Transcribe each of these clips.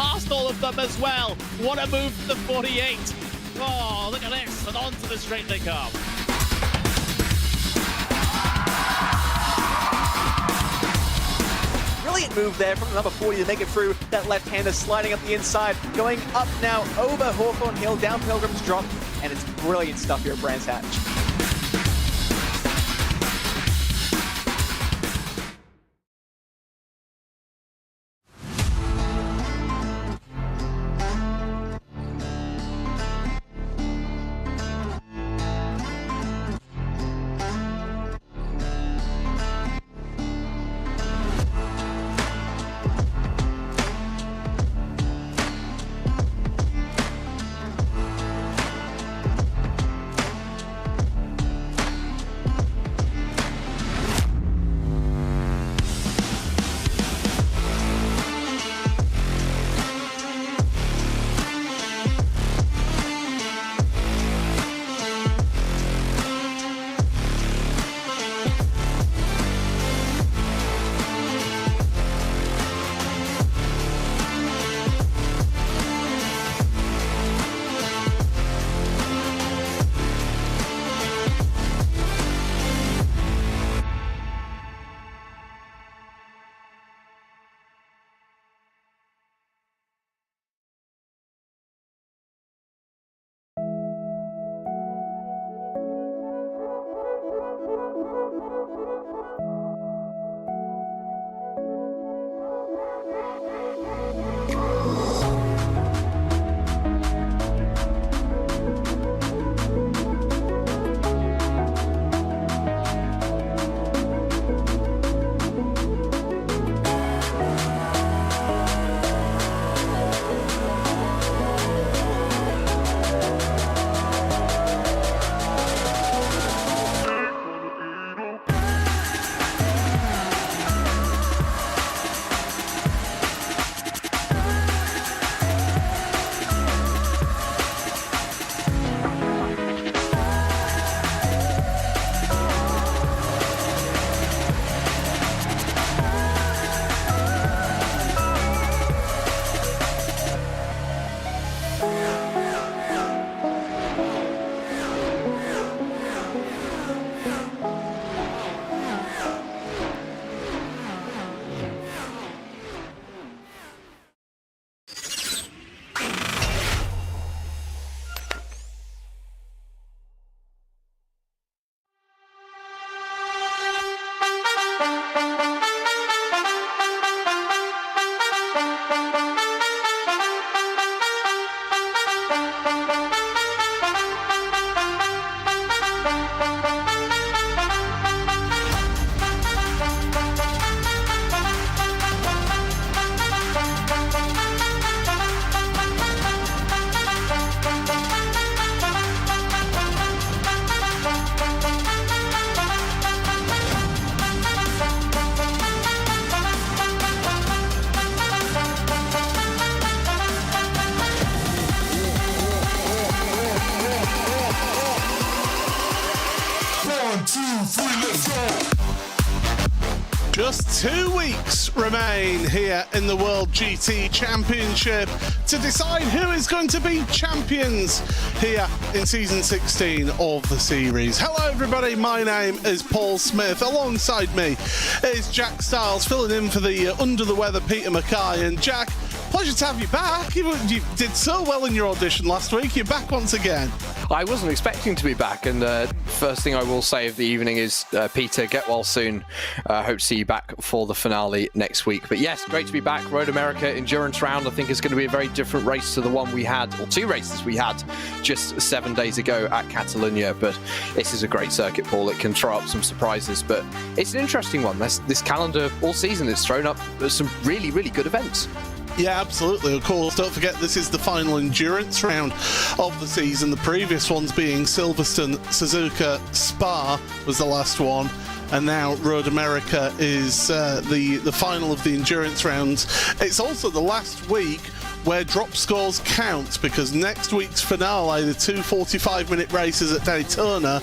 past all of them as well. What a move from the 48. Oh, look at this, and onto the straight they come. Brilliant move there from the number 40 to make it through. That left-hander sliding up the inside, going up now over Hawthorne Hill, down Pilgrim's Drop, and it's brilliant stuff here at Brands Hatch. Just 2 weeks remain here in the World GT Championship to decide who is going to be champions here in Season 16 of the series. Hello everybody, my name is Paul Smith. Alongside me is Jack Stiles, filling in for the under the weather Peter Mackay. And Jack, pleasure to have you back. You did so well in your audition last week. You're back once again. I wasn't expecting to be back, and first thing I will say of the evening is, Peter, get well soon. Hope to see you back for the finale next week. But yes, great to be back. Road America Endurance Round, I think, is going to be a very different race to the one we had, or two races we had just 7 days ago at Catalonia. But this is a great circuit, Paul. It can throw up some surprises, but it's an interesting one. This calendar all season has thrown up some really, really good events. Yeah, absolutely. Of course, don't forget this is the final endurance round of the season. The previous ones being Silverstone, Suzuka, Spa was the last one. And now Road America is the final of the endurance rounds. It's also the last week where drop scores count, because next week's finale, the two 45-minute races at Daytona,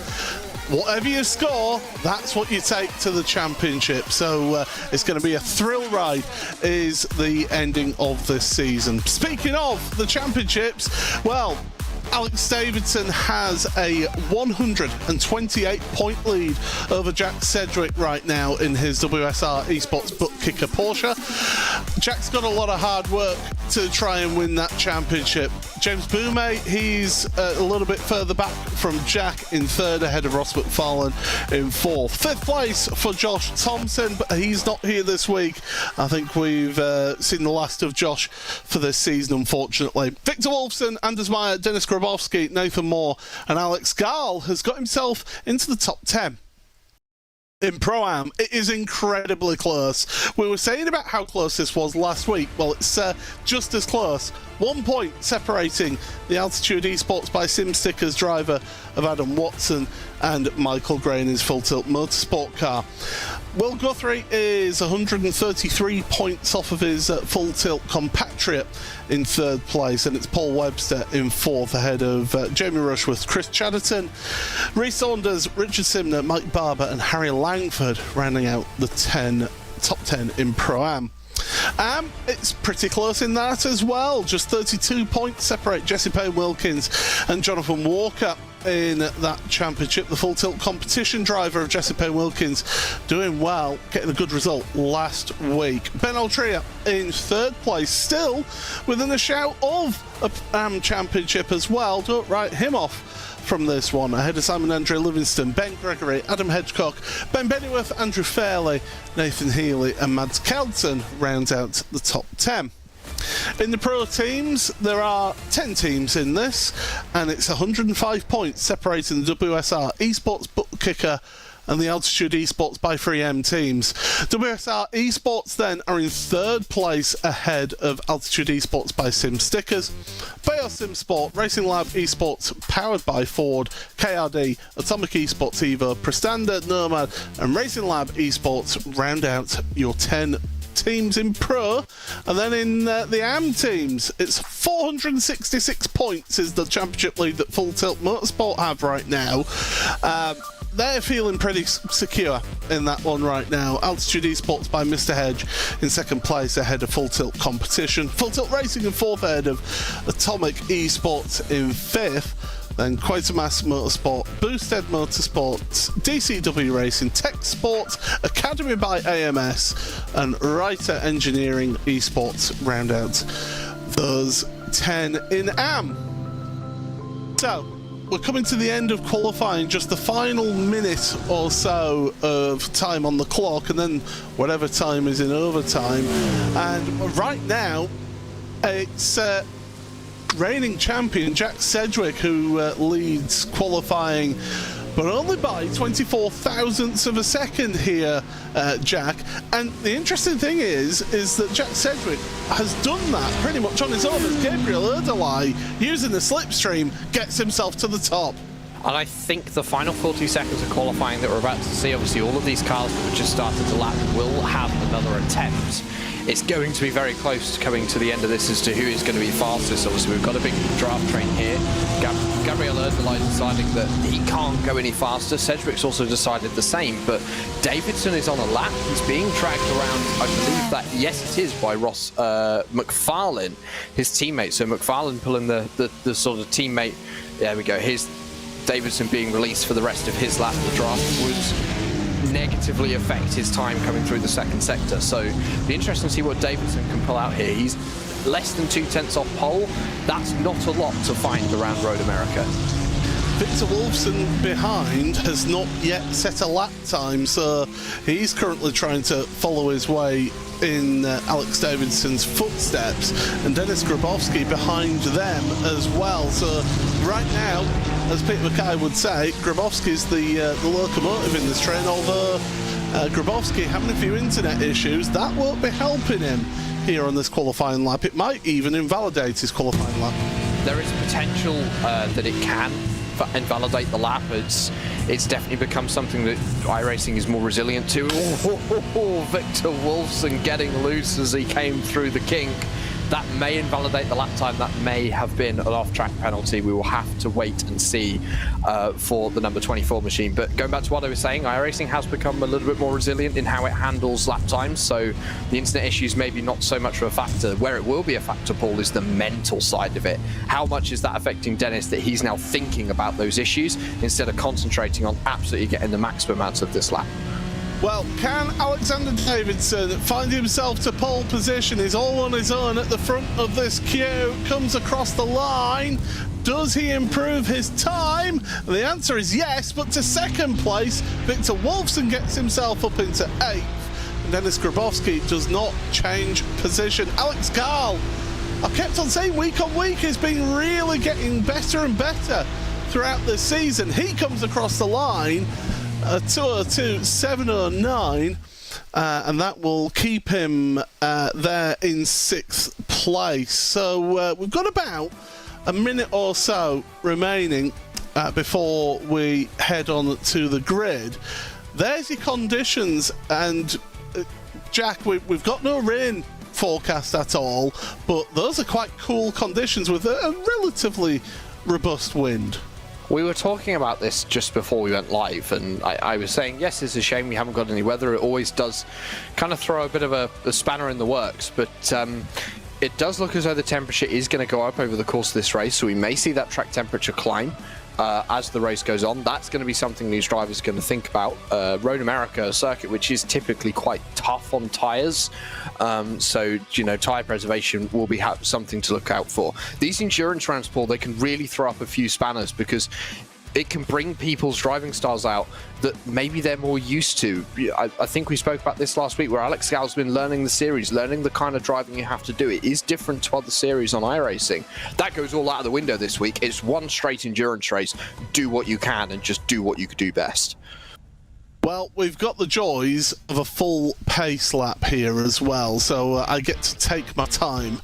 whatever you score, that's what you take to the championship. So it's going to be a thrill ride is the ending of this season. Speaking of the championships, well, Alex Davidson has a 128-point lead over Jack Sedgwick right now in his WSR Esports Butt Kicker Porsche. Jack's got a lot of hard work to try and win that championship. James Boumet, he's a little bit further back from Jack in third, ahead of Ross McFarlane in fourth. Fifth place for Josh Thompson, but he's not here this week. I think we've seen the last of Josh for this season, unfortunately. Victor Wolfson, Anders Meyer, Dennis Grabowski, Nathan Moore and Alex Gall has got himself into the top 10. In Pro-Am, it is incredibly close. We were saying about how close this was last week. Well, it's just as close. 1 point separating the Altitude Esports by SimStickers driver of Adam Watson and Michael Gray in his Full Tilt Motorsport car. Will Guthrie is 133 points off of his Full Tilt compatriot in third place, and it's Paul Webster in fourth, ahead of Jamie Rushworth, Chris Chatterton, Rhys Saunders, Richard Simner, Mike Barber and Harry Langford rounding out the top 10 in Pro-Am. It's pretty close in that as well. Just 32 points separate Jesse Payne-Wilkins and Jonathan Walker in that championship. The Full Tilt competition driver of Jesse Payne-Wilkins doing well, getting a good result last week. Ben Altria in third place, still within a shout of a championship as well. Don't write him off from this one, ahead of Simon Andre Livingston, Ben Gregory, Adam Hedgecock, Ben Bennyworth, Andrew Fairley, Nathan Healy and Mads Kelton round out the top 10. In the pro teams, there are 10 teams in this, and it's 105 points separating the WSR Esports Butt Kicker and the Altitude Esports by 3M teams. WSR Esports then are in third place, ahead of Altitude Esports by SimStickers, Bayo Sim Sport, Racing Lab Esports powered by Ford, KRD, Atomic Esports Evo, Prestanda, Nomad and Racing Lab Esports round out your 10 teams in pro. And then in the AM teams, it's 466 points is the championship lead that Full Tilt Motorsport have right now. They're feeling pretty secure in that one right now. Altitude Esports by Mr. Hedge in second place, ahead of Full Tilt Competition. Full Tilt Racing in fourth, ahead of Atomic Esports in fifth. Then Quatermass Motorsport, Boosted Motorsports, DCW Racing, Tech Sports, Academy by AMS, and Writer Engineering Esports round out those 10 in AM. So, we're coming to the end of qualifying, just the final minute or so of time on the clock, and then whatever time is in overtime. And right now, it's reigning champion Jack Sedgwick who leads qualifying, but only by 24 thousandths of a second here, Jack. And the interesting thing is that Jack Sedgwick has done that pretty much on his own, as Gabriel Erdelai, using the slipstream, gets himself to the top. And I think the final 40 seconds of qualifying that we're about to see, obviously all of these cars that have just started to lap will have another attempt. It's going to be very close to coming to the end of this as to who is going to be fastest. Obviously, we've got a big draft train here. Gabriel Erdelai deciding that he can't go any faster. Sedgwick's also decided the same, but Davidson is on a lap. He's being dragged around, I believe that, yes, it is, by Ross McFarlane, his teammate. So McFarlane pulling the sort of teammate. There we go. Here's Davidson being released for the rest of his lap. The draft would negatively affect his time coming through the second sector. So it'll be interesting to see what Davidson can pull out here. He's less than 2 tenths off pole. That's not a lot to find around Road America. Victor Wolfson behind has not yet set a lap time, so he's currently trying to follow his way in Alex Davidson's footsteps, and Dennis Grabowski behind them as well. So right now, as Peter Mackay would say, Grabowski's the locomotive in this train, although Grabowski having a few internet issues, that won't be helping him here on this qualifying lap. It might even invalidate his qualifying lap. There is potential that it can invalidate the lap. It's definitely become something that iRacing is more resilient to. Victor Wolfson getting loose as he came through the kink. that may invalidate the lap time. That may have been an off-track penalty. We will have to wait and see for the number 24 machine. But going back to what I was saying, iRacing has become a little bit more resilient in how it handles lap times, so the incident issues maybe not so much of a factor. Where it will be a factor, Paul, is the mental side of it. How much is that affecting Dennis that he's now thinking about those issues instead of concentrating on absolutely getting the maximum out of this lap? Well, can Alexander Davidson find himself to pole position? He's all on his own at the front of this queue, comes across the line. Does he improve his time? The answer is yes, but to second place, Victor Wolfson gets himself up into 8th. And Dennis Grabowski does not change position. Alex Gall, I've kept on saying week on week, has been really getting better and better throughout this season. He comes across the line, 2:02.709, and that will keep him there in 6th place. So we've got about a minute or so remaining before we head on to the grid. There's your conditions, and Jack, we've got no rain forecast at all, but those are quite cool conditions with a relatively robust wind. We were talking about this just before we went live, and I was saying, yes, it's a shame we haven't got any weather. It always does kind of throw a bit of a spanner in the works, but it does look as though the temperature is going to go up over the course of this race, so we may see that track temperature climb as the race goes on. That's going to be something these drivers are going to think about. Road America, a circuit which is typically quite tough on tyres, so tyre preservation will be something to look out for. These endurance rounds, Paul, they can really throw up a few spanners because it can bring people's driving styles out that maybe they're more used to. I think we spoke about this last week, where Alex Gall's been learning the series, learning the kind of driving you have to do. It is different to other series on iRacing. That goes all out of the window this week. It's one straight endurance race. Do what you can and just do what you could do best. Well, we've got the joys of a full pace lap here as well, so I get to take my time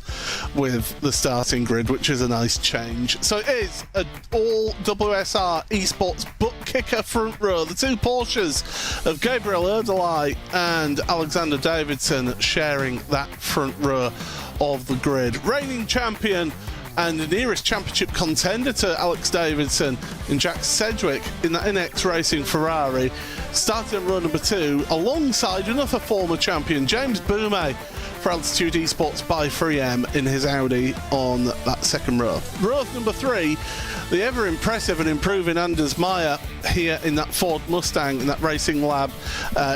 with the starting grid, which is a nice change. So it is an all WSR esports butt kicker front row. The two Porsches of Gabriel Erdelai and Alexander Davidson sharing that front row of the grid. Reigning champion and the nearest championship contender to Alex Davidson in Jack Sedgwick in that NX Racing Ferrari, starting in row number 2 alongside another former champion, James Boumet, for Altitude Esports by 3M in his Audi on that second row. Row number 3, the ever impressive and improving Anders Meyer here in that Ford Mustang in that Racing Lab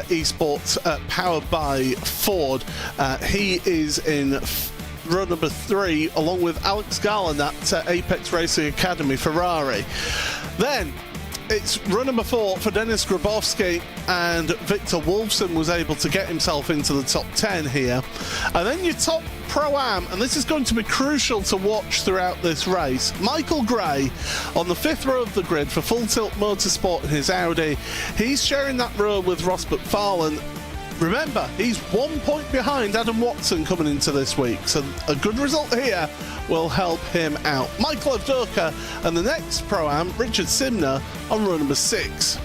Esports powered by Ford. He is in row number 3 along with Alex Gall in that Apex Racing Academy Ferrari. Then it's row number 4 for Dennis Grabowski, and Victor Wolfson was able to get himself into the top 10 here. And then your top Pro-Am, and this is going to be crucial to watch throughout this race, Michael Gray on the 5th row of the grid for Full Tilt Motorsport in his Audi. He's sharing that row with Ross McFarlane. Remember, he's 1 point behind Adam Watson coming into this week, so a good result here will help him out. Michael Avdoka and the next Pro-Am, Richard Simner, on row number 6.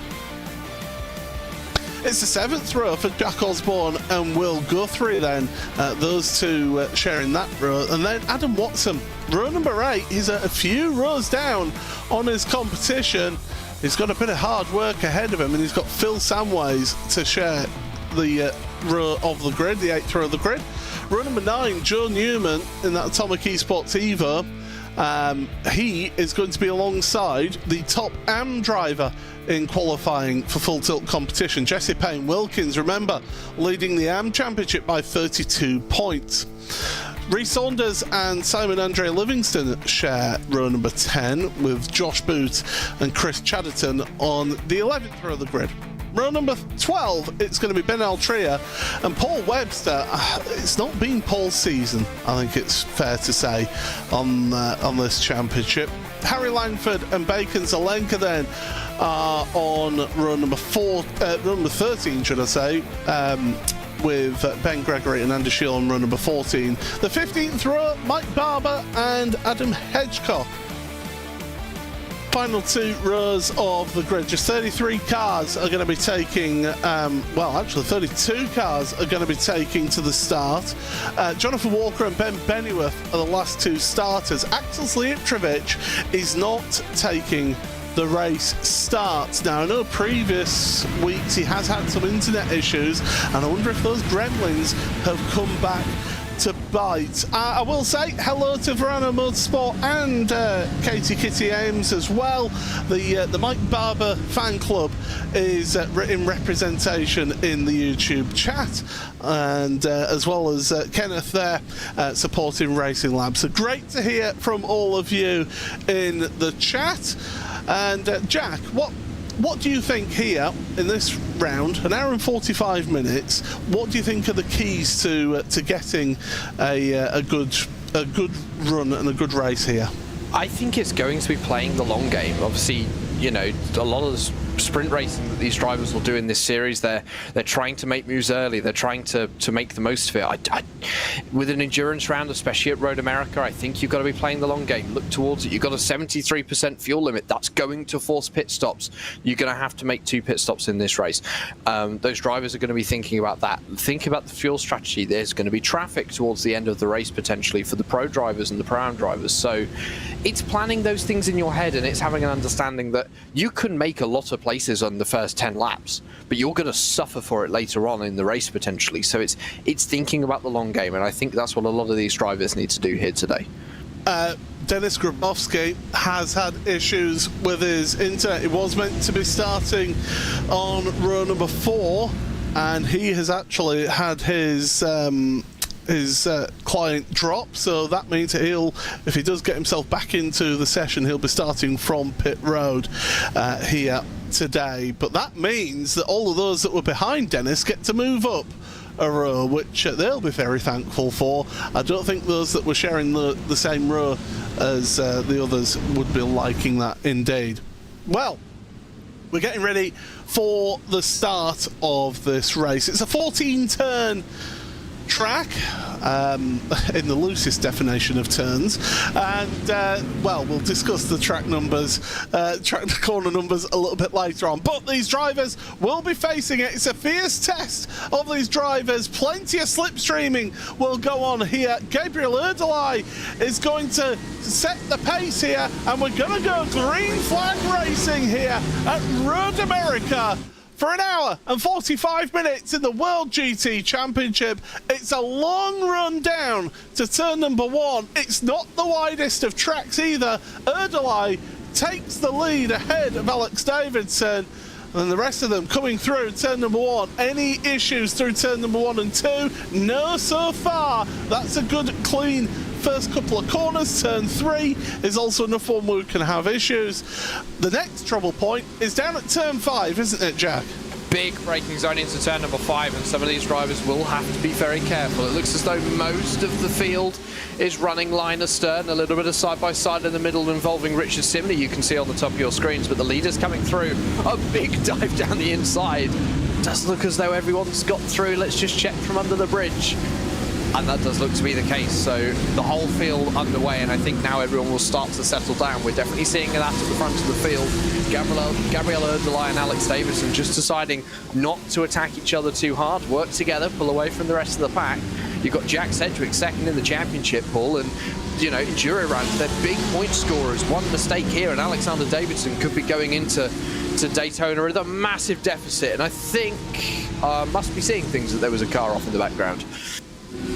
It's the 7th row for Jack Osborne and Will Guthrie then, those two sharing that row. And then Adam Watson, row number 8, he's a few rows down on his competition. He's got a bit of hard work ahead of him, and he's got Phil Samways to share the row of the grid, the 8th row of the grid. Row number 9, Joe Newman in that Atomic Esports Evo. He is going to be alongside the top AM driver in qualifying for Full Tilt competition, Jesse Payne Wilkins, remember, leading the AM Championship by 32 points. Rhys Saunders and Simon Andre Livingston share row number 10 with Josh Booth and Chris Chatterton on the 11th row of the grid. Row number 12, it's going to be Ben Altria and Paul Webster. It's not been Paul's season, I think it's fair to say, on this championship. Harry Langford and Bacon Zelenka then are on row number 13, should I say, with Ben Gregory and Andy Shield on row number 14. The 15th row, Mike Barber and Adam Hedgecock final 2 rows of the grid. Just 33 cars are going to be taking, well, actually 32 cars are going to be taking to the start. Jonathan Walker and Ben Bennyworth are the last 2 starters. Axel Slijeptrovic is not taking the race start. Now, I know previous weeks he has had some internet issues, and I wonder if those gremlins have come back to bite. I will say hello to Verano Motorsport and Katie Kitty Ames as well. The Mike Barber fan club is in representation in the YouTube chat, and as well as Kenneth there supporting Racing Labs. So great to hear from all of you in the chat. And Jack, what do you think here in this round, an hour and 45 minutes? What do you think are the keys to getting a good run and a good race here? I think it's going to be playing the long game. Obviously, you know, a lot of the sprint racing that these drivers will do in this series, they're trying to make moves early. They're trying to make the most of it. With an endurance round, especially at Road America, I think you've got to be playing the long game. Look towards it. You've got a 73% fuel limit. That's going to force pit stops. You're going to have to make 2 pit stops in this race. Those drivers are going to be thinking about that. Think about the fuel strategy. There's going to be traffic towards the end of the race potentially for the pro drivers and the pro-am drivers. So it's planning those things in your head, and it's having an understanding that you can make a lot of places on the first 10 laps, but you're going to suffer for it later on in the race potentially. So it's thinking about the long game, and I think that's what a lot of these drivers need to do here today. Dennis Grabowski has had issues with his internet. It was meant to be starting on row number 4, and he has actually had his client drop, so that means if he does get himself back into the session, he'll be starting from pit road here today. But that means that all of those that were behind Dennis get to move up a row, which they'll be very thankful for. I don't think those that were sharing the same row as the others would be liking that indeed. Well, we're getting ready for the start of this race. It's a 14-turn track, in the loosest definition of turns, and well, we'll discuss the track numbers, the corner numbers a little bit later on, but these drivers will be facing it. It's a fierce test of these drivers. Plenty of slipstreaming will go on here. Gabriel Erdelai is going to set the pace here, and we're going to go green flag racing here at Road America for an hour and 45 minutes in the World GT Championship. It's a long run down to turn number 1. It's not the widest of tracks either. Erdelai takes the lead ahead of Alex Davidson, and the rest of them coming through turn number 1. Any issues through turn number 1 and 2? No, so far. That's a good, clean first couple of corners. Turn 3 is also enough one where we can have issues. The next trouble point is down at turn 5, isn't it, Jack? Big braking zone into turn number 5, and some of these drivers will have to be very careful. It looks as though most of the field is running line astern, a little bit of side-by-side in the middle involving Richard Simney, you can see on the top of your screens, but the leader's coming through. A big dive down the inside. Does look as though everyone's got through. Let's just check from under the bridge. And that does look to be the case. So the whole field underway, and I think now everyone will start to settle down. We're definitely seeing that at the front of the field. Gabriel Erdelai and Alex Davidson just deciding not to attack each other too hard, work together, pull away from the rest of the pack. You've got Jack Sedgwick second in the championship, Paul, and you know, in Jury rounds, they're big point scorers. One mistake here, and Alexander Davidson could be going into Daytona with a massive deficit. And I think must be seeing things that there was a car off in the background.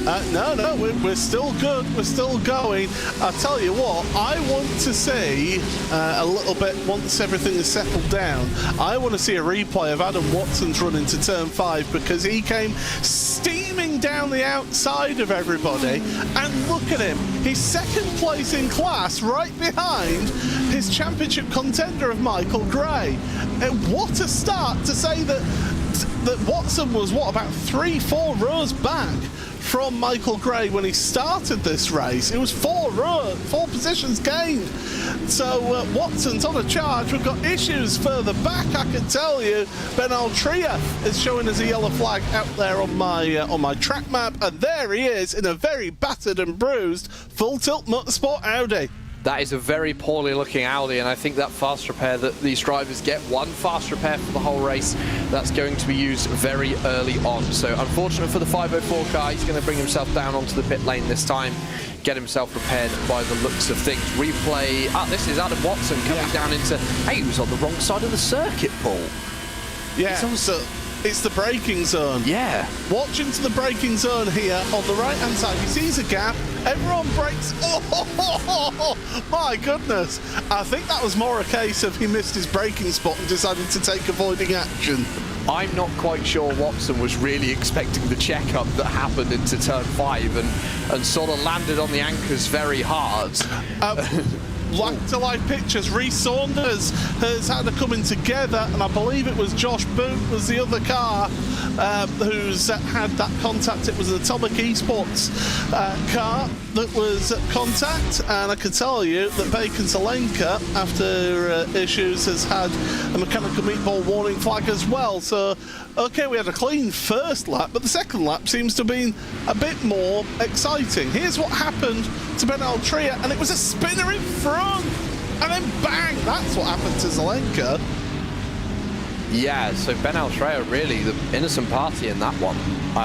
No, we're still good. We're still going. I'll tell you what, I want to see a little bit, once everything is settled down, I want to see a replay of Adam Watson's run into turn 5, because he came steaming down the outside of everybody, and look at him. He's second place in class, right behind his championship contender of Michael Gray. What a start to say that Watson was, what, about 3-4 rows back from Michael Gray when he started this race. It was 4 positions gained. So Watson's on a charge. We've got issues further back, I can tell you. Ben Altria is showing us a yellow flag out there on my track map, and there he is in a very battered and bruised Full Tilt Motorsport Audi. That is a very poorly looking Audi, and I think that fast repair that these drivers get, one fast repair for the whole race, that's going to be used very early on. So unfortunate for the 504 car, he's going to bring himself down onto the pit lane this time, get himself repaired by the looks of things. Replay, this is Adam Watson coming down into, hey, he was on the wrong side of the circuit, Paul. Yeah, so it's the braking zone. Yeah. Watch into the braking zone here on the right-hand side. He sees a gap. Everyone brakes. Oh, my goodness. I think that was more a case of he missed his braking spot and decided to take avoiding action. I'm not quite sure Watson was really expecting the checkup that happened into turn 5 and sort of landed on the anchors very hard. Like-to-life pictures, Rhys Saunders has had a coming together, and I believe it was Josh Boot was the other car who's had that contact. It was an Atomic Esports car that was at contact, and I can tell you that Bacon Zelenka, after issues, has had a mechanical meatball warning flag as well. So, okay, we had a clean first lap, but the second lap seems to have been a bit more exciting. Here's what happened to Ben Altria, and it was a spinner in front, and then bang, that's what happened to Zelenka. Yeah, so Ben Altria really the innocent party in that one.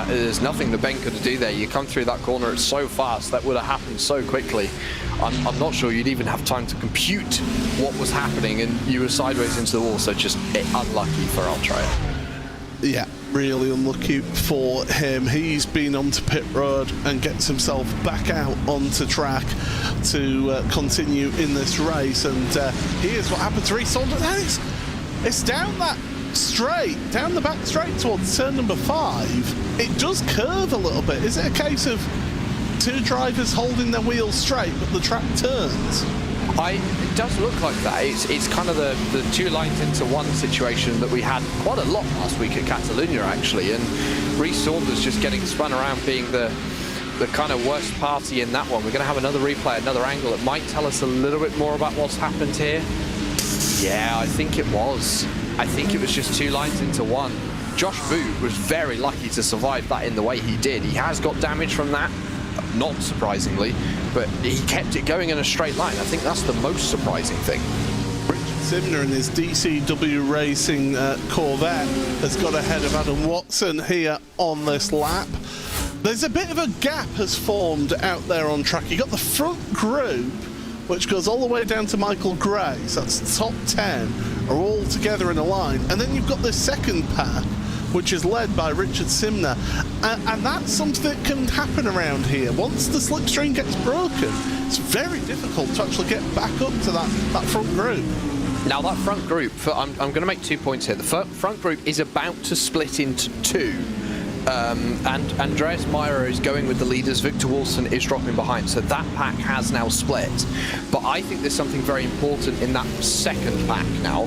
There's nothing that Ben could do there. You come through that corner, it's so fast, that would have happened so quickly. I'm not sure you'd even have time to compute what was happening, and you were sideways into the wall, so just unlucky for Altria. Yeah, really unlucky for him. He's been onto pit road and gets himself back out onto track to continue in this race. And here's what happened to Rhys Saunders. It's down that straight, down the back straight towards turn number 5. It does curve a little bit. Is it a case of two drivers holding their wheels straight, but the track turns? It does look like that. It's kind of the two lines into one situation that we had quite a lot last week at Catalunya, actually. And Rhys Saunders just getting spun around, being the kind of worst party in that one. We're going to have another replay, another angle. It might tell us a little bit more about what's happened here. Yeah, I think it was. I think it was just two lines into one. Josh Boot was very lucky to survive that in the way he did. He has got damage from that, not surprisingly, but he kept it going in a straight line. I think that's the most surprising thing. Richard Simner in his DCW Racing Corvette has got ahead of Adam Watson here on this lap. There's a bit of a gap has formed out there on track. You got the front group, which goes all the way down to Michael Gray, so that's the top 10 are all together in a line, and then you've got this second pack, which is led by Richard Simner, and that's something that can happen around here. Once the slipstream gets broken, it's very difficult to actually get back up to that front group. Now that front group, I'm going to make 2 points here. The front group is about to split into two. And Andreas Meyer is going with the leaders, Victor Wilson is dropping behind, so that pack has now split. But I think there's something very important in that second pack now,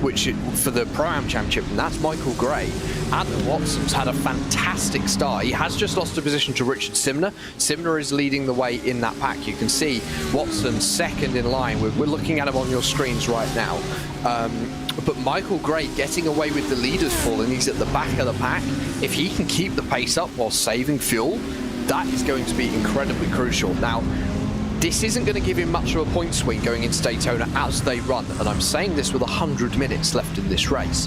which for the Pro-Am Championship, and that's Michael Gray. Adam Watson's had a fantastic start. He has just lost a position to Richard Simner. Simner is leading the way in that pack. You can see Watson second in line. We're looking at him on your screens right now. But Michael Gray getting away with the leaders fall, and he's at the back of the pack. If he can keep the pace up while saving fuel, that is going to be incredibly crucial. Now, this isn't going to give him much of a point swing going into Daytona as they run, and I'm saying this with 100 minutes left in this race.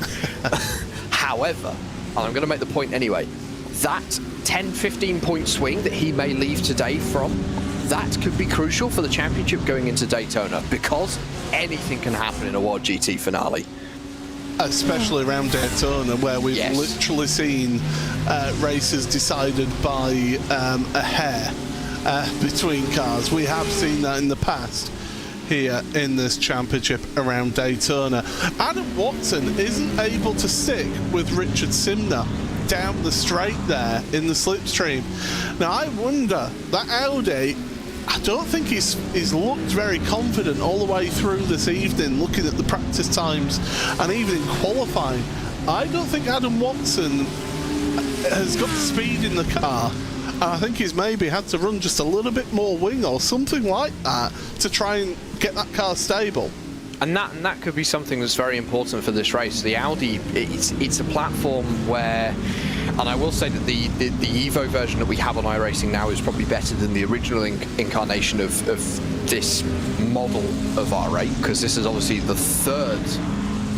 However, and I'm going to make the point anyway, that 10-15 point swing that he may leave today from, that could be crucial for the championship going into Daytona, because anything can happen in a World GT finale. Especially around Daytona, where we've literally seen races decided by a hair between cars. We have seen that in the past here in this championship around Daytona. Adam Watson isn't able to stick with Richard Simner down the straight there in the slipstream. Now I wonder, that Audi, I don't think he's looked very confident all the way through this evening, looking at the practice times and even in qualifying. I don't think Adam Watson has got the speed in the car, and I think he's maybe had to run just a little bit more wing or something like that to try and get that car stable. And that could be something that's very important for this race. The Audi, it's a platform where And I will say that the Evo version that we have on iRacing now is probably better than the original incarnation of this model of R8, because this is obviously the third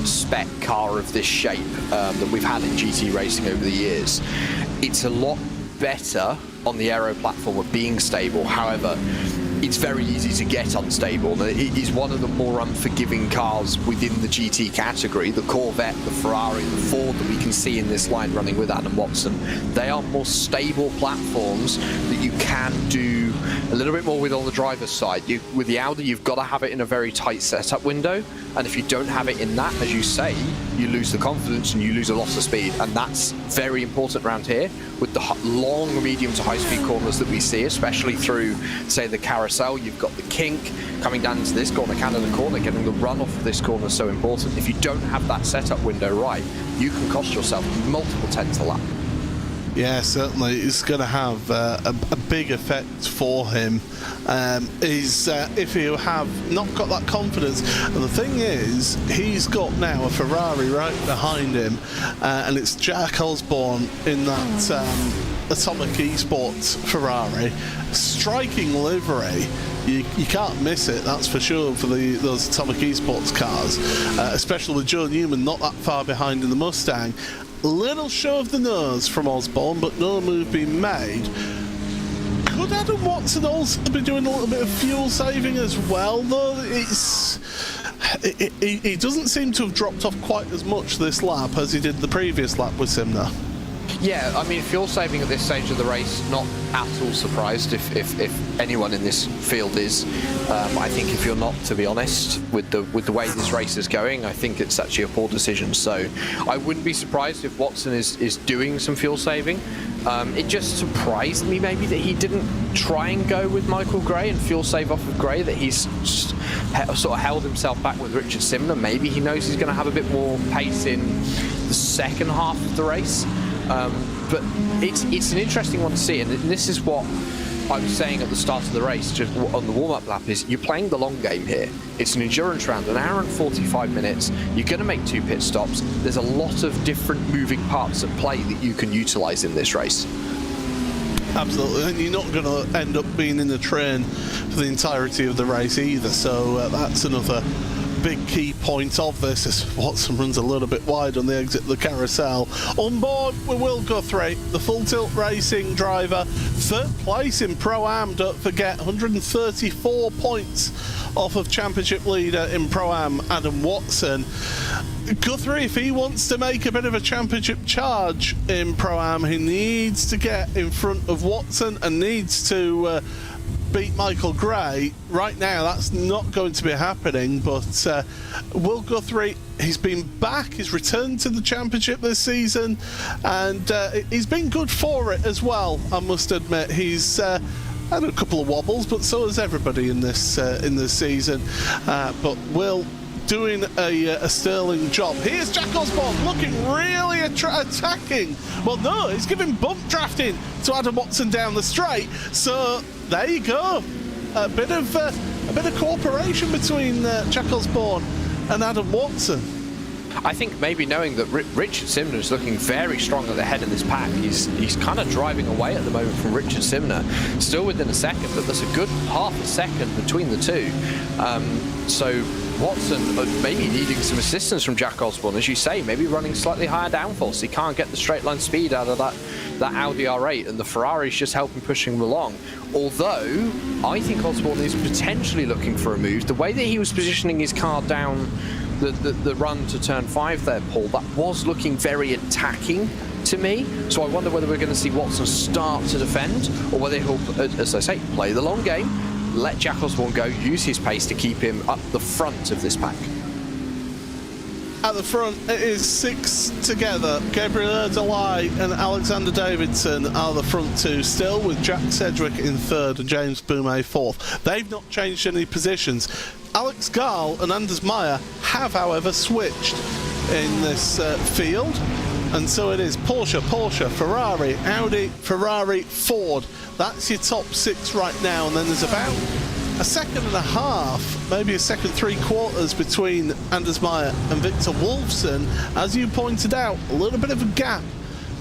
spec car of this shape that we've had in GT racing over the years. It's a lot better on the aero platform of being stable. However, it's very easy to get unstable. It is one of the more unforgiving cars within the GT category. The Corvette, the Ferrari, the Ford that we can see in this line running with Adam Watson, they are more stable platforms that you can do a little bit more with on the driver's side. With the Audi, you've got to have it in a very tight setup window, and if you don't have it in that, as you say, you lose the confidence and you lose a lot of speed, and that's very important around here with the long, medium to high-speed corners that we see, especially through, say, the carousel. You've got the kink coming down into this corner, Canada corner, getting the run off of this corner is so important. If you don't have that setup window right, you can cost yourself multiple tenths a lap. Yeah, certainly it's going to have a big effect for him. If you have not got that confidence, and the thing is, he's got now a Ferrari right behind him, and it's Jack Osborne in that Atomic Esports Ferrari, striking livery. You can't miss it, that's for sure, for those Atomic Esports cars, especially with Joe Newman not that far behind in the Mustang. Little show of the nose from Osborne, but no move being made. Could Adam Watson also be doing a little bit of fuel saving as well, though? He doesn't seem to have dropped off quite as much this lap as he did the previous lap with Simner. Yeah, I mean, fuel saving at this stage of the race, not at all surprised if anyone in this field is. I think if you're not, to be honest, with the way this race is going, I think it's actually a poor decision. So I wouldn't be surprised if Watson is doing some fuel saving. It just surprised me maybe that he didn't try and go with Michael Gray and fuel save off of Gray, that he's just sort of held himself back with Richard Simner. Maybe he knows he's going to have a bit more pace in the second half of the race. But it's an interesting one to see, and this is what I was saying at the start of the race, just on the warm-up lap, is you're playing the long game here. It's an endurance round, an hour and 45 minutes. You're going to make 2 pit stops. There's a lot of different moving parts at play that you can utilise in this race. Absolutely, and you're not going to end up being in the train for the entirety of the race either, so that's another big key point of this, as Watson runs a little bit wide on the exit of the carousel. On board with Will Guthrie, the Full Tilt Racing driver, 3rd place in Pro-Am, don't forget, 134 points off of championship leader in Pro-Am, Adam Watson. Guthrie, if he wants to make a bit of a championship charge in Pro-Am, he needs to get in front of Watson and needs to beat Michael Gray. Right now that's not going to be happening, but Will Guthrie, he's been back, he's returned to the championship this season, and he's been good for it as well, I must admit. He's had a couple of wobbles, but so has everybody in this season, but Will doing a sterling job. Here's Jack Osborne looking really attacking. Well, no, he's giving bump drafting to Adam Watson down the straight. So there you go, a bit of cooperation between Jack Osborne and Adam Watson. I think maybe knowing that Richard Simner is looking very strong at the head of this pack, he's kind of driving away at the moment from Richard Simner, still within a second, but there's a good half a second between the two. So Watson maybe needing some assistance from Jack Osborne, as you say, maybe running slightly higher downforce. He can't get the straight line speed out of that Audi R8, and the Ferrari's just helping pushing him along. Although I think Osborne is potentially looking for a move. The way that he was positioning his car down the run to turn 5 there, Paul, that was looking very attacking to me. So I wonder whether we're going to see Watson start to defend, or whether he'll, as I say, play the long game, let Jack Osborne go, use his pace to keep him up the front of this pack. At the front, it is 6 together. Gabriel Erdelai and Alexander Davidson are the front 2 still, with Jack Sedgwick in 3rd and James Boumet 4th. They've not changed any positions. Alex Gall and Anders Meyer have, however, switched in this field. And so it is Porsche, Ferrari, Audi, Ferrari, Ford. That's your top 6 right now. And then there's about a second and a half, maybe a second 3/4 between Anders Meyer and Victor Wolfson. As you pointed out, a little bit of a gap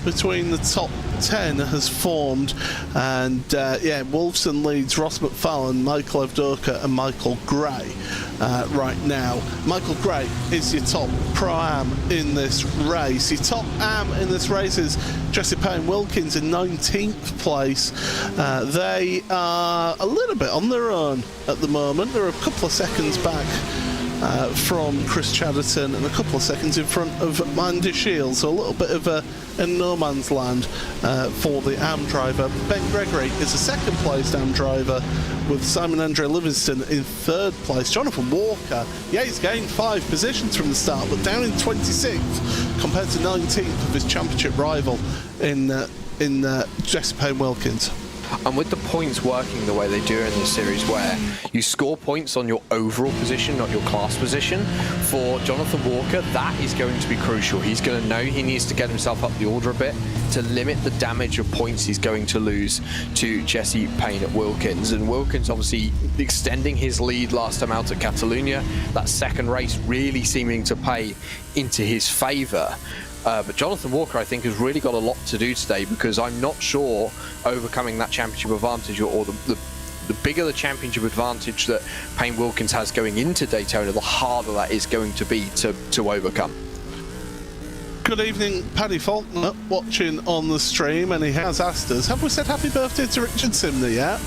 between the top 10 has formed, and yeah, Wolfson leads Ross McFarlane, Michael Evdoka and Michael Gray right now. Michael Gray is your top pro-am in this race. Your top am in this race is Jesse Payne-Wilkins in 19th place. They are a little bit on their own at the moment. They're a couple of seconds back from Chris Chatterton and a couple of seconds in front of Andy Shields, so a little bit of a no man's land for the AM driver. Ben Gregory is a second placed AM driver with Simon Andre Livingston in third place. Jonathan Walker, yeah, he's gained 5 positions from the start, but down in 26th compared to 19th of his championship rival in Jesse Payne-Wilkins. And with the points working the way they do in this series, where you score points on your overall position, not your class position, for Jonathan Walker, that is going to be crucial. He's going to know he needs to get himself up the order a bit to limit the damage of points he's going to lose to Jesse Payne-Wilkins. And Wilkins obviously extending his lead last time out at Catalunya, that second race really seeming to play into his favour. But Jonathan Walker, I think, has really got a lot to do today, because I'm not sure overcoming that championship advantage, or the bigger the championship advantage that Payne-Wilkins has going into Daytona, the harder that is going to be to overcome. Good evening, Paddy Faulkner, watching on the stream, and he has asked us, have we said happy birthday to Richard Simner yet?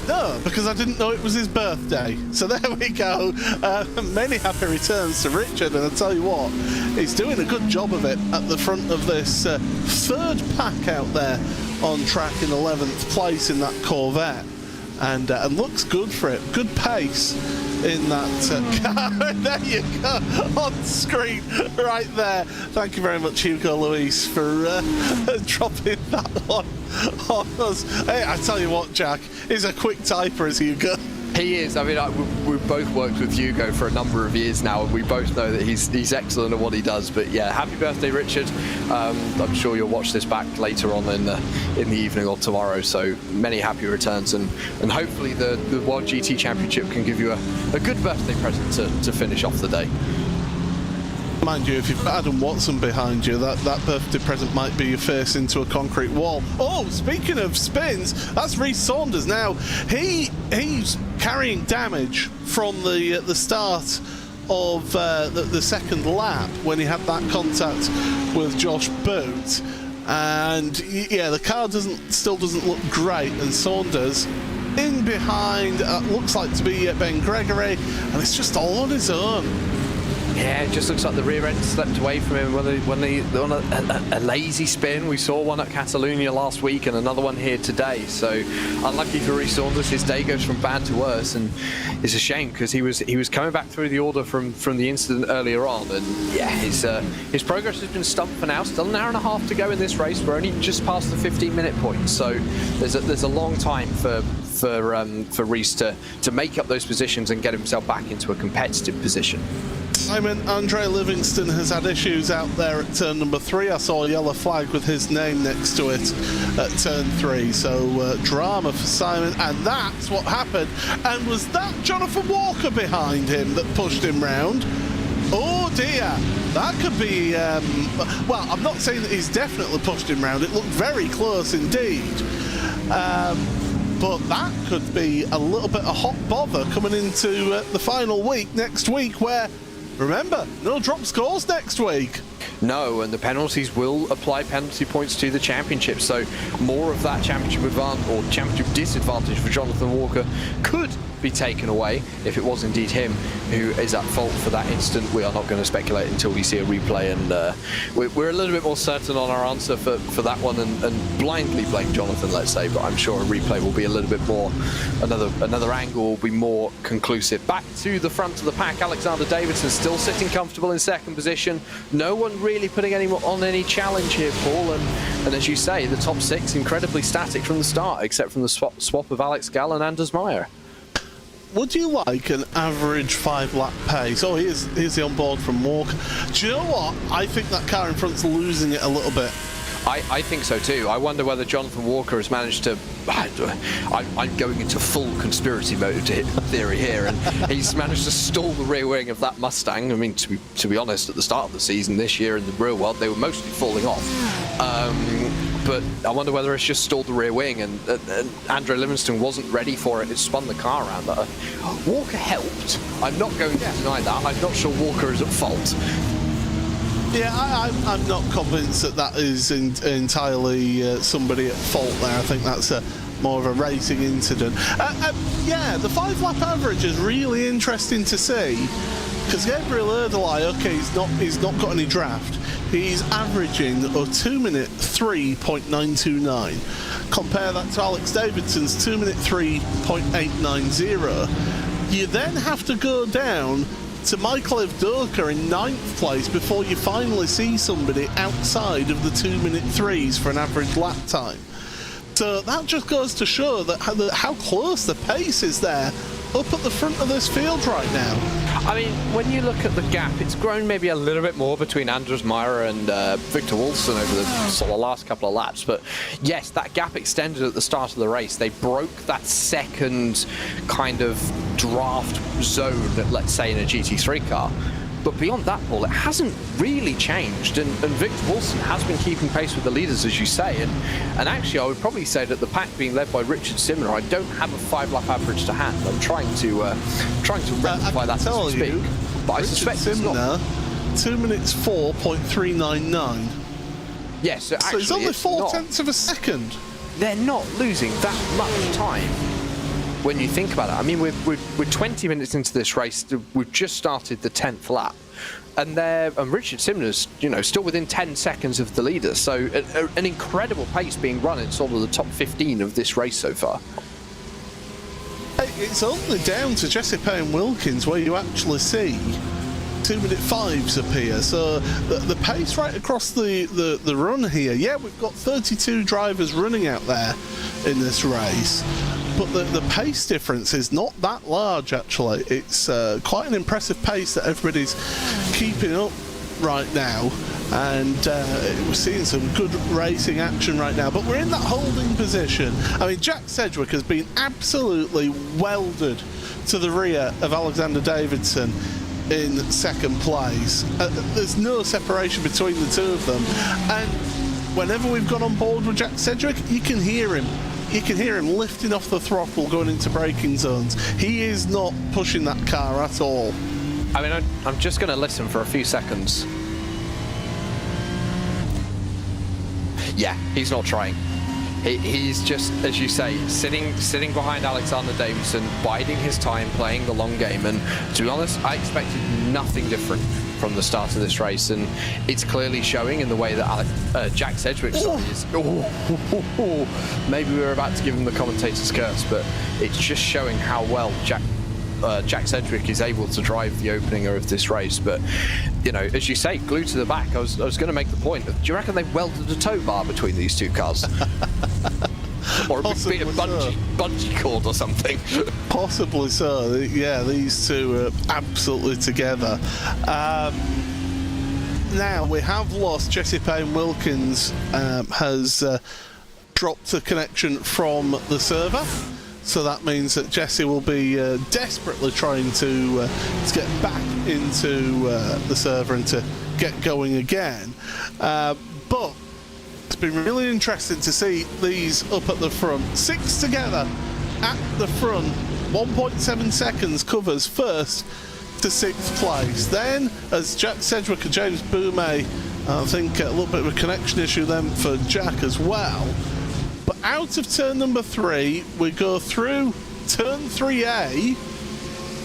No, because I didn't know it was his birthday. So there we go. Many happy returns to Richard, and I'll tell you what, he's doing a good job of it at the front of this third pack out there on track in 11th place in that Corvette. And looks good for it. Good pace in that car. There you go, on screen right there. Thank you very much, Hugo Luis, for dropping that one on us. Hey, I tell you what, Jack, he's a quick typer, is Hugo. He is. I mean, we've both worked with Hugo for a number of years now, and we both know that he's excellent at what he does. But yeah, happy birthday, Richard. I'm sure you'll watch this back later on in the evening or tomorrow. So many happy returns, and hopefully the World GT Championship can give you a good birthday present to finish off the day. Mind you, if you've got Adam Watson behind you, that birthday present might be your face into a concrete wall. Oh, speaking of spins, that's Rhys Saunders. Now, he's carrying damage from the start of the second lap when he had that contact with Josh Boot. And yeah, the car still doesn't look great, and Saunders in behind looks like to be Ben Gregory, and it's just all on his own. Yeah, it just looks like the rear end slipped away from him when they on a lazy spin. We saw one at Catalunya last week and another one here today. So unlucky for Rhys Saunders, his day goes from bad to worse, and it's a shame because he was coming back through the order from the incident earlier on, and yeah, his progress has been stumped for now. Still an hour and a half to go in this race. We're only just past the 15-minute point, so there's a long time for Rhys to make up those positions and get himself back into a competitive position. Simon Andre Livingston has had issues out there at turn number 3. I saw a yellow flag with his name next to it at turn 3. So drama for Simon, and that's what happened. And was that Jonathan Walker behind him that pushed him round? Oh dear, that could be, well, I'm not saying that he's definitely pushed him round. It looked very close indeed. But that could be a little bit of hot bother coming into the final week next week, where, remember, no drop scores next week. No, and the penalties will apply penalty points to the championship, so more of that championship advantage or championship disadvantage for Jonathan Walker could be taken away if it was indeed him who is at fault for that incident. We are not going to speculate until we see a replay, and we're a little bit more certain on our answer for that one, and blindly blame Jonathan, let's say, but I'm sure a replay will be a little bit more, another angle will be more conclusive. Back to the front of the pack, Alexander Davidson still sitting comfortable in second position. No one really putting on any challenge here, Paul, and as you say, the top 6 incredibly static from the start, except from the swap of Alex Gall and Anders Meyer. Would you like an average 5-lap pace? Oh, here's the onboard from Walker. Do you know what? I think that car in front's losing it a little bit. I think so too. I wonder whether Jonathan Walker has managed to I'm going into full conspiracy mode theory here, and he's managed to stall the rear wing of that Mustang. I mean, to be honest, at the start of the season this year in the real world, they were mostly falling off. But I wonder whether it's just stalled the rear wing, and Andre Livingston wasn't ready for it. It spun the car around. Walker helped. I'm not going to deny that. I'm not sure Walker is at fault. Yeah, I'm not convinced that is entirely somebody at fault there. I think that's more of a racing incident. Yeah, the 5-lap average is really interesting to see, because Gabriel Erdelai, okay, he's not got any draft. He's averaging a 2-minute 3.929. Compare that to Alex Davidson's 2-minute 3.890. You then have to go down to Michael Evdoka in 9th place before you finally see somebody outside of the 2-minute 3s for an average lap time. So that just goes to show that how close the pace is there up at the front of this field right now. I mean, when you look at the gap, it's grown maybe a little bit more between Anders Meyer and Victor Wilson over the sort of last couple of laps. But yes, that gap extended at the start of the race. They broke that second kind of draft zone, let's say, in a GT3 car. But beyond that, Paul, it hasn't really changed, and Victor Wilson has been keeping pace with the leaders, as you say. And actually, I would probably say that the pack being led by Richard Simner, I don't have a 5-lap average to hand. I'm trying to rectify that as we speak. But I suspect Simner, 2 minutes 4.399. Yes, so actually, it's only 4/10 of a second. They're not losing that much time. When you think about it, I mean, we're 20 minutes into this race. We've just started the 10th lap, and Richard Simner's, still within 10 seconds of the leader. So an incredible pace being run in sort of the top 15 of this race so far. It's only down to Jesse Payne-Wilkins where you actually see 2-minute 5s appear. So the pace right across the run here. Yeah, we've got 32 drivers running out there in this race. But the pace difference is not that large, actually. It's quite an impressive pace that everybody's keeping up right now. And we're seeing some good racing action right now. But we're in that holding position. I mean, Jack Sedgwick has been absolutely welded to the rear of Alexander Davidson in second place. There's no separation between the two of them. And whenever we've gone on board with Jack Sedgwick, you can hear him. You can hear him lifting off the throttle going into braking zones. He is not pushing that car at all. I mean, I'm just going to listen for a few seconds. Yeah, he's not trying. He's just, as you say, sitting behind Alexander Davidson, biding his time, playing the long game. And to be honest, I expected nothing different from the start of this race, and it's clearly showing in the way that Jack Sedgwick is. Maybe we were about to give him the commentator's curse, but it's just showing how well Jack Sedgwick is able to drive the opening of this race. But as you say, glued to the back, I was going to make the point. Do you reckon they've welded a tow bar between these two cars? Or a bit of bungee cord or something? Possibly so. Yeah, these two are absolutely together. Now, we have lost Jesse Payne-Wilkins, has dropped a connection from the server. So that means that Jesse will be desperately trying to get back into the server and to get going again. But it's been really interesting to see these up at the front. 6 together at the front. 1.7 seconds covers first to 6th place. Then, as Jack Sedgwick and James Boumé, I think a little bit of a connection issue then for Jack as well. But out of turn number 3, we go through turn 3A,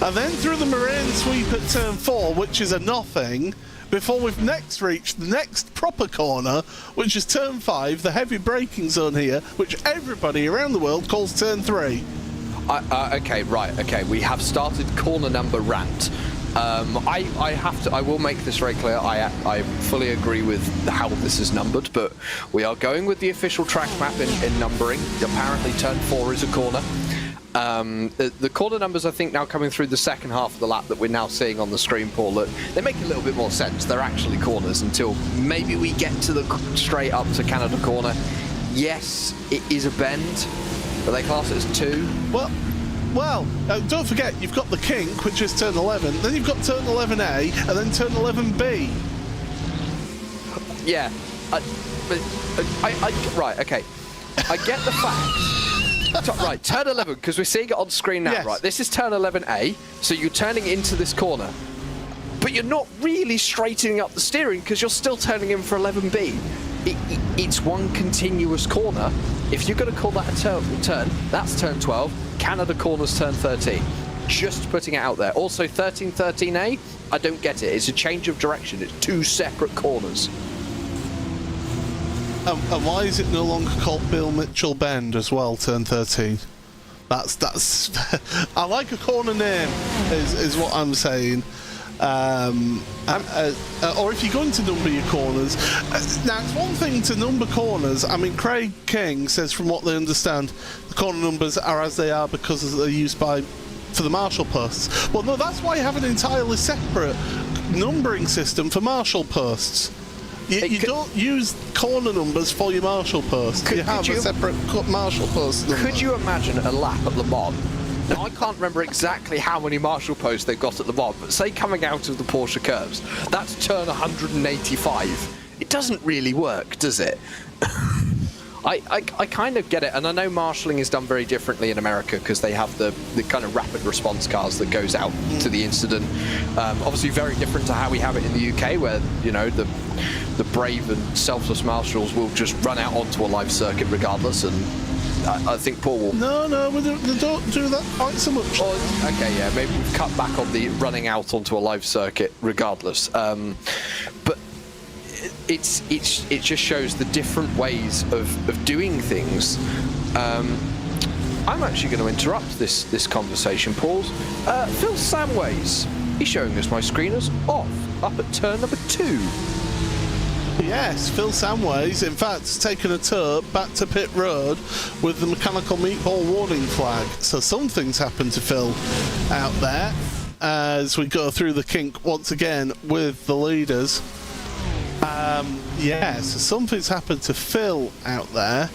and then through the Moraine sweep at turn 4, which is a nothing, before we've next reached the next proper corner, which is turn 5, the heavy braking zone here, which everybody around the world calls turn 3. Okay, we have started corner number rant. I will make this very clear. I fully agree with how this is numbered, but we are going with the official track map in numbering. Apparently turn 4 is a corner. The corner numbers, I think, now coming through the second half of the lap that we're now seeing on the screen, Paul, that they make a little bit more sense. They're actually corners until maybe we get to the straight up to Canada corner. Yes, it is a bend, Are they classed as 2? Well, don't forget, you've got the kink, which is turn 11, then you've got turn 11A, and then turn 11B. Yeah, right, okay. I get the fact. Right, turn 11, because we're seeing it on screen now, yes. right? This is turn 11A, so you're turning into this corner. But you're not really straightening up the steering, because you're still turning in for 11B. It's one continuous corner. If you're going to call that a turn, that's turn 12. Canada corners turn 13. Just putting it out there. Also, 13A, I don't get it. It's a change of direction. It's 2 separate corners. And why is it no longer called Bill Mitchell Bend as well, turn 13? That's I like a corner name, is what I'm saying. Or if you're going to number your corners. Now, it's one thing to number corners. I mean, Craig King says, from what they understand, the corner numbers are as they are because they're used for the marshal posts. Well, no, that's why you have an entirely separate numbering system for marshal posts. You don't use corner numbers for your marshal post. You have a separate marshal post number. Could you imagine a lap at Le Mans? Now, I can't remember exactly how many marshal posts they've got at Le Mans, but say coming out of the Porsche curves, that's turn 185. It doesn't really work, does it? I kind of get it, and I know marshalling is done very differently in America because they have the kind of rapid response cars that goes out to the incident. Obviously very different to how we have it in the UK, where, you know, the brave and selfless marshals will just run out onto a live circuit regardless, and I think Paul will... No, they don't do that quite so much. Okay, yeah, maybe we've cut back on the running out onto a live circuit regardless. But it just shows the different ways of doing things. I'm actually going to interrupt this conversation, Paul. Phil Samways, he's showing us my screen as off, up at turn number 2. Yes, Phil Samways, in fact, has taken a tour back to pit road with the mechanical meatball warning flag. So something's happened to Phil out there as we go through the kink once again with the leaders. So something's happened to Phil out there.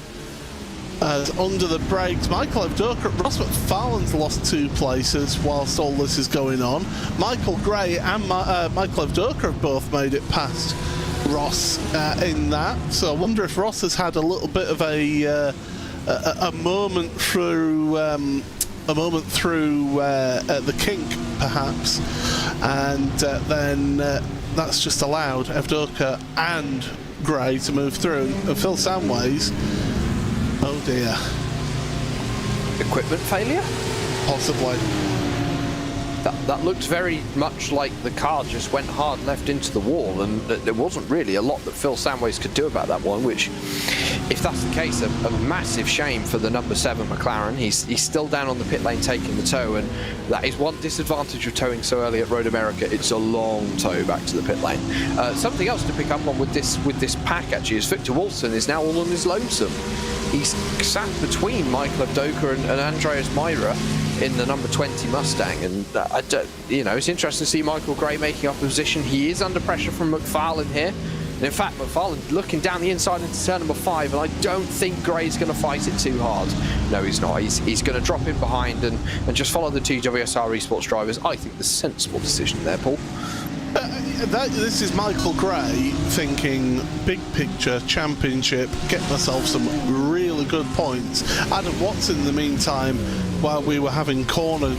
As under the brakes, Michael Evdoker, Ross McFarlane's lost 2 places whilst all this is going on. Michael Gray and Michael Evdoker have both made it past Ross in that. So I wonder if Ross has had a little bit of a moment through the kink, perhaps, and then that's just allowed Evdoker and Gray to move through. And Phil Samways, oh dear. Equipment failure? Possibly. That looked very much like the car just went hard left into the wall, and there wasn't really a lot that Phil Samways could do about that one, which, if that's the case, a massive shame for the number 7 McLaren. He's still down on the pit lane taking the tow, and that is one disadvantage of towing so early at Road America. It's a long tow back to the pit lane. Something else to pick up on with this pack, actually, is Victor Walton is now all on his lonesome. He's sat between Michael Evdoker and Andreas Meira in the number 20 Mustang, and it's interesting to see Michael Gray making up a position. He is under pressure from McFarlane here, and in fact McFarlane looking down the inside into turn number 5, and I don't think Gray's going to fight it too hard. No, he's not. He's going to drop in behind and just follow the TWSR esports drivers. I think the sensible decision there, Paul. This is Michael Gray thinking big picture, championship, get myself some really good points. Adam Watson, in the meantime, while we were having corner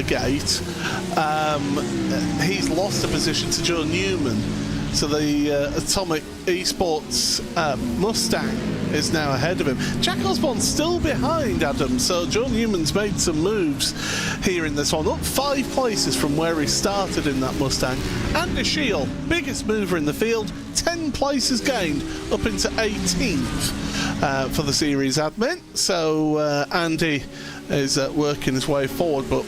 gate, he's lost a position to Joe Newman. So the Atomic Esports Mustang is now ahead of him. Jack Osborne's still behind Adam, so Joe Newman's made some moves here in this one, up 5 places from where he started in that Mustang. Andy Shield, biggest mover in the field, 10 places gained, up into 18th for the series admin. So Andy is working his way forward, but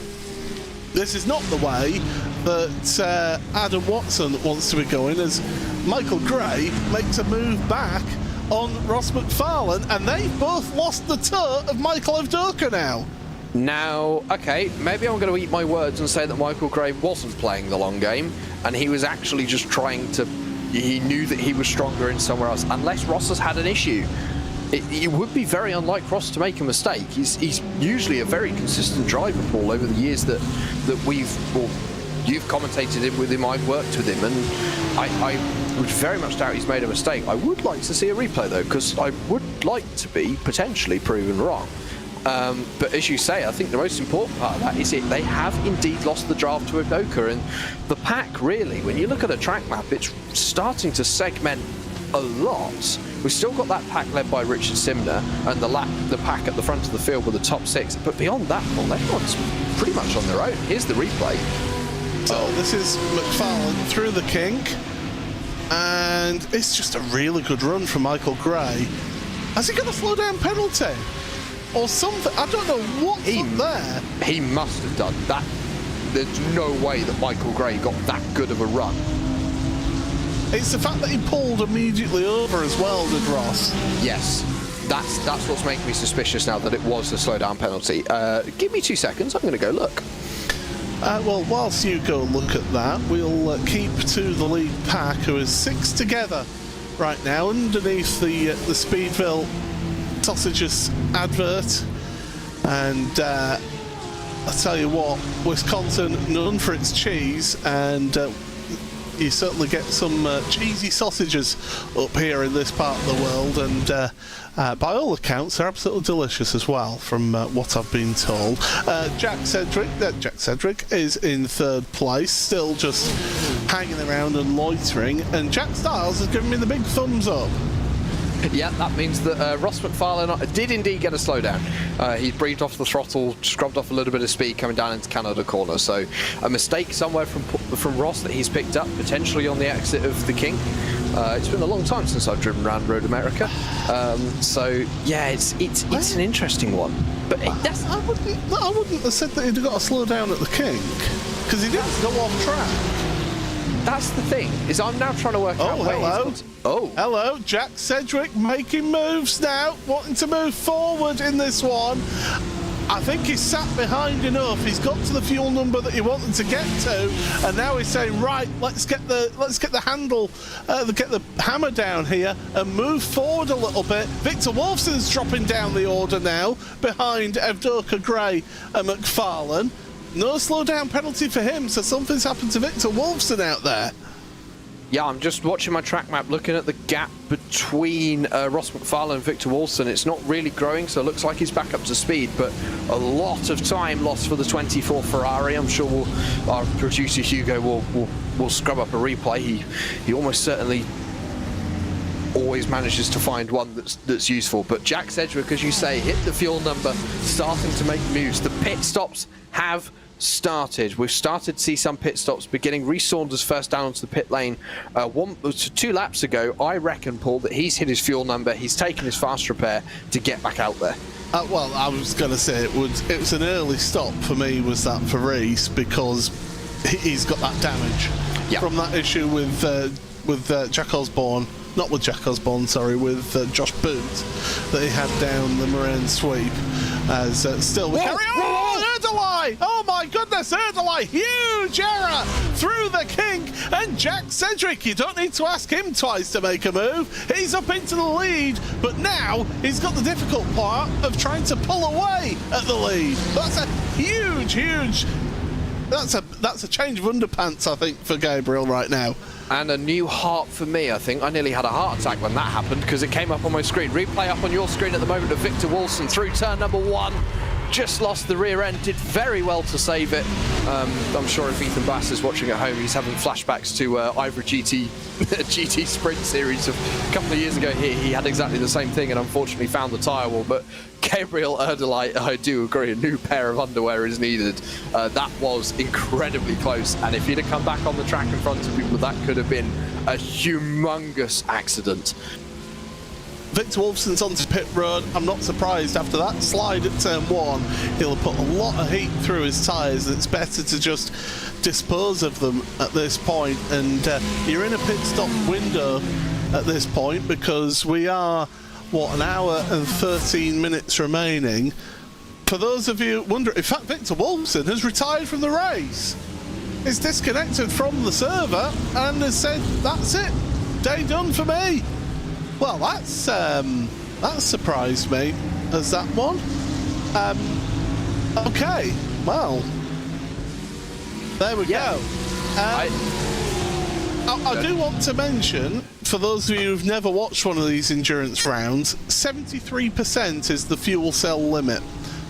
this is not the way that Adam Watson wants to be going, as Michael Gray makes a move back on Ross McFarlane, and they've both lost the tour of Michael Evdoker now. Now, okay, maybe I'm going to eat my words and say that Michael Gray wasn't playing the long game, and he was actually just trying to... He knew that he was stronger in somewhere else, unless Ross has had an issue. it would be very unlike Ross to make a mistake. He's usually a very consistent driver, Paul, over the years that you've commentated him with him, I've worked with him, and I would very much doubt he's made a mistake. I would like to see a replay though, because I would like to be potentially proven wrong. But as you say, I think the most important part of that is they have indeed lost the draft to Udoka, and the pack really, when you look at a track map, it's starting to segment a lot. We've still got that pack led by Richard Simner and the pack at the front of the field with the top 6, but beyond that, well, everyone's pretty much on their own. Here's the replay. So this is McFarlane through the kink, and it's just a really good run from Michael Gray. Has he got a slow down penalty? Or something? I don't know what's up there. He must have done that. There's no way that Michael Gray got that good of a run. It's the fact that he pulled immediately over as well, did Ross? Yes. That's what's making me suspicious now that it was a slow down penalty. Give me 2 seconds, I'm going to go look. Well, whilst you go look at that, we'll keep to the lead pack, who is 6 together right now underneath the Speedville sausages advert. And I tell you what, Wisconsin known for its cheese, and you certainly get some cheesy sausages up here in this part of the world, and by all accounts they're absolutely delicious as well, from what I've been told. Jack Cedric is in 3rd place, still just hanging around and loitering, and Jack Styles has given me the big thumbs up. Yeah, that means that Ross McFarlane did indeed get a slowdown. He breathed off the throttle, scrubbed off a little bit of speed coming down into Canada corner. So a mistake somewhere from Ross that he's picked up, potentially on the exit of the kink. It's been a long time since I've driven around Road America. So yeah, it's an interesting one. But I wouldn't have said that he'd got to slow down at the kink, because he didn't go off track. That's the thing, is I'm now trying to work out where he's got. Hello, Jack Cedric making moves now, wanting to move forward in this one. I think he's sat behind enough. He's got to the fuel number that he wanted to get to, and now he's saying, right, let's get the handle, get the hammer down here and move forward a little bit. Victor Wolfson's dropping down the order now behind Evdoka Gray and McFarlane. No slowdown penalty for him, so something's happened to Victor Wolfson out there. Yeah, I'm just watching my track map, looking at the gap between Ross McFarlane and Victor Wolfson. It's not really growing, so it looks like he's back up to speed, but a lot of time lost for the 24 Ferrari. I'm sure our producer Hugo will scrub up a replay. He almost certainly always manages to find one that's useful. But Jack Sedgwick, as you say, hit the fuel number, starting to make moves. The pit stops have started. We've started to see some pit stops beginning. Rhys Saunders first down onto the pit lane 2 laps ago. I reckon, Paul, that he's hit his fuel number. He's taken his fast repair to get back out there. Well, I was going to say it was an early stop for me, was that for Rhys, because he's got that damage from that issue with Jack Osborne. Not with Jack Osborne, sorry, with Josh Boot that he had down the Moraine sweep. As still we carry on. Erdely! Oh my goodness, Erdely! Huge error through the kink, and Jack Cedric, you don't need to ask him twice to make a move. He's up into the lead, but now he's got the difficult part of trying to pull away at the lead. That's a huge. That's a change of underpants, I think, for Gabriel right now. And a new heart for me, I think. I nearly had a heart attack when that happened, because it came up on my screen. Replay up on your screen at the moment of Victor Wolfson through turn number 1. Just lost the rear end, did very well to save it. I'm sure if Ethan Bass is watching at home, he's having flashbacks to Ivor GT Sprint Series of a couple of years ago. He had exactly the same thing and unfortunately found the tyre wall. But Gabriel Erdely, I do agree, a new pair of underwear is needed. That was incredibly close, and if he'd have come back on the track in front of people, that could have been a humongous accident. Victor Wolfson's onto pit road. I'm not surprised after that slide at turn 1. He'll have put a lot of heat through his tyres, and it's better to just dispose of them at this point. And you're in a pit stop window at this point, because we are, what, an hour and 13 minutes remaining. For those of you wondering, in fact, Victor Wolfson has retired from the race. He's disconnected from the server and has said, that's it, day done for me. Well, that's That surprised me as that one. Okay, well, there we go. I do want to mention, for those of you who've never watched one of these endurance rounds, 73% is the fuel cell limit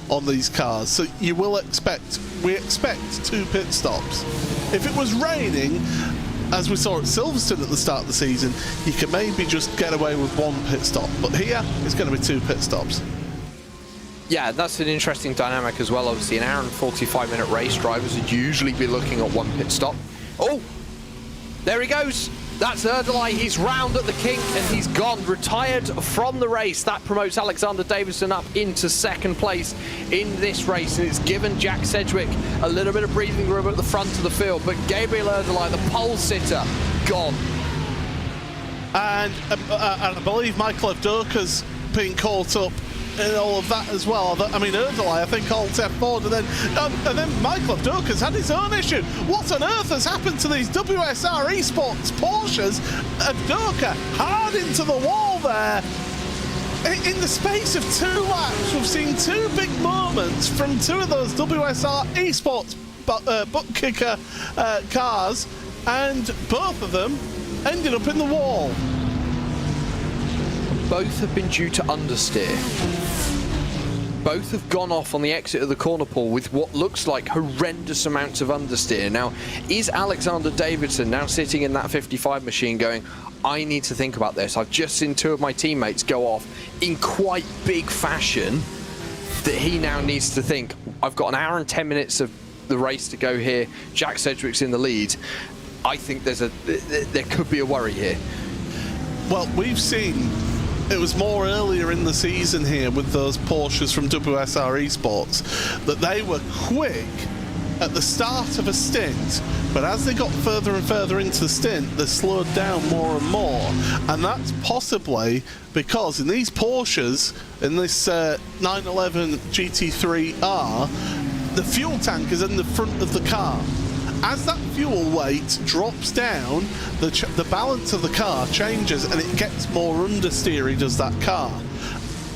on these cars. So we expect 2 pit stops. If it was raining, as we saw at Silverstone at the start of the season, you can maybe just get away with 1 pit stop. But here, it's going to be 2 pit stops. Yeah, that's an interesting dynamic as well. Obviously, an hour and 45-minute race, drivers would usually be looking at 1 pit stop. Oh, there he goes. That's Erdelai. He's round at the kink and he's gone, retired from the race. That promotes Alexander Davidson up into 2nd place in this race, and it's given Jack Sedgwick a little bit of breathing room at the front of the field. But Gabriel Erdelai, the pole sitter, gone. And I believe Michael Avdoka's been caught up in all of that as well. I mean, Erdelai, I think, holds F4, and then Michael Avdoka's had his own issue. What on earth has happened to these WSR Esports Porsches? Avdoka hard into the wall there. In the space of 2 laps, we've seen 2 big moments from 2 of those WSR Esports butt kicker cars, and both of them ended up in the wall. Both have been due to understeer. Both have gone off on the exit of the corner pool with what looks like horrendous amounts of understeer. Now, is Alexander Davidson now sitting in that 55 machine going, I need to think about this. I've just seen 2 of my teammates go off in quite big fashion, that he now needs to think, I've got an hour and 10 minutes of the race to go here. Jack Sedgwick's in the lead. I think there could be a worry here. Well, we've seen it was more earlier in the season here with those Porsches from WSR Esports that they were quick at the start of a stint, but as they got further and further into the stint, they slowed down more and more. And that's possibly because in these Porsches, in this 911 GT3R, the fuel tank is in the front of the car. As that fuel weight drops down, the balance of the car changes and it gets more understeery, does that car.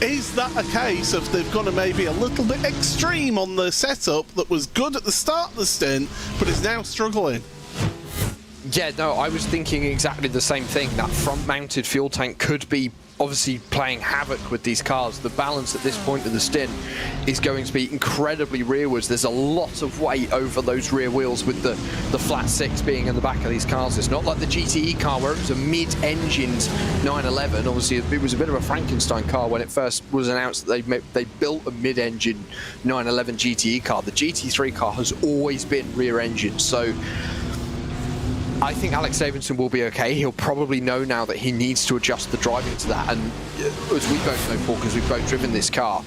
Is that a case of they've gone maybe a little bit extreme on the setup that was good at the start of the stint, but is now struggling? Yeah, no, I was thinking exactly the same thing. That front-mounted fuel tank could be obviously playing havoc with these cars. The balance at this point of the stint is going to be incredibly rearwards. There's a lot of weight over those rear wheels with the flat 6 being in the back of these cars. It's not like the GTE car where it was a mid-engined 911. Obviously, it was a bit of a Frankenstein car when it first was announced that they built a mid-engine 911 GTE car. The GT3 car has always been rear-engined, so I think Alex Davidson will be okay. He'll probably know now that he needs to adjust the driving to that. And as we both know, Paul, because we've both driven this car,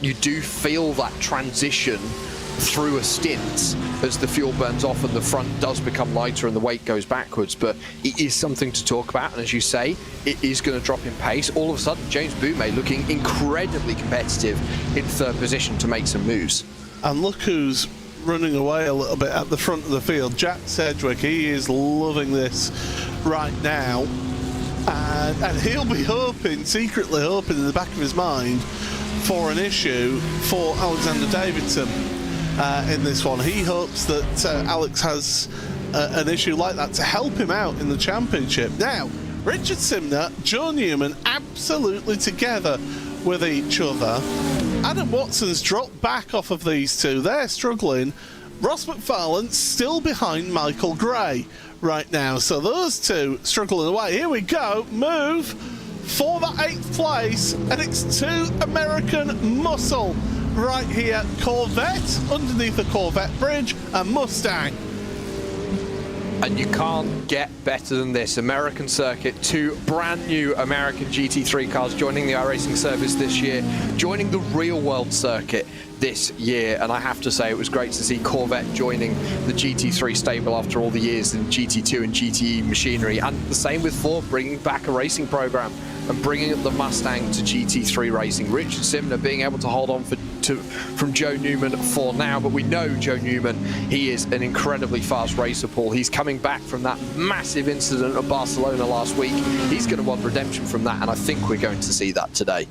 you do feel that transition through a stint as the fuel burns off and the front does become lighter and the weight goes backwards. But it is something to talk about. And as you say, it is going to drop in pace. All of a sudden, James Boumé looking incredibly competitive in 3rd position to make some moves. And look who's running away a little bit at the front of the field. Jack Sedgwick, he is loving this right now, and he'll be secretly hoping in the back of his mind for an issue for Alexander Davidson in this one. He hopes that Alex has an issue like that to help him out in the championship. Now, Richard Simner, Joe Newman, absolutely together with each other. Adam Watson's dropped back off of these 2. They're struggling. Ross McFarlane still behind Michael Gray right now. So those 2 struggling away. Here we go. Move for the 8th place. And it's 2 American muscle right here. Corvette underneath the Corvette bridge and Mustang. And you can't get better than this. American circuit, 2 brand new American GT3 cars joining the iRacing service this year, joining the real world circuit this year. And I have to say, it was great to see Corvette joining the GT3 stable after all the years in GT2 and GTE machinery. And the same with Ford, bringing back a racing program and bringing the Mustang to GT3 racing. Richard Simner being able to hold on for from Joe Newman for now, but we know Joe Newman, he is an incredibly fast racer, Paul. He's coming back from that massive incident at Barcelona last week. He's going to want redemption from that, and I think we're going to see that today.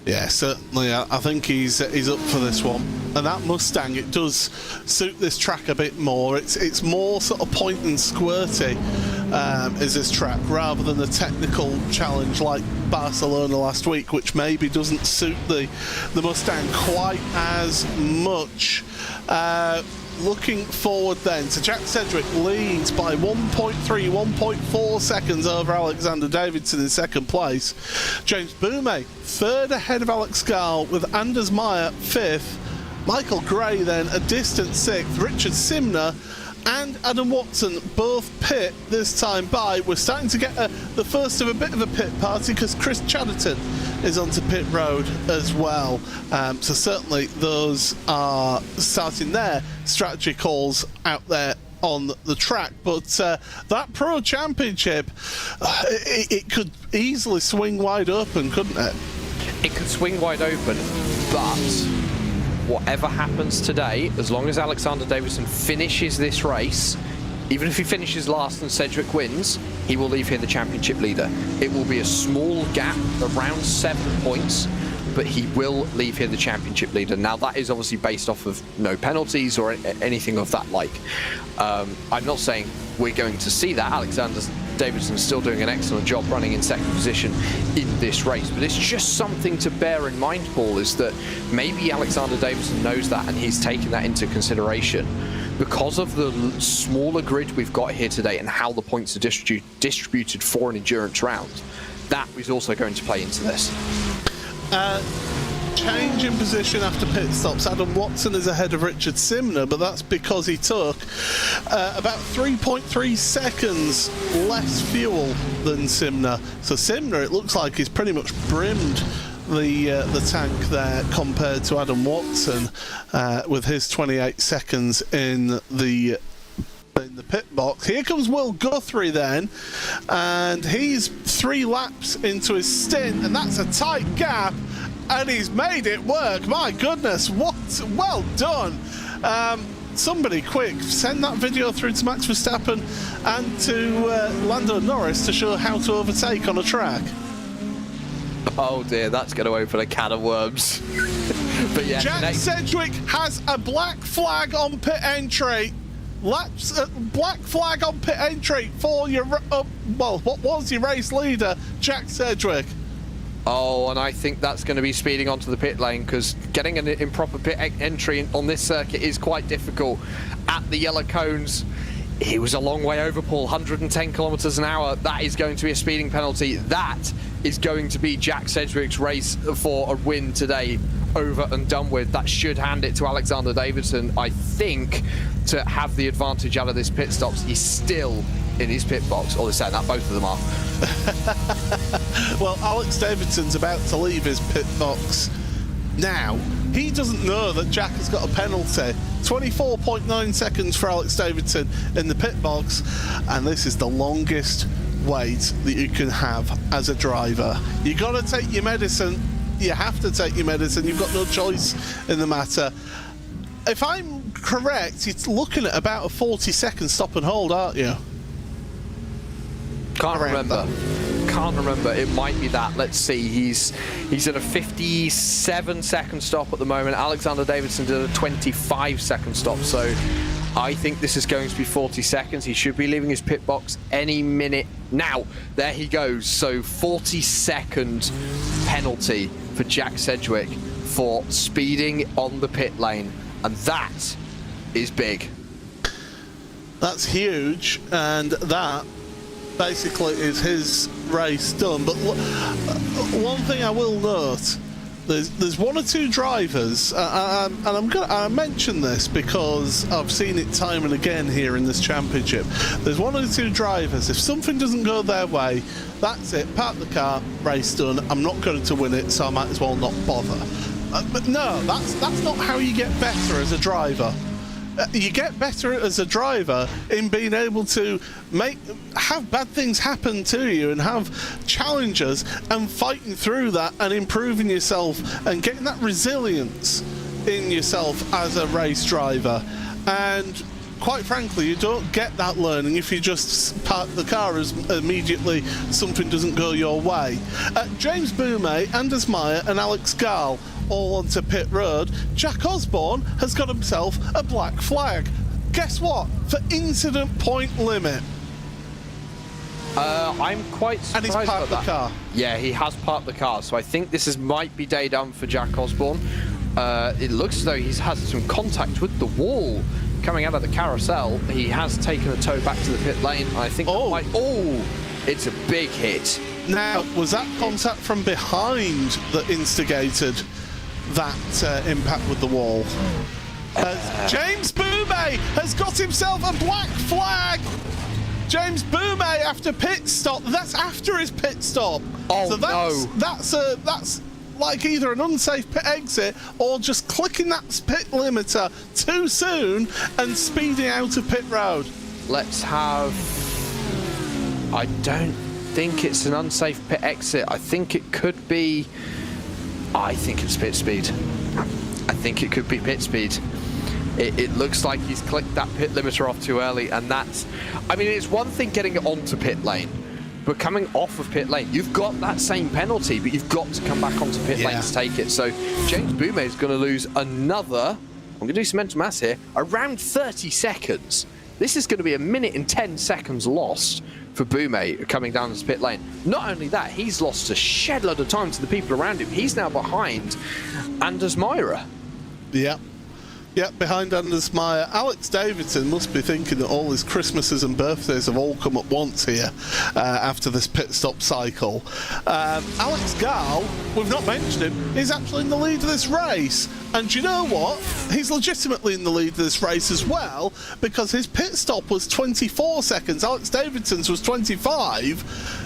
Yeah, certainly. I think he's up for this one. And that Mustang, it does suit this track a bit more. It's more sort of point and squirty is this track, rather than the technical challenge like Barcelona last week, which maybe doesn't suit the Mustang quite as much. Looking forward then to Jack Sedgwick leads by 1.4 seconds over Alexander Davidson in second place. James Boumet third ahead of Alex Gall, with Anders Meyer fifth. Michael Gray then a distant sixth. Richard Simner and Adam Watson both pit this time by. We're starting to get the first of a bit of a pit party, because Chris Chatterton is onto pit road as well. So certainly those are starting their strategy calls out there on the track. But that Pro Championship, it could easily swing wide open, couldn't it? It could swing wide open, but whatever happens today, as long as Alexander Davidson finishes this race, even if he finishes last and Sedgwick wins, he will leave here the championship leader. It will be a small gap, around 7 points, but he will leave here the championship leader. Now, that is obviously based off of no penalties or anything of that like. I'm not saying we're going to see that. Alexander Davidson's still doing an excellent job running in second position in this race, but it's just something to bear in mind, Paul, is that maybe Alexander Davidson knows that and he's taken that into consideration. Because of the smaller grid we've got here today and how the points are distributed for an endurance round, that is also going to play into this. Change in position after pit stops. Adam Watson is ahead of Richard Simner, but that's because he took about 3.3 seconds less fuel than Simner. So Simner, it looks like he's pretty much brimmed the tank there compared to Adam Watson with his 28 seconds in the pit box. Here comes Will Guthrie then, and he's 3 laps into his stint, and that's a tight gap, and he's made it work. My goodness, what well done. Somebody quick send that video through to Max Verstappen and to Lando Norris to show how to overtake on a track. Oh dear, that's going to open a can of worms. But yeah, Jack Sedgwick has a black flag on pit entry. Black flag on pit entry for your what was your race leader, Jack Sedgwick. Oh, and I think that's going to be speeding onto the pit lane, because getting an improper pit entry on this circuit is quite difficult. At the yellow cones, he was a long way over, Paul, 110 kilometers an hour. That is going to be a speeding penalty. That is going to be Jack Sedgwick's race for a win today, over and done with. That should hand it to Alexander Davidson, I think, to have the advantage out of this pit stops. He's still in his pit box, or they're saying that both of them are. Well, Alex Davidson's about to leave his pit box now. He doesn't know that Jack has got a penalty. 24.9 seconds for Alex Davidson in the pit box, and this is the longest wait that you can have as a driver. You got to take your medicine. You have to take your medicine. You've got no choice in the matter. If I'm correct, it's looking at about a 40-second stop and hold, aren't you? Can't remember. It might be that. Let's see. He's at a 57-second stop at the moment. Alexander Davidson did a 25-second stop. So I think this is going to be 40 seconds. He should be leaving his pit box any minute now. There he goes. So 40-second penalty for Jack Sedgwick for speeding on the pit lane. And that is big. That's huge. And that basically is his race done. But one thing I will note, there's 1 or 2 drivers, and I mention this because I've seen it time and again here in this championship. There's 1 or 2 drivers, if something doesn't go their way, that's it, park the car, race done, I'm not going to win it, so I might as well not bother. But no, that's not how you get better as a driver. you get better as a driver in being able to have bad things happen to you and have challenges and fighting through that and improving yourself and getting that resilience in yourself as a race driver. And quite frankly, you don't get that learning if you just park the car as immediately something doesn't go your way. James Boumet, Anders Meyer and Alex Gall all onto pit road. Jack Osborne has got himself a black flag. Guess what? For incident point limit. I'm quite surprised. And he's parked the car. Yeah, he has parked the car, so I think this might be day done for Jack Osborne. It looks as though he's had some contact with the wall coming out of the carousel. He has taken a toe back to the pit lane. I think it's a big hit. Now, was that contact from behind that instigated that impact with the wall? James Boumet has got himself a black flag. James Boumet after pit stop. That's after his pit stop. Oh, so no. That's like either an unsafe pit exit or just clicking that pit limiter too soon and speeding out of pit road. Let's have... I don't think it's an unsafe pit exit. I think it could be... I think it's pit speed. I think it could be pit speed. It looks like he's clicked that pit limiter off too early, and that's... I mean, it's one thing getting it onto pit lane, but coming off of pit lane, you've got that same penalty, but you've got to come back onto pit lane to take it. So James Boumet is going to lose another, I'm going to do some mental maths here, around 30 seconds. This is going to be 1 minute and 10 seconds lost for Boumet coming down this pit lane. Not only that, he's lost a shed load of time to the people around him. He's now behind Anders Meyer. Yeah, behind Anders Meyer. Alex Davidson must be thinking that all his Christmases and birthdays have all come at once here after this pit stop cycle. Alex Gall, we've not mentioned him, he's actually in the lead of this race. And do you know what? He's legitimately in the lead of this race as well, because his pit stop was 24 seconds. Alex Davidson's was 25.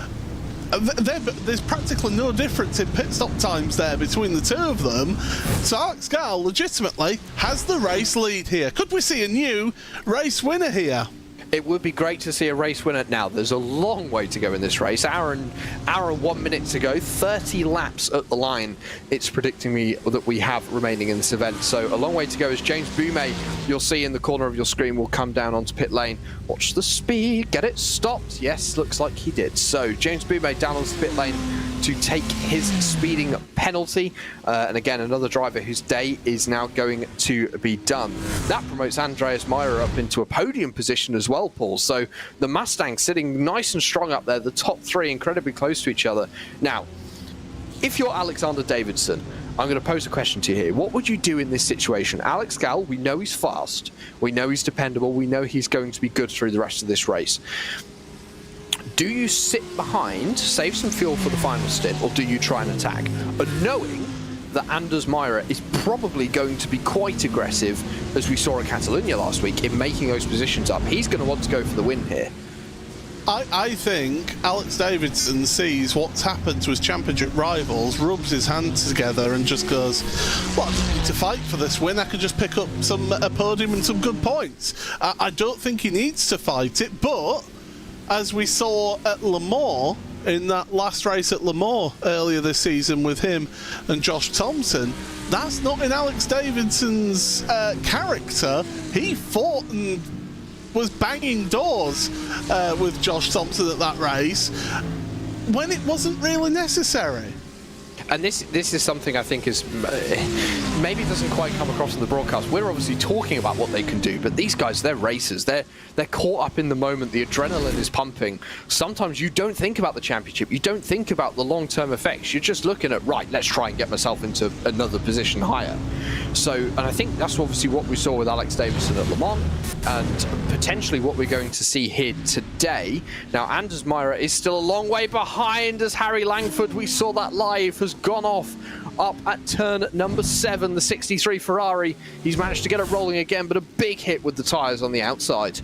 There's practically no difference in pit stop times there between the two of them. So Alex Gall legitimately has the race lead here. Could we see a new race winner here? It would be great to see a race winner now. There's a long way to go in this race. Hour and 1 minute to go, 30 laps at the line. It's predicting me that we have remaining in this event. So a long way to go as James Boumet, you'll see in the corner of your screen, will come down onto pit lane. Watch the speed, get it stopped. Yes, looks like he did. So James Boumet down onto pit lane to take his speeding penalty. And again, another driver whose day is now going to be done. That promotes Andreas Meyer up into a podium position as well, Paul. So the Mustang sitting nice and strong up there, the top three incredibly close to each other. Now, if you're Alexander Davidson, I'm going to pose a question to you here. What would you do in this situation? Alex Gall, we know he's fast, we know he's dependable, we know he's going to be good through the rest of this race. Do you sit behind, save some fuel for the final stint, or do you try and attack? But knowing that Anders Meyer is probably going to be quite aggressive, as we saw in Catalonia last week, in making those positions up, he's going to want to go for the win here. I think Alex Davidson sees what's happened to his championship rivals, rubs his hands together and just goes, well, I don't need to fight for this win, I could just pick up a podium and some good points. I don't think he needs to fight it, but as we saw at Le Mans, in that last race at Le Mans earlier this season with him and Josh Thompson, that's not in Alex Davidson's character. He fought and was banging doors with Josh Thompson at that race when it wasn't really necessary. And this is something I think is maybe doesn't quite come across in the broadcast. We're obviously talking about what they can do, but these guys, they're racers. They're caught up in the moment. The adrenaline is pumping. Sometimes you don't think about the championship. You don't think about the long-term effects. You're just looking at, right, let's try and get myself into another position higher. So, and I think that's obviously what we saw with Alex Davidson at Le Mans, and potentially what we're going to see here today. Now, Anders Meyer is still a long way behind as Harry Langford, we saw that live, has gone off up at turn number 7, the 63 Ferrari. He's managed to get it rolling again, but a big hit with the tyres on the outside.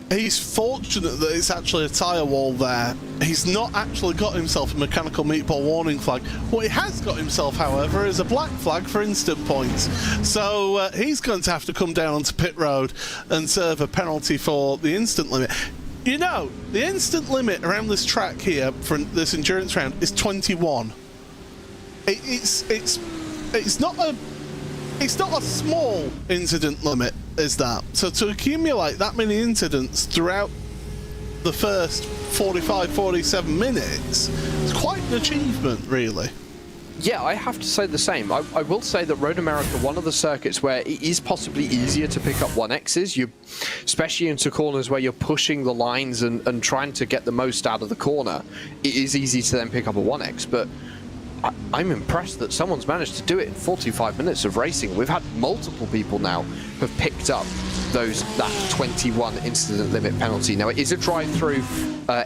He's fortunate that it's actually a tyre wall there. He's not actually got himself a mechanical meatball warning flag. What he has got himself, however, is a black flag for instant points. So he's going to have to come down onto pit road and serve a penalty for the instant limit. You know, the instant limit around this track here for this endurance round is 21. It's not a small incident limit, is that? So to accumulate that many incidents throughout the first 45, 47 minutes, it's quite an achievement, really. Yeah, I have to say the same. I will say that Road America, one of the circuits where it is possibly easier to pick up 1Xs, especially into corners where you're pushing the lines and trying to get the most out of the corner, it is easy to then pick up a 1X, but I'm impressed that someone's managed to do it in 45 minutes of racing. We've had multiple people now have picked up that 21 incident limit penalty. Now, it is a drive-through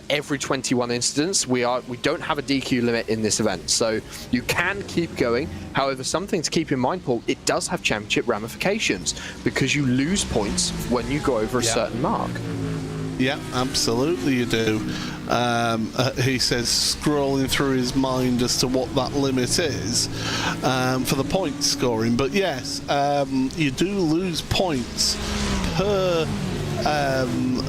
every 21 incidents. We don't have a DQ limit in this event, so you can keep going. However, something to keep in mind, Paul, it does have championship ramifications because you lose points when you go over a certain mark. Yeah, absolutely you do. He says, scrolling through his mind as to what that limit is for the point scoring. But yes, you do lose points per... I'm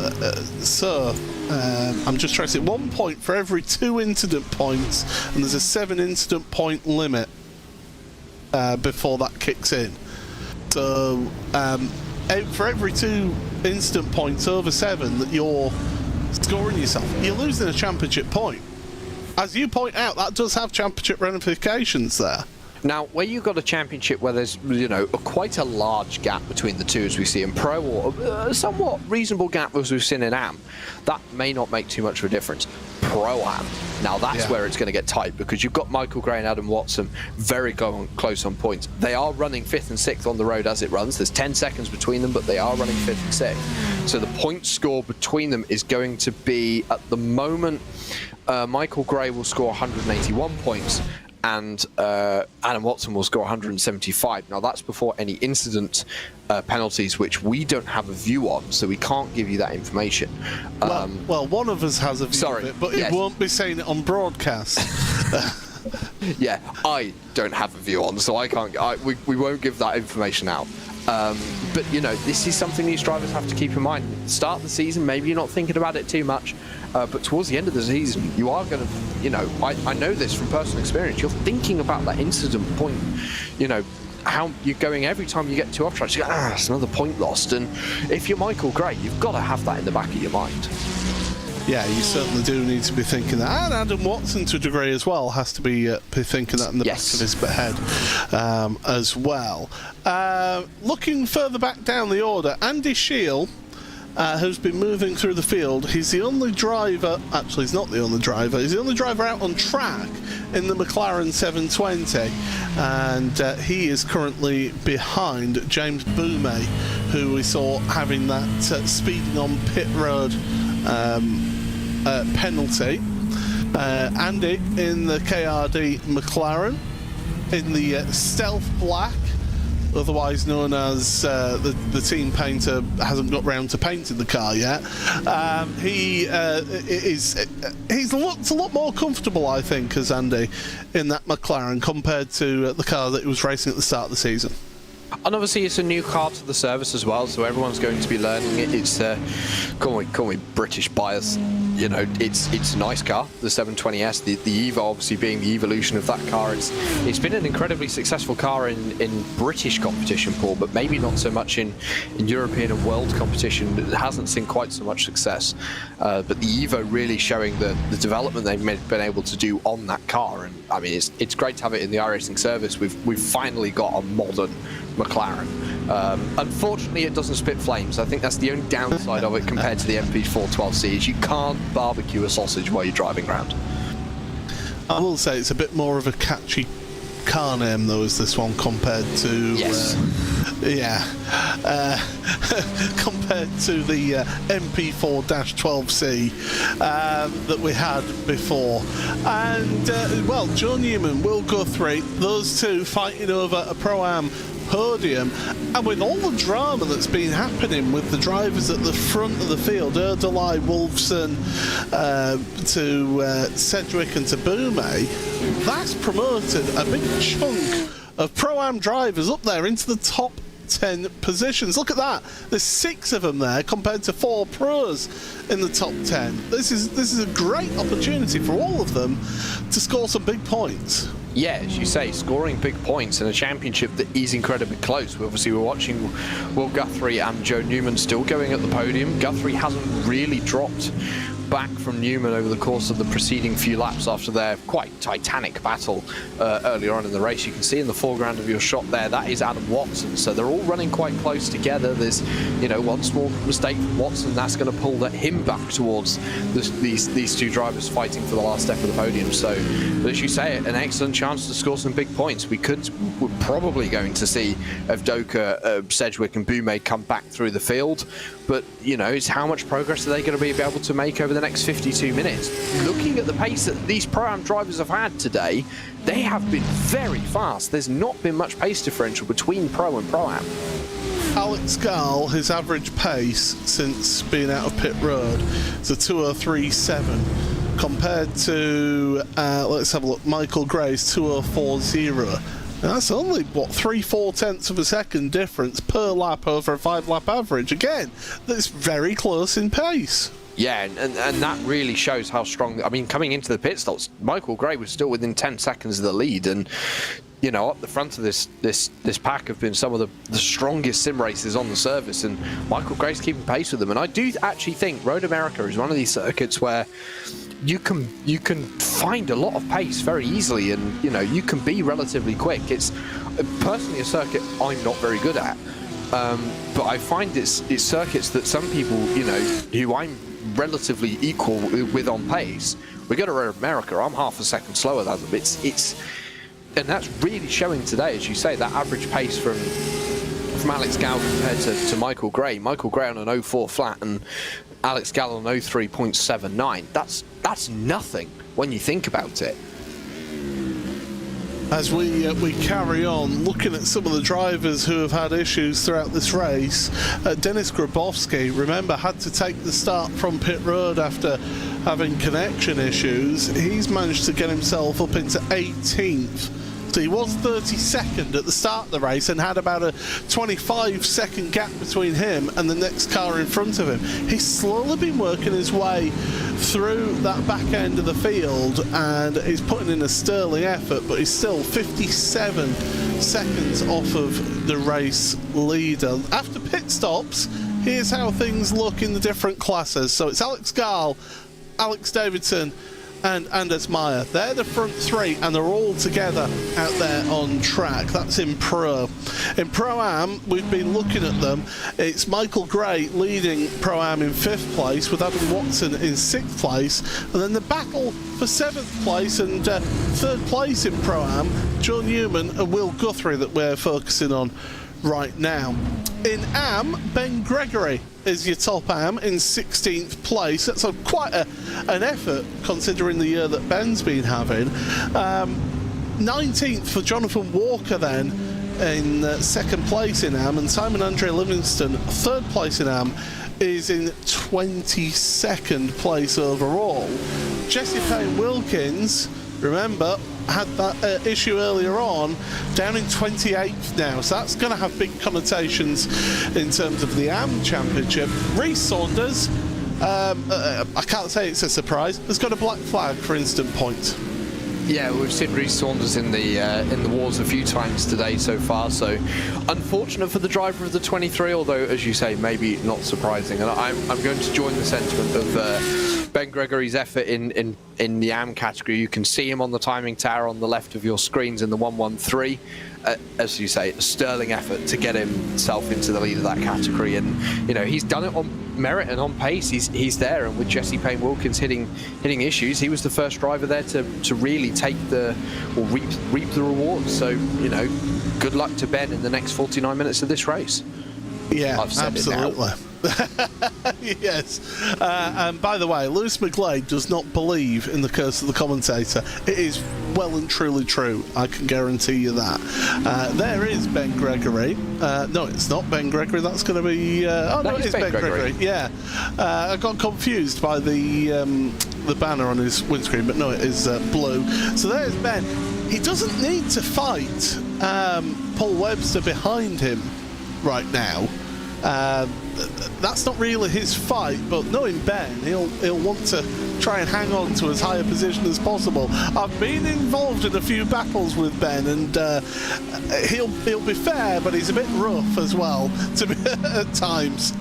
just trying to say 1 point for every 2 incident points, and there's a 7 incident point limit before that kicks in. So for every 2 instant points over 7 that you're scoring yourself, you're losing a championship point. As you point out, that does have championship ramifications there. Now, where you've got a championship where there's, quite a large gap between the two, as we see in Pro, or a somewhat reasonable gap as we've seen in Am, that may not make too much of a difference. Pro-Am, now that's where it's going to get tight, because you've got Michael Gray and Adam Watson very close on points. They are running 5th and 6th on the road as it runs. There's 10 seconds between them, but they are running 5th and 6th. So the point score between them is going to be, at the moment, Michael Gray will score 181 points, and Adam Watson will score 175. Now, that's before any incident penalties, which we don't have a view on, so we can't give you that information. Well, one of us has a view of it, but it won't be saying it on broadcast. Yeah, I don't have a view on, so I can't. We won't give that information out. But, this is something these drivers have to keep in mind. Start of the season, maybe you're not thinking about it too much, but towards the end of the season, you are going to, I know this from personal experience, you're thinking about that incident point, how you're going every time you get 2 off tracks, you go, it's another point lost. And if you're Michael Gray, you've got to have that in the back of your mind. Yeah, you certainly do need to be thinking that. And Adam Watson, to a degree as well, has to be thinking that in the back of his head as well. Looking further back down the order, Andy Shield, who's been moving through the field. He's the only driver, actually he's not the only driver, he's the only driver out on track in the McLaren 720, and he is currently behind James Boumé, who we saw having that speeding on pit road penalty. Andy in the KRD McLaren in the stealth black, otherwise known as the team painter hasn't got round to painting the car yet. He's looked a lot more comfortable, I think, as Andy in that McLaren compared to the car that he was racing at the start of the season. And obviously it's a new car to the service as well, so everyone's going to be learning it. It's call me British bias. It's a nice car, the 720S, the Evo obviously being the evolution of that car. It's been an incredibly successful car in British competition, Paul, but maybe not so much in European and world competition. It hasn't seen quite so much success. But the Evo really showing the development they've been able to do on that car. And I mean, it's great to have it in the iRacing service. We've finally got a modern McLaren. Unfortunately, it doesn't spit flames. I think that's the only downside of it compared to the MP412C, is you can't barbecue a sausage while you're driving around. I will say it's a bit more of a catchy car name, though, is this one, compared to compared to the MP4-12C that we had before. And well, Joe Newman, Will Guthrie, those two fighting over a Pro-Am podium. And with all the drama that's been happening with the drivers at the front of the field, Erdely, Wolfson, to Sedgwick and to Boume, that's promoted a big chunk of Pro-Am drivers up there into the top 10 positions. Look at that. There's 6 of them there compared to 4 pros in the top 10. This is a great opportunity for all of them to score some big points. Yeah, as you say, scoring big points in a championship that is incredibly close. Obviously, we're watching Will Guthrie and Joe Newman still going at the podium. Guthrie hasn't really dropped back from Newman over the course of the preceding few laps after their quite titanic battle earlier on in the race. You can see in the foreground of your shot there, that is Adam Watson. So they're all running quite close together. There's, you know, one small mistake from Watson, that's going to pull him back towards these 2 drivers fighting for the last step of the podium. So, as you say, an excellent chance to score some big points. We're probably going to see Evdoka, Sedgwick and Boume come back through the field. But, you know, it's how much progress are they going to be able to make over the next 52 minutes. Looking at the pace that these Pro-Am drivers have had today, they have been very fast. There's not been much pace differential between Pro and Pro-Am. Alex Gall, his average pace since being out of pit road is a 2:03.7 compared to, let's have a look, Michael Gray's 2:04.0. That's only, what, 3/4 tenths of a second difference per lap over a 5-lap average. Again, that's very close in pace. Yeah, and that really shows how strong. I mean, coming into the pit stops, Michael Gray was still within 10 seconds of the lead, and you know, up the front of this pack have been some of the strongest sim races on the service, and Michael Gray's keeping pace with them. And I do actually think Road America is one of these circuits where you can find a lot of pace very easily, and you know, you can be relatively quick. It's personally a circuit I'm not very good at, but I find it's circuits that some people, you know, who I'm relatively equal with on pace, we go to Road America, I'm half a second slower than them. And that's really showing today, as you say, that average pace from Alex Gall compared to Michael Gray. Michael Gray on an 0.4 flat and Alex Gall on 0.3.79. That's nothing when you think about it. As we carry on looking at some of the drivers who have had issues throughout this race, Denis Grabowski, remember, had to take the start from pit road after having connection issues. He's managed to get himself up into 18th. So he was 32nd at the start of the race and had about a 25-second gap between him and the next car in front of him. He's slowly been working his way through that back end of the field and he's putting in a sterling effort, but he's still 57 seconds off of the race leader. After pit stops, here's how things look in the different classes. So it's Alex Gall, Alex Davidson and Anders Meyer. They're the front 3 and they're all together out there on track. That's in Pro. In Pro-Am, we've been looking at them. It's Michael Gray leading Pro-Am in 5th place with Adam Watson in 6th place, and then the battle for 7th place and 3rd place in Pro-Am, Joe Newman and Will Guthrie that we're focusing on right now. In AM, Ben Gregory is your top AM in 16th place. That's quite an effort considering the year that Ben's been having. 19th for Jonathan Walker then in 2nd place in AM, and Simon Andre Livingston, 3rd place in AM, is in 22nd place overall. Jesse Payne Wilkins, remember, had that issue earlier on, down in 28th now, so that's going to have big connotations in terms of the AM Championship. Reece Saunders, I can't say it's a surprise, has got a black flag for instant points. Yeah, we've seen Reece Saunders in the wars a few times today so far, so unfortunate for the driver of the 23, although, as you say, maybe not surprising. And I'm going to join the sentiment of Ben Gregory's effort in the AM category. You can see him on the timing tower on the left of your screens in the 113. As you say, a sterling effort to get himself into the lead of that category, and you know, he's done it on merit and on pace. He's there, and with Jesse Payne Wilkins hitting issues, he was the first driver there to really take reap the rewards. So you know, good luck to Ben in the next 49 minutes of this race. Yeah, I've said absolutely. it now. Yes. And by the way, Lewis McGlade does not believe in the curse of the commentator. It is well and truly true. I can guarantee you that. There is Ben Gregory. No, it's not Ben Gregory. That's going to be... oh, no, it is Ben Gregory. Yeah. I got confused by the banner on his windscreen, but no, it is blue. So there's Ben. He doesn't need to fight Paul Webster behind him right now. That's not really his fight, but knowing Ben, he'll want to try and hang on to as high a position as possible. I've been involved in a few battles with Ben, and he'll be fair, but he's a bit rough as well at times.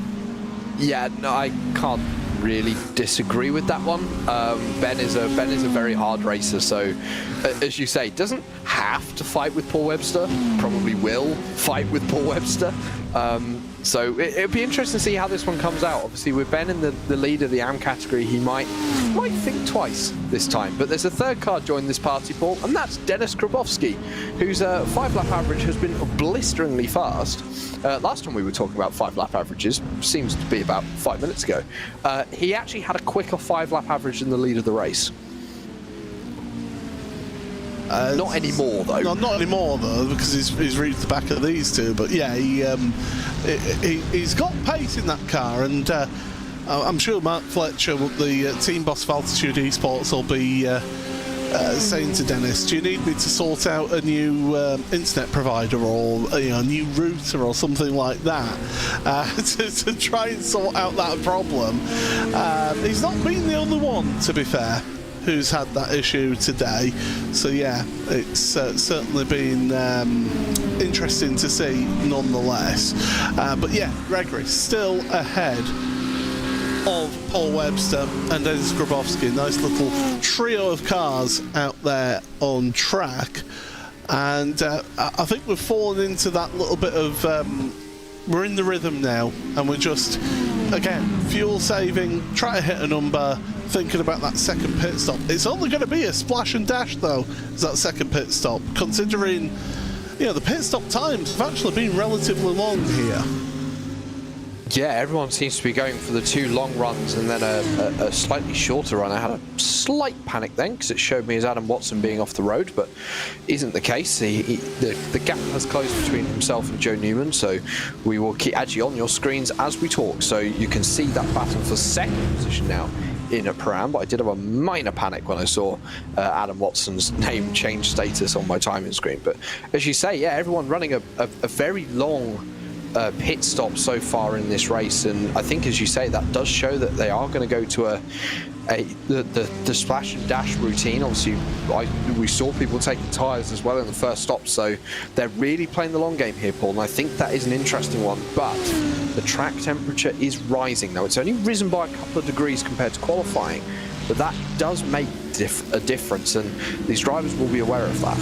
Yeah, no, I can't really disagree with that one. Ben is a very hard racer, so as you say, doesn't have to fight with Paul Webster. Probably will fight with Paul Webster. So it'll be interesting to see how this one comes out. Obviously, with Ben in the lead of the AM category, he might think twice this time. But there's a third car joining this party, Paul, and that's Denis Grabowski, whose 5-lap average has been blisteringly fast. Last time we were talking about 5-lap averages, seems to be about 5 minutes ago. He actually had a quicker 5-lap average in the lead of the race. Not anymore, though. No, not anymore, though, because he's reached the back of these two. But yeah, he's got pace in that car, and I'm sure Mark Fletcher, the team boss of Altitude Esports, will be saying to Denis, do you need me to sort out a new internet provider or a new router or something like that to try and sort out that problem? He's not been the only one, to be fair, who's had that issue today. So yeah, it's certainly been interesting to see nonetheless. But yeah, Gregory still ahead of Paul Webster and Denis Grabowski. Nice little trio of cars out there on track. And I think we've fallen into that little bit of... we're in the rhythm now, and we're just, again, fuel saving, try to hit a number, thinking about that second pit stop. It's only going to be a splash and dash, though, is that second pit stop, considering, the pit stop times have actually been relatively long here. Yeah, everyone seems to be going for the 2 long runs and then a slightly shorter run. I had a slight panic then because it showed me as Adam Watson being off the road, but isn't the case. The gap has closed between himself and Joe Newman, so we will keep actually on your screens as we talk, so you can see that battle for second position now in a Pro-Am. But I did have a minor panic when I saw Adam Watson's name change status on my timing screen. But as you say, yeah, everyone running a very long pit stop so far in this race, and I think, as you say, that does show that they are going to go to the splash and dash routine. Obviously, we saw people taking tyres as well in the first stop, so they're really playing the long game here, Paul, and I think that is an interesting one. But the track temperature is rising now. It's only risen by a couple of degrees compared to qualifying, but that does make a difference, and these drivers will be aware of that.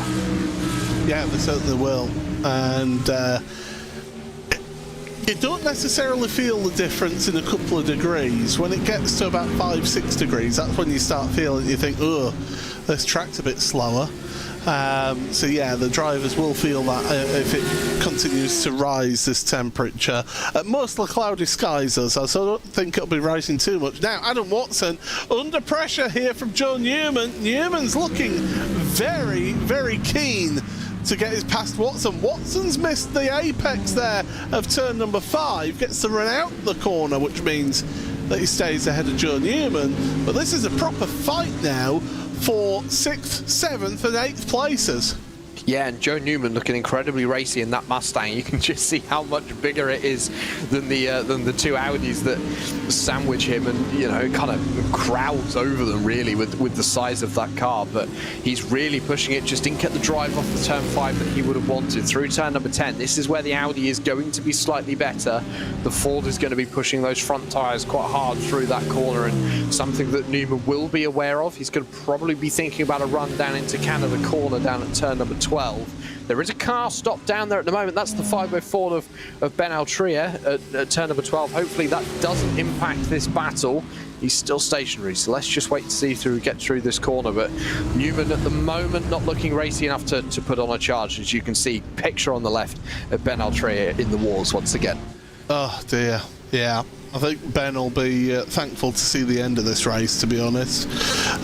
Yeah, they certainly will. And you don't necessarily feel the difference in a couple of degrees. When it gets to about 5-6 degrees, that's when you start feeling, you think, oh, this track's a bit slower. So yeah, the drivers will feel that if it continues to rise, this temperature. Mostly cloudy skies, though, so I don't think it'll be rising too much. Now, Adam Watson under pressure here from Joe Newman. Newman's looking very, very keen to get his past Watson. Watson's missed the apex there of turn number 5, gets to run out the corner, which means that he stays ahead of Joe Newman. But this is a proper fight now for 6th, 7th and 8th places. Yeah, and Joe Newman looking incredibly racy in that Mustang. You can just see how much bigger it is than the 2 Audis that sandwich him, and it kind of crowds over them really with the size of that car. But he's really pushing it. Just didn't get the drive off the turn 5 that he would have wanted through turn number 10. This is where the Audi is going to be slightly better. The Ford is going to be pushing those front tyres quite hard through that corner, and something that Newman will be aware of. He's going to probably be thinking about a run down into Canada corner down at turn number 12. There is a car stopped down there at the moment. That's the 504 of Ben Altria at turn number 12. Hopefully that doesn't impact this battle. He's still stationary, so let's just wait to see get through this corner. But Newman at the moment not looking racy enough to put on a charge. As you can see, picture on the left of Ben Altria in the walls once again. Oh dear, yeah. I think Ben will be thankful to see the end of this race, to be honest.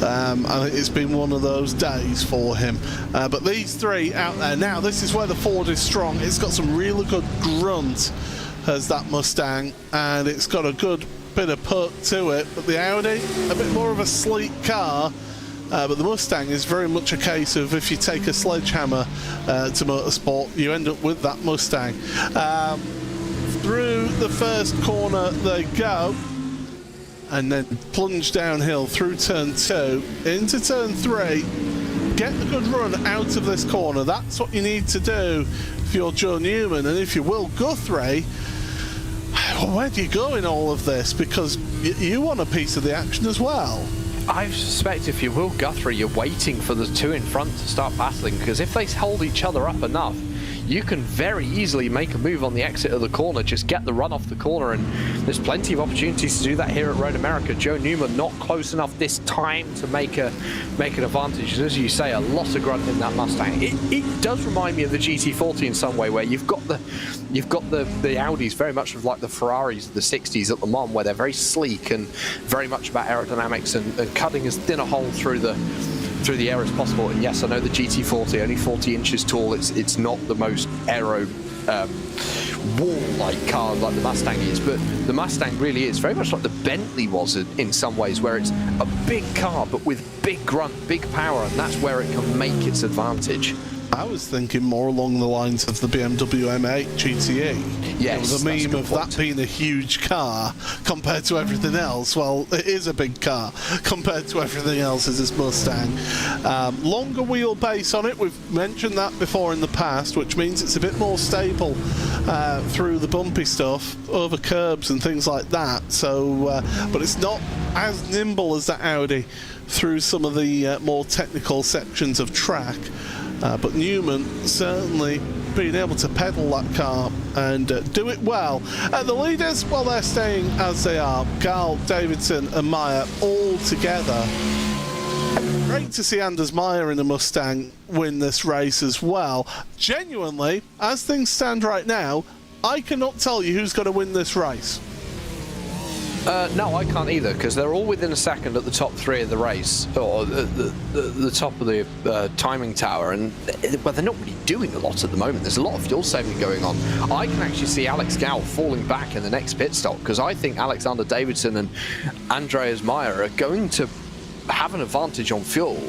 I think it's been one of those days for him. But these three out there now, this is where the Ford is strong. It's got some really good grunt as that Mustang, and it's got a good bit of put to it. But the Audi, a bit more of a sleek car. But the Mustang is very much a case of if you take a sledgehammer to motorsport, you end up with that Mustang. Through the first corner they go, and then plunge downhill through turn 2 into turn 3. Get a good run out of this corner. That's what you need to do if you're Joe Newman. And if you're Will Guthrie, where do you go in all of this? Because you want a piece of the action as well. I suspect if you're Will Guthrie, you're waiting for the two in front to start battling, because if they hold each other up enough, you can very easily make a move on the exit of the corner, just get the run off the corner, and there's plenty of opportunities to do that here at Road America. Joe Newman not close enough this time to make an advantage. As you say, a lot of grunt in that Mustang. It does remind me of the GT40 in some way, where you've got the Audis very much of like the Ferraris of the 60s at Le Mans, where they're very sleek and very much about aerodynamics and cutting as thin a hole through the air as possible. And yes, I know the GT40 only 40 inches tall. It's not the most aero wall-like car like the Mustang is, but the Mustang really is very much like the Bentley was in some ways, where it's a big car but with big grunt, big power, and that's where it can make its advantage. I was thinking more along the lines of the BMW M8 GTE. Yes, the meme of that being a huge car compared to everything else. Well, it is a big car compared to everything else as this Mustang. Longer wheelbase on it, we've mentioned that before in the past, which means it's a bit more stable through the bumpy stuff, over curbs and things like that. So, but it's not as nimble as that Audi through some of the more technical sections of track. But Newman certainly being able to pedal that car and do it well. The leaders, well, they're staying as they are. Gall, Davidson and Meyer all together. Great to see Anders Meyer in the Mustang win this race as well. Genuinely, as things stand right now, I cannot tell you who's going to win this race. No, I can't either, because they're all within a second at the top 3 of the race, or the top of the timing tower, and well, they're not really doing a lot at the moment. There's a lot of fuel saving going on. I can actually see Alex Gall falling back in the next pit stop, because I think Alexander Davidson and Andreas Meyer are going to have an advantage on fuel.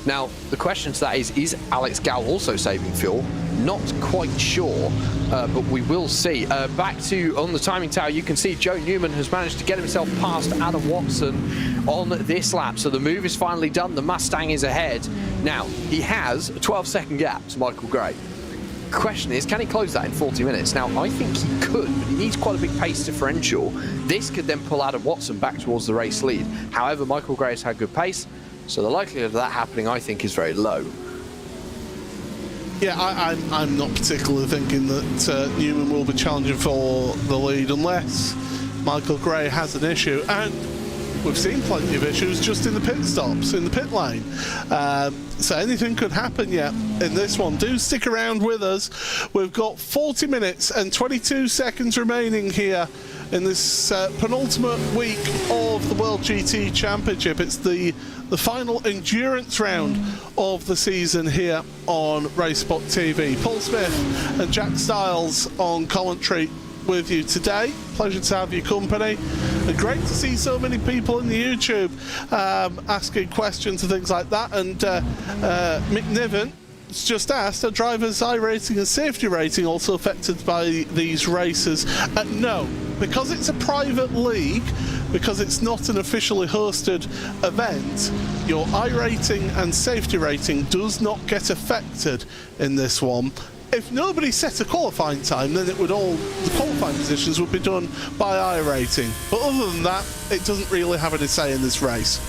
Now, the question to that is Alex Gall also saving fuel? Not quite sure, but we will see. Back to on the timing tower, you can see Joe Newman has managed to get himself past Adam Watson on this lap. So the move is finally done. The Mustang is ahead. Now, he has a 12-second gap to Michael Gray. The question is, can he close that in 40 minutes? Now, I think he could, but he needs quite a big pace differential. This could then pull Adam Watson back towards the race lead. However, Michael Gray has had good pace, so the likelihood of that happening, I think, is very low. Yeah, I'm not particularly thinking that Newman will be challenging for the lead unless Michael Gray has an issue, and we've seen plenty of issues just in the pit stops, in the pit lane. So anything could happen yet in this one. Do stick around with us. We've got 40 minutes and 22 seconds remaining here in this penultimate week of the World GT Championship. It's the final endurance round of the season here on RaceSpotTV. Paul Smith and Jack Stiles on commentary with you today. Pleasure to have your company. And great to see so many people in the YouTube asking questions and things like that. And Mick Niven has just asked, are drivers' iRacing and safety rating also affected by these races? No, because it's a private league, because it's not an officially hosted event, your iRating and safety rating does not get affected in this one. If nobody set a qualifying time, then it would the qualifying positions would be done by iRating. But other than that, it doesn't really have any say in this race.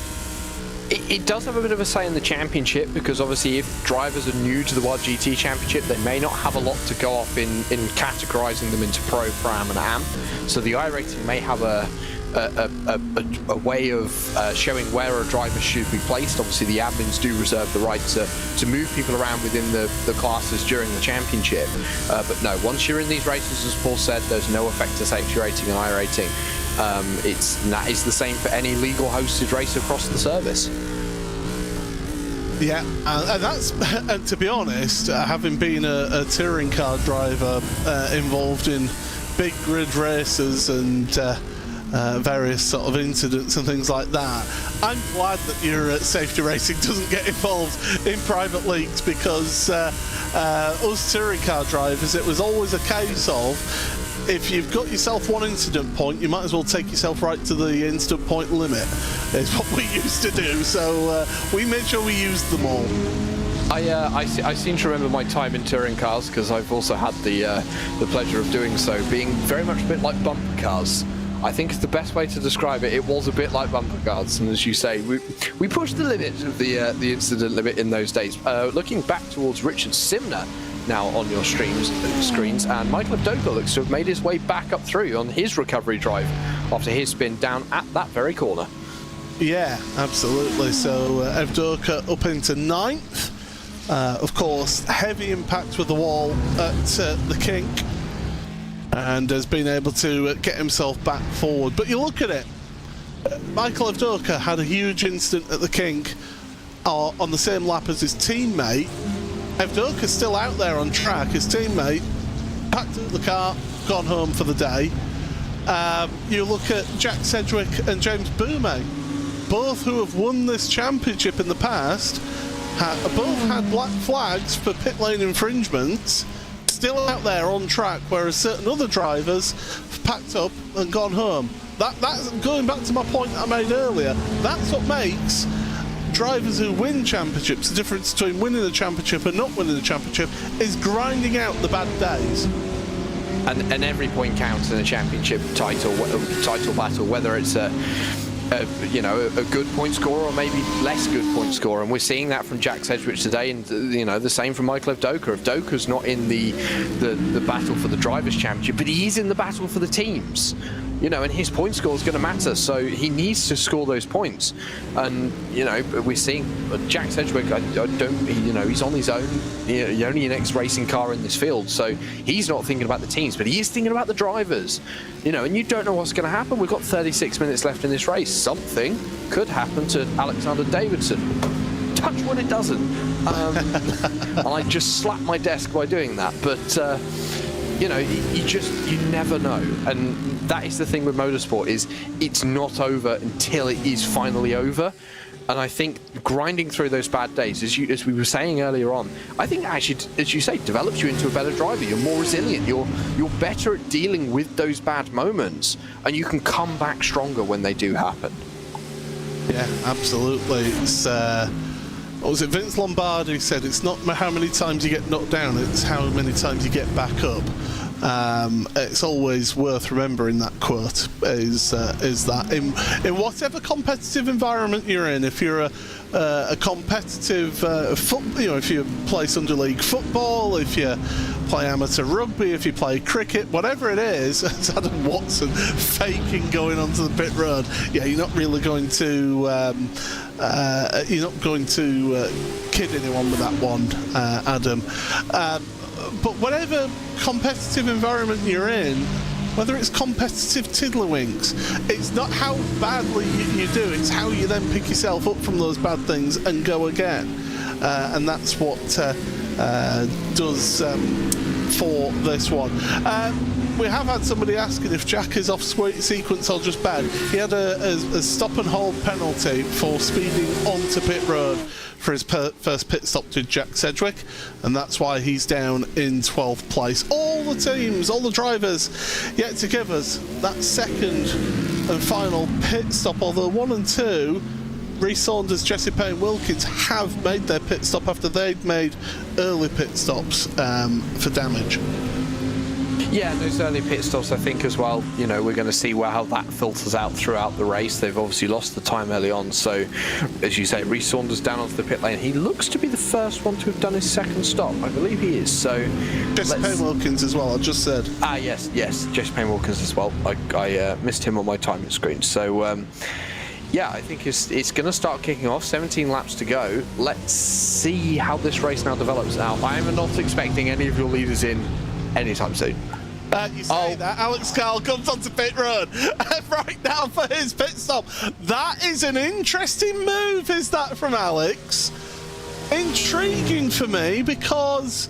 It does have a bit of a say in the championship, because obviously if drivers are new to the World GT Championship, they may not have a lot to go off in categorising them into Pro, Pro-Am and Am. So the iRating may have a way of showing where a driver should be placed. Obviously the admins do reserve the right to move people around within the classes during the championship. But no, once you're in these races, as Paul said, there's no effect to safety rating and iRating. That is the same for any legal hosted race across the service. Yeah, and that's, and to be honest, having been a touring car driver involved in big grid races and various sort of incidents and things like that, I'm glad that your safety racing doesn't get involved in private leagues, because us touring car drivers, it was always a case of, if you've got yourself one incident point, you might as well take yourself right to the instant point limit, is what we used to do. So we made sure we used them all. I seem to remember my time in touring cars, because I've also had the pleasure of doing so, being very much a bit like bumper cars. I think it's the best way to describe it. It was a bit like bumper cars, and as you say, we pushed the limit of the incident limit in those days. Looking back towards Richard Simner now on your screens, and Michael Avdoka looks to have made his way back up through on his recovery drive after his spin down at that very corner. Yeah, absolutely. So Avdoka up into 9th. Of course, heavy impact with the wall at the kink, and has been able to get himself back forward. But you look at it, Michael Avdoka had a huge incident at the kink on the same lap as his teammate. Avdoka's still out there on track. His teammate packed up the car, gone home for the day. You look at Jack Sedgwick and James Boumé, both who have won this championship in the past, both had black flags for pit lane infringements, still out there on track, whereas certain other drivers have packed up and gone home. That's going back to my point that I made earlier. That's what makes drivers who win championships, the difference between winning a championship and not winning a championship is grinding out the bad days. And every point counts in a championship title battle, whether it's a good point scorer or maybe less good point scorer. And we're seeing that from Jack Sedgwick today, and the same from Michael Avdoka. Avdoka's not in the battle for the drivers' championship, but he is in the battle for the teams. And his point score is going to matter, so he needs to score those points. And we're seeing Jack Sedgwick. He's on his own. He's only an ex-racing car in this field, so he's not thinking about the teams, but he is thinking about the drivers. And you don't know what's going to happen. We've got 36 minutes left in this race. Something could happen to Alexander Davidson. Touch wood, it doesn't. And I just slapped my desk by doing that, but. You never know, and that is the thing with motorsport, is it's not over until it is finally over. And I think grinding through those bad days, as we were saying earlier on, I think actually, as you say, develops you into a better driver. You're more resilient. You're better at dealing with those bad moments, and you can come back stronger when they do happen. Yeah, absolutely. It's what was it? Vince Lombardi said it's not how many times you get knocked down, it's how many times you get back up. It's always worth remembering that quote. Is that in whatever competitive environment you're in, if you're a competitive if you play Sunday League football, if you play amateur rugby, if you play cricket, whatever it is, as Adam Watson faking going onto the pit road, you're not really going to kid anyone with that one, Adam. But whatever competitive environment you're in, whether it's competitive tiddlywinks, it's not how badly you do, it's how you then pick yourself up from those bad things and go again. And that's what does for this one. We have had somebody asking if Jack is off sequence or just bad. He had a stop and hold penalty for speeding onto pit road for his first pit stop to Jack Sedgwick, and that's why he's down in 12th place. All the teams, all the drivers yet to give us that second and final pit stop, although 1 and 2, Rhys Saunders, Jesse Payne-Wilkins have made their pit stop after they'd made early pit stops for damage. Yeah, those early pit stops, I think, as well, we're going to see how that filters out throughout the race. They've obviously lost the time early on, so, as you say, Rhys Saunders down onto the pit lane. He looks to be the first one to have done his second stop. I believe he is, so... Jesse Payne-Wilkins as well, I just said. Yes, Jesse Payne-Wilkins as well. I missed him on my timing screen, so... yeah, I think it's going to start kicking off. 17 laps to go. Let's see how this race now develops. Now, I am not expecting any of your leaders in anytime soon. You say that, Alex Gall comes onto pit road right now for his pit stop. That is an interesting move, is that, from Alex? Intriguing for me, because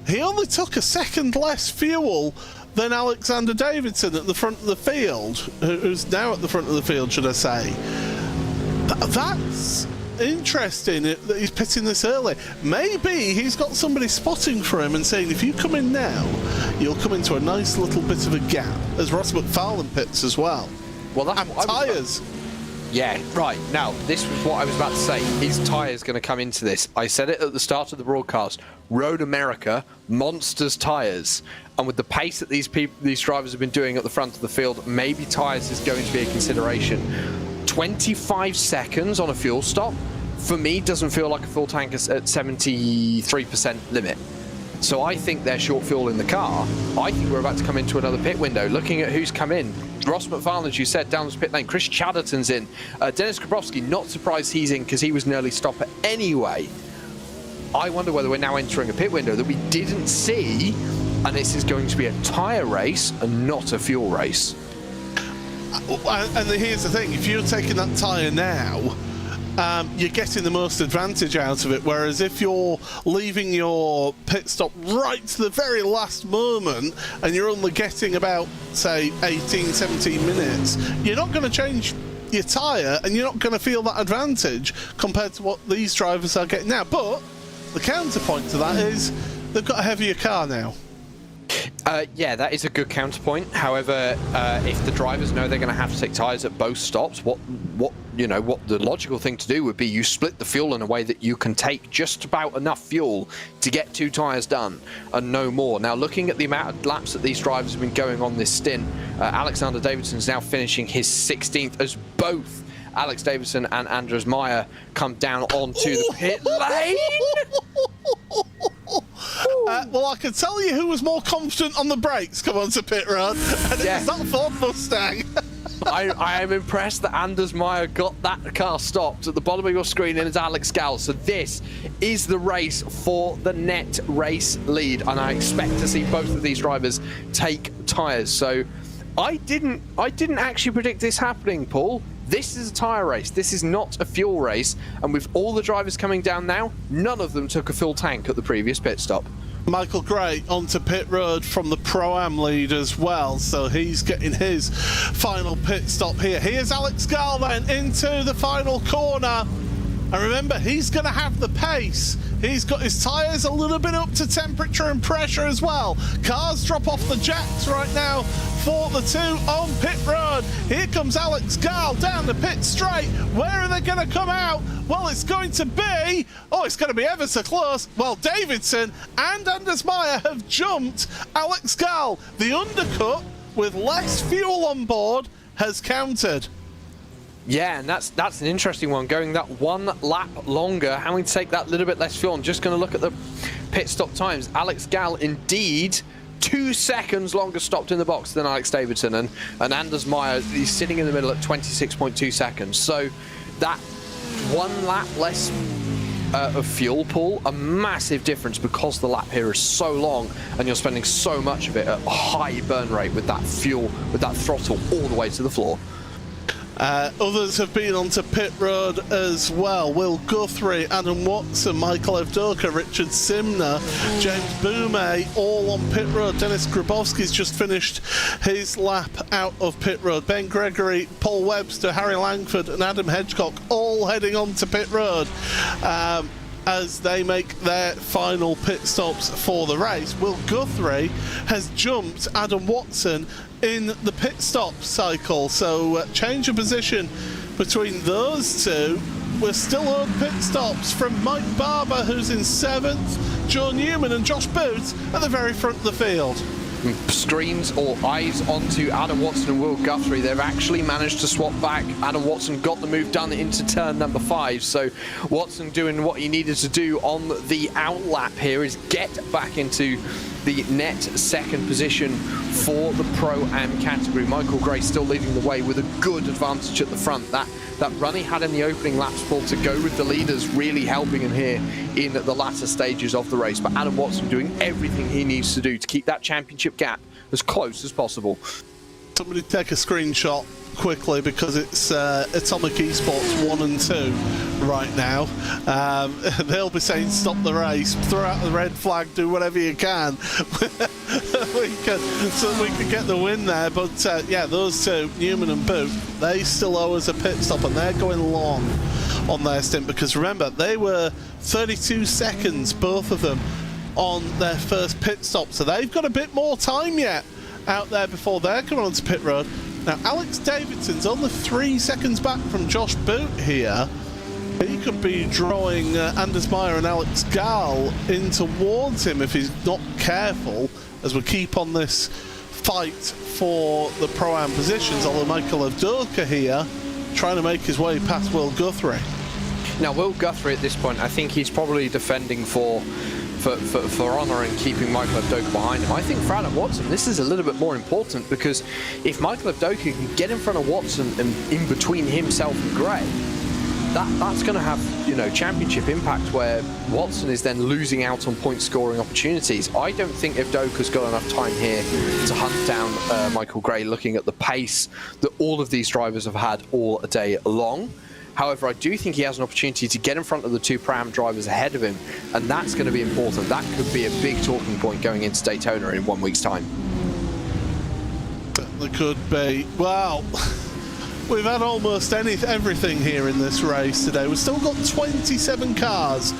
he only took a second less fuel than Alexander Davidson at the front of the field, who's now at the front of the field, should I say. That's interesting that he's pitting this early. Maybe he's got somebody spotting for him and saying, if you come in now, you'll come into a nice little bit of a gap, as Ross McFarlane pits as well. Well, that's and tyres. Yeah, right. Now, this was what I was about to say. His tyres going to come into this. I said it at the start of the broadcast. Road America, monsters tyres. And with the pace that these drivers have been doing at the front of the field, maybe tyres is going to be a consideration. 25 seconds on a fuel stop, for me, doesn't feel like a full tank at 73% limit. So I think they're short fuel in the car. I think we're about to come into another pit window. Looking at who's come in, Ross McFarlane, as you said, down the pit lane. Chris Chatterton's in. Dennis Grabowski, not surprised he's in because he was an early stopper anyway. I wonder whether we're now entering a pit window that we didn't see, and this is going to be a tyre race and not a fuel race. And here's the thing, if you're taking that tyre now, you're getting the most advantage out of it, whereas if you're leaving your pit stop right to the very last moment and you're only getting about, say, 18, 17 minutes, you're not going to change your tyre and you're not going to feel that advantage compared to what these drivers are getting now. But the counterpoint to that is they've got a heavier car now. Yeah, that is a good counterpoint. However, if the drivers know they're going to have to take tyres at both stops, what the logical thing to do would be you split the fuel in a way that you can take just about enough fuel to get 2 tyres done and no more. Now, looking at the amount of laps that these drivers have been going on this stint, Alexander Davidson is now finishing his 16th as both Alex Davidson and Anders Meyer come down onto the pit lane. Well, I can tell you who was more confident on the brakes come onto pit road, and it was that Ford Mustang. I am impressed that Anders Meyer got that car stopped. At the bottom of your screen, and it's Alex Gall. So this is the race for the net race lead, and I expect to see both of these drivers take tyres. So I didn't actually predict this happening, Paul. This is a tyre race. This is not a fuel race. And with all the drivers coming down now, none of them took a full tank at the previous pit stop. Michael Gray onto pit road from the Pro-Am lead as well, so he's getting his final pit stop here. Here's Alex Gall then into the final corner. And remember, he's going to have the pace. He's got his tyres a little bit up to temperature and pressure as well. Cars drop off the jacks right now for the 2 on pit road. Here comes Alex Gall down the pit straight. Where are they going to come out? Well, it's going to be... Oh, it's going to be ever so close. Well, Davidson and Anders Meyer have jumped Alex Gall. The undercut with less fuel on board has countered. Yeah, and that's an interesting one. Going that 1 lap longer, having to take that little bit less fuel. I'm just going to look at the pit stop times. Alex Gall, indeed, 2 seconds longer stopped in the box than Alex Davidson, and Anders Meyer, he's sitting in the middle at 26.2 seconds. So that 1 lap less of fuel, Paul, a massive difference because the lap here is so long and you're spending so much of it at a high burn rate with that fuel, with that throttle all the way to the floor. Others have been onto pit road as well. Will Guthrie, Adam Watson, Michael Evdoka, Richard Simner, James Boumé, all on pit road. Dennis Grabowski's just finished his lap out of pit road. Ben Gregory, Paul Webster, Harry Langford and Adam Hedgecock all heading onto pit road as they make their final pit stops for the race. Will Guthrie has jumped Adam Watson in the pit stop cycle, so change of position between those two. We're still on pit stops from Mike Barber, who's in 7th, Joe Newman and Josh Boots at the very front of the field. Screens or eyes onto Adam Watson and Will Guthrie. They've actually managed to swap back. Adam Watson got the move done into turn number 5, so Watson doing what he needed to do on the outlap here is get back into the net 2nd position for the Pro-Am category. Michael Gray still leading the way with a good advantage at the front. That run he had in the opening laps, Paul, to go with the leaders, really helping him here in the latter stages of the race. But Adam Watson doing everything he needs to do to keep that championship gap as close as possible. Somebody take a screenshot quickly, because it's Atomic Esports 1 and 2 right now. They'll be saying stop the race, throw out the red flag, do whatever you can so we can get the win there. But yeah, those two, Newman and Boot, they still owe us a pit stop, and they're going long on their stint, because remember, they were 32 seconds, both of them, on their first pit stop, so they've got a bit more time yet out there before they're coming onto pit road. Now, Alex Davidson's only 3 seconds back from Josh Boot here. He could be drawing Anders Meyer and Alex Gall in towards him if he's not careful, as we keep on this fight for the Pro-Am positions, although Michael Avdoka here trying to make his way past Will Guthrie. Now, Will Guthrie at this point, I think he's probably defending for honour and keeping Michael Avdoka behind him. I think for Adam Watson, this is a little bit more important, because if Michael Avdoka can get in front of Watson and in between himself and Gray, that's going to have, you know, championship impact, where Watson is then losing out on point scoring opportunities. I don't think Avdoka's got enough time here to hunt down Michael Gray, looking at the pace that all of these drivers have had all day long. However, I do think he has an opportunity to get in front of the two Pro-Am drivers ahead of him, and that's going to be important. That could be a big talking point going into Daytona in 1 week's time. There could be. Well, we've had almost everything here in this race today. We've still got 27 cars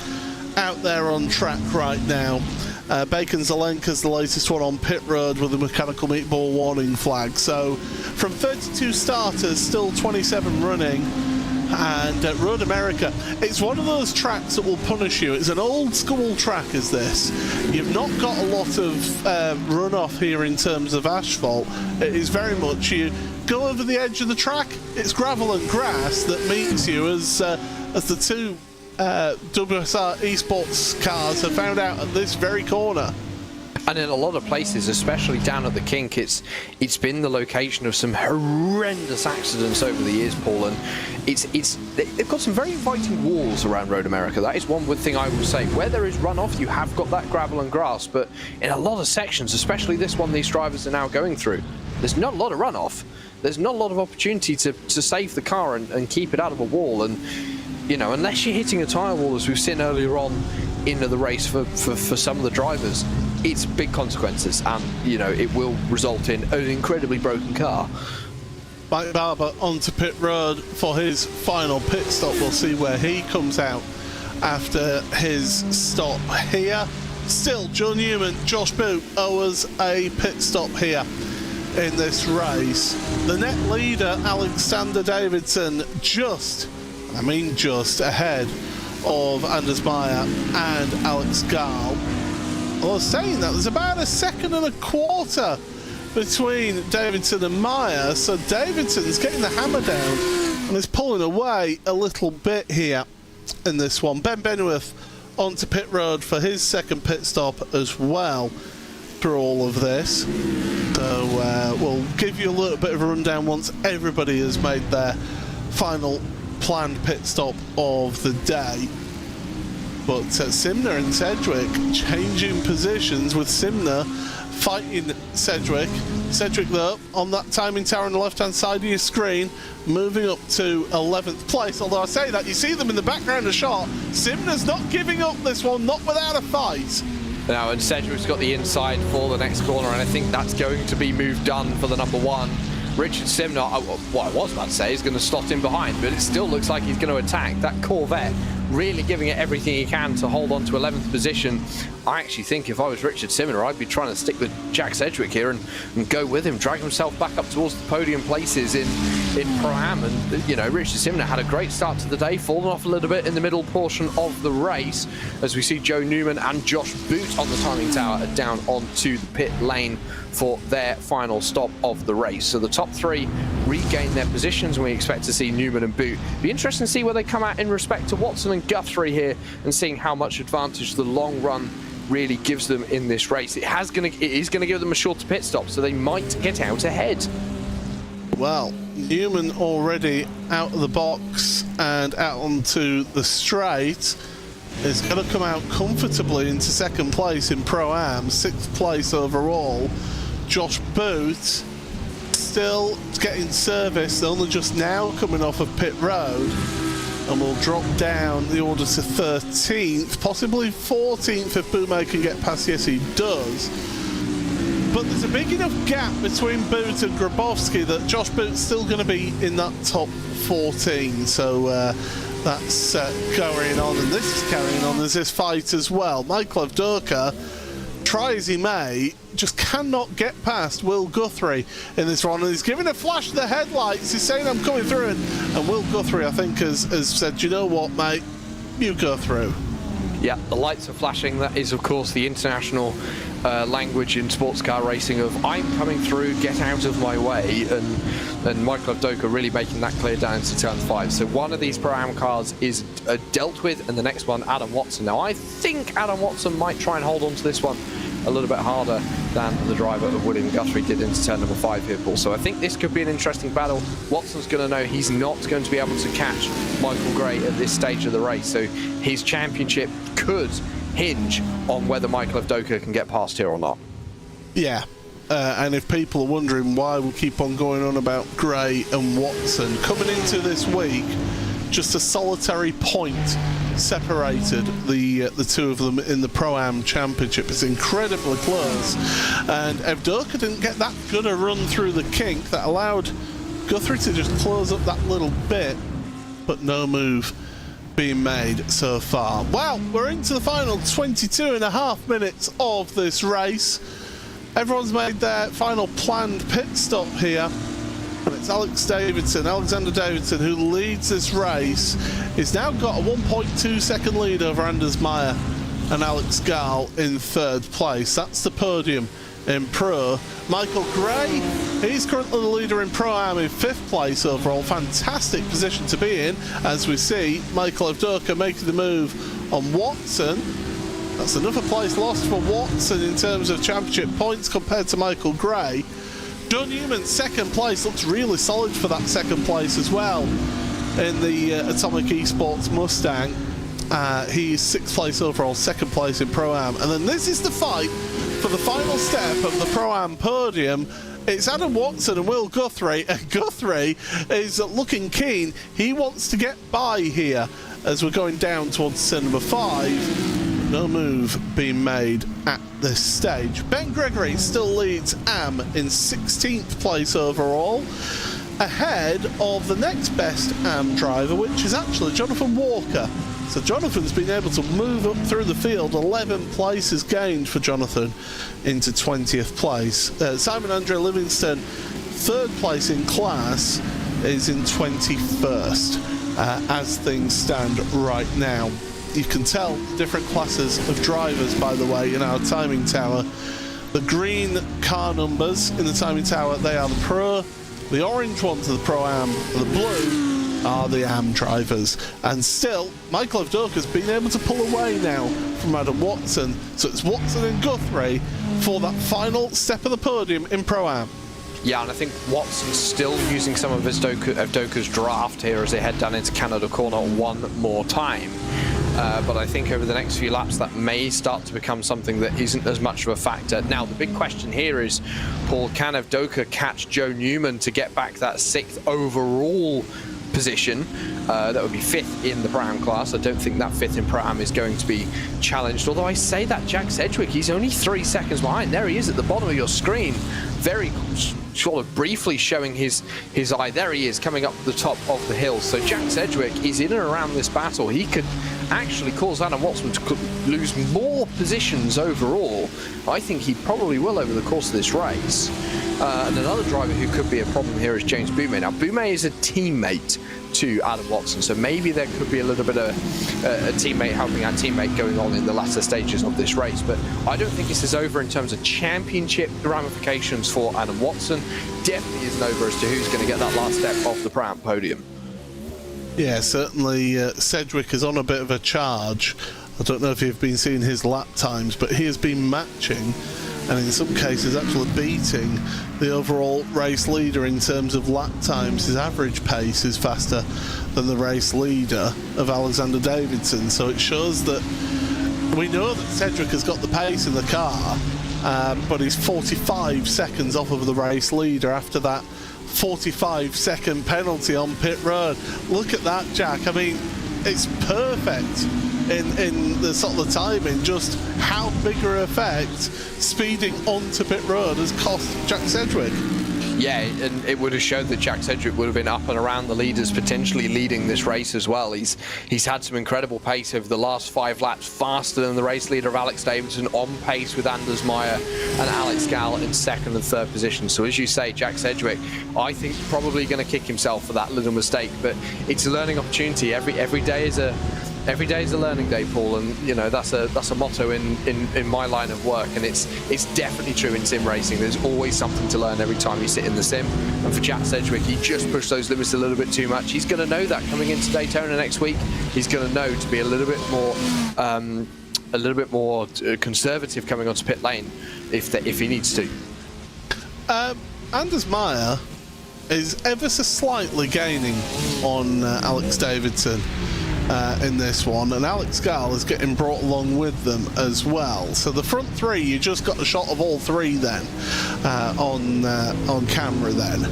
out there on track right now. Bacon Zelenka's the latest one on pit road with a mechanical meatball warning flag. So from 32 starters, still 27 running. And Road America, it's one of those tracks that will punish you. It's an old school track, is this. You've not got a lot of runoff here in terms of asphalt. It is very much, you go over the edge of the track, it's gravel and grass that meets you, as the two WSR Esports cars have found out at this very corner. And in a lot of places, especially down at the Kink, it's been the location of some horrendous accidents over the years, Paul. And they've got some very inviting walls around Road America. That is one good thing I will say. Where there is runoff, you have got that gravel and grass, but in a lot of sections, especially this one these drivers are now going through, there's not a lot of runoff. There's not a lot of opportunity to save the car and keep it out of a wall. And, you know, unless you're hitting a tyre wall, as we've seen earlier on into the race for some of the drivers, it's big consequences, and, you know, it will result in an incredibly broken car. Mike Barber onto pit road for his final pit stop. We'll see where he comes out after his stop here. Still, Joe Newman, Josh Boot owe us a pit stop here in this race. The net leader, Alexander Davidson, just ahead of Anders Meyer and Alex Gall. I was saying that there's about a second and a quarter between Davidson and Meyer, so Davidson's getting the hammer down and is pulling away a little bit here in this one. Ben Benworth onto pit road for his second pit stop as well through all of this. So we'll give you a little bit of a rundown once everybody has made their final planned pit stop of the day. But Simner and Sedgwick changing positions, with Simner fighting Sedgwick. Sedgwick, though, on that timing tower on the left-hand side of your screen, moving up to 11th place. Although I say that, you see them in the background of shot. Simner's not giving up this one, not without a fight. Now, and Sedgwick's got the inside for the next corner, and I think that's going to be move done for the number one. Richard Simner, what I was about to say, is going to slot in behind, but it still looks like he's going to attack. That Corvette really giving it everything he can to hold on to 11th position. I actually think if I was Richard Simner, I'd be trying to stick with Jack Sedgwick here and go with him, drag himself back up towards the podium places in Pro-Am. And, you know, Richard Simner had a great start to the day, fallen off a little bit in the middle portion of the race, as we see Joe Newman and Josh Boot on the timing tower down onto the pit lane for their final stop of the race. So the top three regain their positions, and we expect to see Newman and Boot. Be interesting to see where they come out in respect to Watson and Guthrie here, and seeing how much advantage the long run really gives them in this race. It is going to give them a shorter pit stop, so they might get out ahead. Well, Newman already out of the box and out onto the straight is going to come out comfortably into second place in Pro-Am, 6th place overall. Josh Booth still getting service, only just now coming off of pit road, and will drop down the order to 13th, possibly 14th if Boumet can get past. Yes, he does. But there's a big enough gap between Booth and Grabowski that Josh Booth's still going to be in that top 14. So that's going on, and this is carrying on as this fight as well. Michael Avdoka, try as he may, just cannot get past Will Guthrie in this one, and he's giving a flash to the headlights. He's saying, I'm coming through, and Will Guthrie, I think, has said, you know what, mate, you go through. Yeah, the lights are flashing. That is, of course, the international language in sports car racing of I'm coming through, get out of my way, and Michael Avdoka really making that clear down into turn 5. So one of these Pro-Am cars is dealt with, and the next one, Adam Watson. Now, I think Adam Watson might try and hold on to this one a little bit harder than the driver of William Guthrie did into turn number 5 here, Paul. So I think this could be an interesting battle. Watson's going to know he's not going to be able to catch Michael Gray at this stage of the race, so his championship could hinge on whether Michael Avdoka can get past here or not. Yeah, and if people are wondering why we keep on going on about Gray and Watson, coming into this week, just a solitary point separated the two of them in the Pro-Am Championship. It's incredibly close, and Avdoka didn't get that good a run through the kink that allowed Guthrie to just close up that little bit, but no move being made so far. Well, we're into the final 22.5 minutes of this race. Everyone's made their final planned pit stop here. And it's Alexander Davidson, who leads this race. He's now got a 1.2 second lead over Anders Meyer and Alex Gall in 3rd place. That's the podium in Pro. Michael Gray, he's currently the leader in Pro-Am in 5th place overall. Fantastic position to be in, as we see Michael Avdoka making the move on Watson. That's another place lost for Watson in terms of championship points compared to Michael Gray. Joe Newman, 2nd place, looks really solid for that 2nd place as well in the Atomic Esports Mustang. He's 6th place overall, 2nd place in Pro-Am. And then this is the fight for the final step of the Pro-Am podium. It's Adam Watson and Will Guthrie, and Guthrie is looking keen. He wants to get by here as we're going down towards turn number 5. No move being made at this stage. Ben Gregory still leads AM in 16th place overall, ahead of the next best AM driver, which is actually Jonathan Walker. So Jonathan's been able to move up through the field. 11 places gained for Jonathan into 20th place. Simon Andre Livingston, 3rd place in class, is in 21st as things stand right now. You can tell different classes of drivers, by the way, in our timing tower. The green car numbers in the timing tower, they are the Pro. The orange ones are the Pro-Am. The blue are the AM drivers. And still, Michael Avdoka's been able to pull away now from Adam Watson. So it's Watson and Guthrie for that final step of the podium in Pro-Am. Yeah, and I think Watson's still using some of Avdoka's draft here as they head down into Canada Corner one more time. But I think over the next few laps that may start to become something that isn't as much of a factor. Now, the big question here is, Paul, can Avdoka catch Joe Newman to get back that 6th overall position? That would be 5th in the Pro-Am class. I don't think that 5th in Pro-Am is going to be challenged. Although I say that Jack Sedgwick, he's only 3 seconds behind. There he is at the bottom of your screen. Very sort of briefly showing his eye. There he is coming up the top of the hill. So Jack Sedgwick is in and around this battle. He could actually cause Adam Watson to lose more positions overall. I think he probably will over the course of this race. And another driver who could be a problem here is James Boumet. Now, Boumet is a teammate to Adam Watson, so maybe there could be a little bit of a teammate helping our teammate going on in the latter stages of this race. But I don't think this is over in terms of championship ramifications for Adam Watson. Definitely isn't over as to who's going to get that last step off the Pro-Am podium. Yeah, certainly Sedgwick is on a bit of a charge. I don't know if you've been seeing his lap times, but he has been matching, and in some cases actually beating, the overall race leader in terms of lap times. His average pace is faster than the race leader of Alexander Davidson, so it shows that we know that Sedgwick has got the pace in the car, but he's 45 seconds off of the race leader after that 45-second penalty on pit road. Look at that, Jack. I mean, it's perfect in the sort of the timing, just how big an effect speeding onto pit road has cost Jack Sedgwick. Yeah, and it would have showed that Jack Sedgwick would have been up and around the leaders, potentially leading this race as well. He's had some incredible pace over the last 5 laps, faster than the race leader of Alex Davidson, on pace with Anders Meyer and Alex Gall in 2nd and 3rd position. So as you say, Jack Sedgwick, I think probably going to kick himself for that little mistake, but it's a learning opportunity. Every day is a learning day, Paul, and you know that's a motto in my line of work, and it's definitely true in sim racing. There's always something to learn every time you sit in the sim, and for Jack Sedgwick, he just pushed those limits a little bit too much. He's going to know that coming into Daytona next week. He's going to know to be a little bit more conservative coming onto pit lane if he needs to. Anders Meyer is ever so slightly gaining on Alex Davidson in this one, and Alex Gall is getting brought along with them as well. So the front 3, you just got a shot of all 3 then on camera then.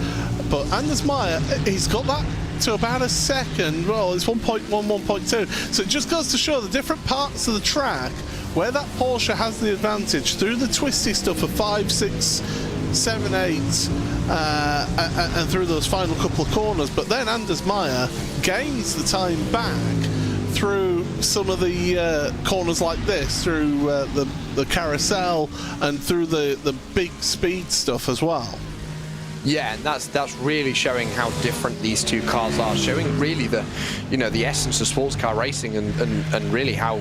But Anders Meyer, he's got that to about a second. Well, it's 1.1, 1.2. So it just goes to show the different parts of the track where that Porsche has the advantage through the twisty stuff of 5, 6, 7, 8, and through those final couple of corners. But then Anders Meyer gains the time back through some of the corners like this, through the carousel and through the big speed stuff as well. Yeah, and that's really showing how different these two cars are, showing really the essence of sports car racing and really how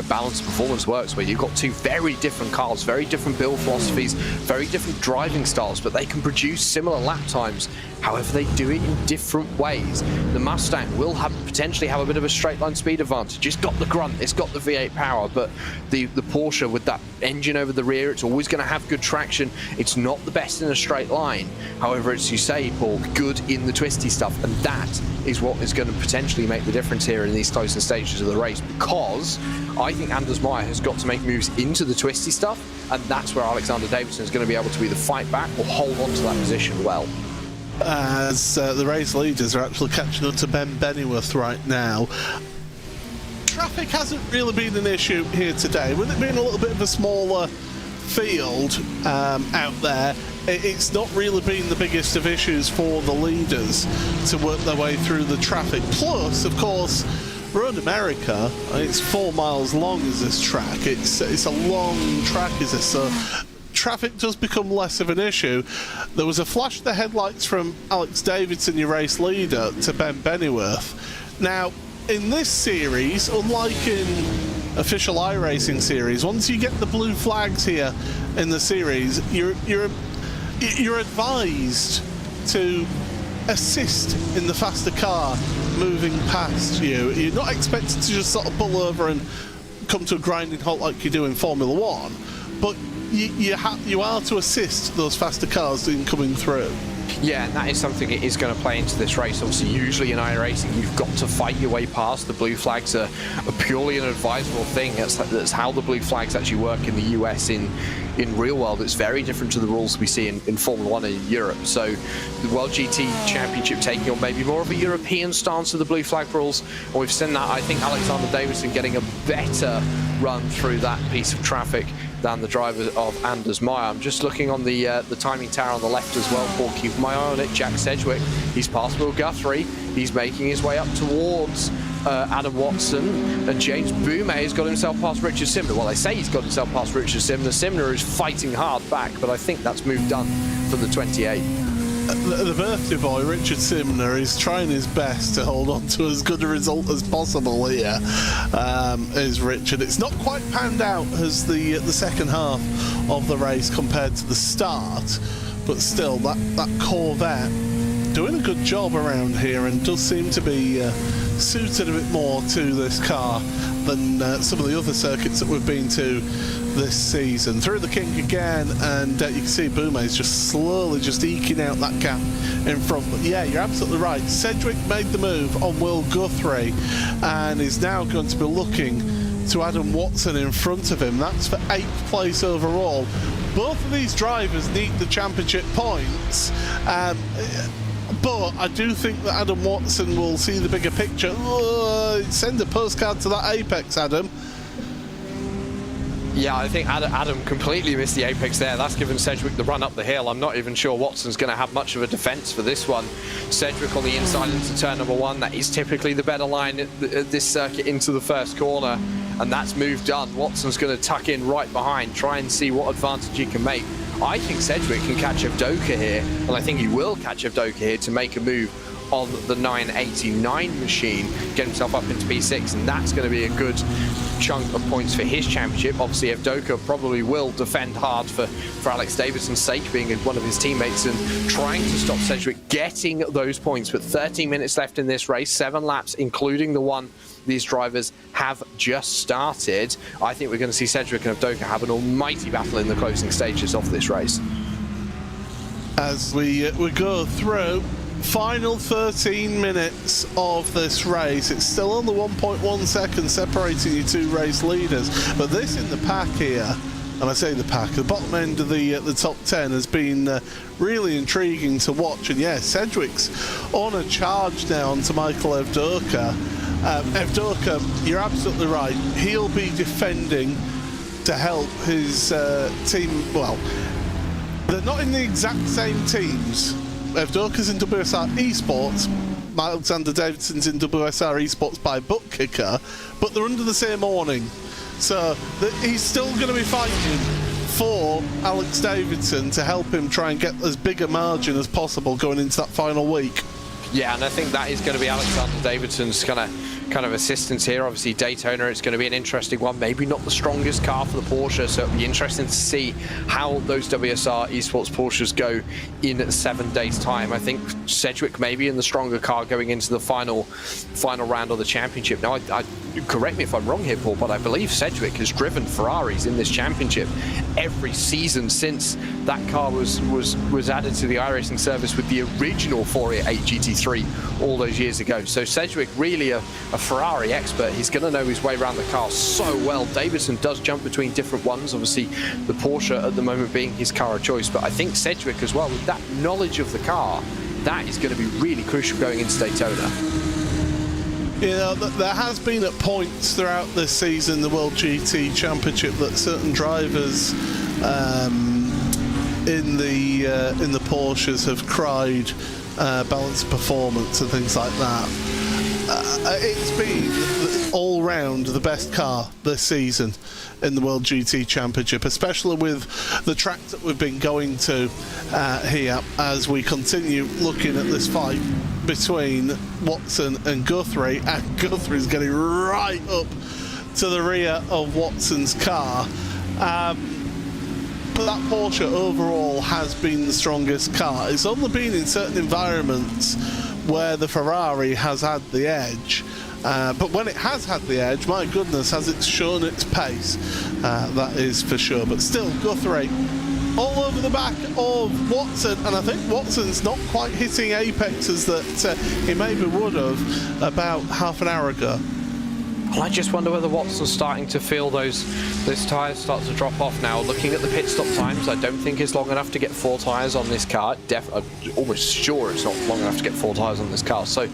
balanced performance works, where you've got 2 very different cars, very different build philosophies, very different driving styles, but they can produce similar lap times. However, they do it in different ways. The Mustang will potentially have a bit of a straight line speed advantage. It's got the grunt, it's got the V8 power, but the Porsche with that engine over the rear, it's always going to have good traction. It's not the best in a straight line. However, as you say, Paul, good in the twisty stuff, and that is what is going to potentially make the difference here in these closing stages of the race, because I think Anders Meyer has got to make moves into the twisty stuff, and that's where Alexander Davidson is going to be able to either fight back or hold on to that position well. As the race leaders are actually catching up to Ben Bennyworth right now. Traffic hasn't really been an issue here today. With it being a little bit of a smaller field out there, it's not really been the biggest of issues for the leaders to work their way through the traffic. Plus, of course, Road America, it's 4 miles long is this track. It's a long track, is this? So traffic does become less of an issue. There was a flash of the headlights from Alex Davidson, your race leader, to Ben Bennyworth. Now, in this series, unlike in official iRacing series, once you get the blue flags here in the series, you're advised to assist in the faster car moving past you. You're not expected to just sort of pull over and come to a grinding halt like you do in Formula 1, but you are to assist those faster cars in coming through. Yeah, and that is something that is going to play into this race. Obviously, usually in iRacing, you've got to fight your way past. The blue flags are purely an advisable thing. That's how the blue flags actually work in the US. In real world, it's very different to the rules we see in Formula 1 in Europe. So the World GT Championship taking on maybe more of a European stance of the blue flag rules. And we've seen that, I think, Alexander Davidson getting a better run through that piece of traffic than the driver of Anders Meyer. I'm just looking on the timing tower on the left as well, Paul. Keep my eye on it. Jack Sedgwick, he's past Will Guthrie. He's making his way up towards Adam Watson, and James Boumet has got himself past Richard Simner. Well, they say he's got himself past Richard Simner. Simner is fighting hard back, but I think that's moved done for the 28. The birthday boy, Richard Simner, is trying his best to hold on to as good a result as possible here, is Richard. It's not quite panned out as the second half of the race compared to the start, but still, that Corvette doing a good job around here and does seem to be suited a bit more to this car than some of the other circuits that we've been to this season. Through the kink again, and you can see Boumet's just slowly just eking out that gap in front. But yeah, you're absolutely right. Sedgwick made the move on Will Guthrie and is now going to be looking to Adam Watson in front of him. That's for 8th place overall. both of these drivers need the championship points. But I do think that Adam Watson will see the bigger picture. Send a postcard to that apex, Adam. Yeah, I think Adam completely missed the apex there. That's given Sedgwick the run up the hill. I'm not even sure Watson's going to have much of a defence for this one. Sedgwick on the inside into turn number 1. That is typically the better line at this circuit into the first corner. And that's move done. Watson's going to tuck in right behind, try and see what advantage he can make. I think Sedgwick can catch Evdoka here, and I think he will catch Evdoka here to make a move on the 989 machine, get himself up into P6, and that's going to be a good chunk of points for his championship. Obviously, Evdoka probably will defend hard for Alex Davidson's sake, being one of his teammates, and trying to stop Sedgwick getting those points. But 13 minutes left in this race, 7 laps, including the one these drivers have just started. I think we're going to see Sedgwick and Evdoka have an almighty battle in the closing stages of this race. As we go through final 13 minutes of this race, it's still on the 1.1 seconds separating you two race leaders, but this in the pack here, and I say the pack, the bottom end of the top 10 has been really intriguing to watch. And yeah, Sedgwick's on a charge now onto Michael Evdoka. Evdoka, you're absolutely right, he'll be defending to help his team. Well, they're not in the exact same teams. Evdoka's in WSR Esports, Alexander Davidson's in WSR Esports by Butt Kicker, but they're under the same awning. So he's still going to be fighting for Alex Davidson to help him try and get as big a margin as possible going into that final week. Yeah, and I think that is going to be Alexander Davidson's kind of assistance here. Obviously, Daytona, it's going to be an interesting one. Maybe not the strongest car for the Porsche, so it'll be interesting to see how those WSR Esports Porsches go in 7 days' time. I think Sedgwick may be in the stronger car going into the final round of the championship. Now, I correct me if I'm wrong here, Paul, but I believe Sedgwick has driven Ferraris in this championship every season since that car was added to the iRacing service with the original 488 GT3 all those years ago. So Sedgwick really a Ferrari expert. He's going to know his way around the car so well. Davidson does jump between different ones, obviously the Porsche at the moment being his car of choice, but I think Sedgwick as well, with that knowledge of the car, that is going to be really crucial going into Daytona. You know, there has been at points throughout this season, the World GT Championship, that certain drivers in the Porsches have cried balanced performance and things like that. It's been all round the best car this season in the World GT Championship, especially with the track that we've been going to here as we continue looking at this fight between Watson and Guthrie, and Guthrie's getting right up to the rear of Watson's car. But that Porsche overall has been the strongest car. It's only been in certain environments where the Ferrari has had the edge. But when it has had the edge, my goodness, has it shown its pace. That is for sure. But still, Guthrie all over the back of Watson, and I think Watson's not quite hitting apexes that he maybe would have about half an hour ago. Well, I just wonder whether Watson's starting to feel those tyres start to drop off now. Looking at the pit stop times, I don't think it's long enough to get 4 tyres on this car. I'm almost sure it's not long enough to get 4 tyres on this car. So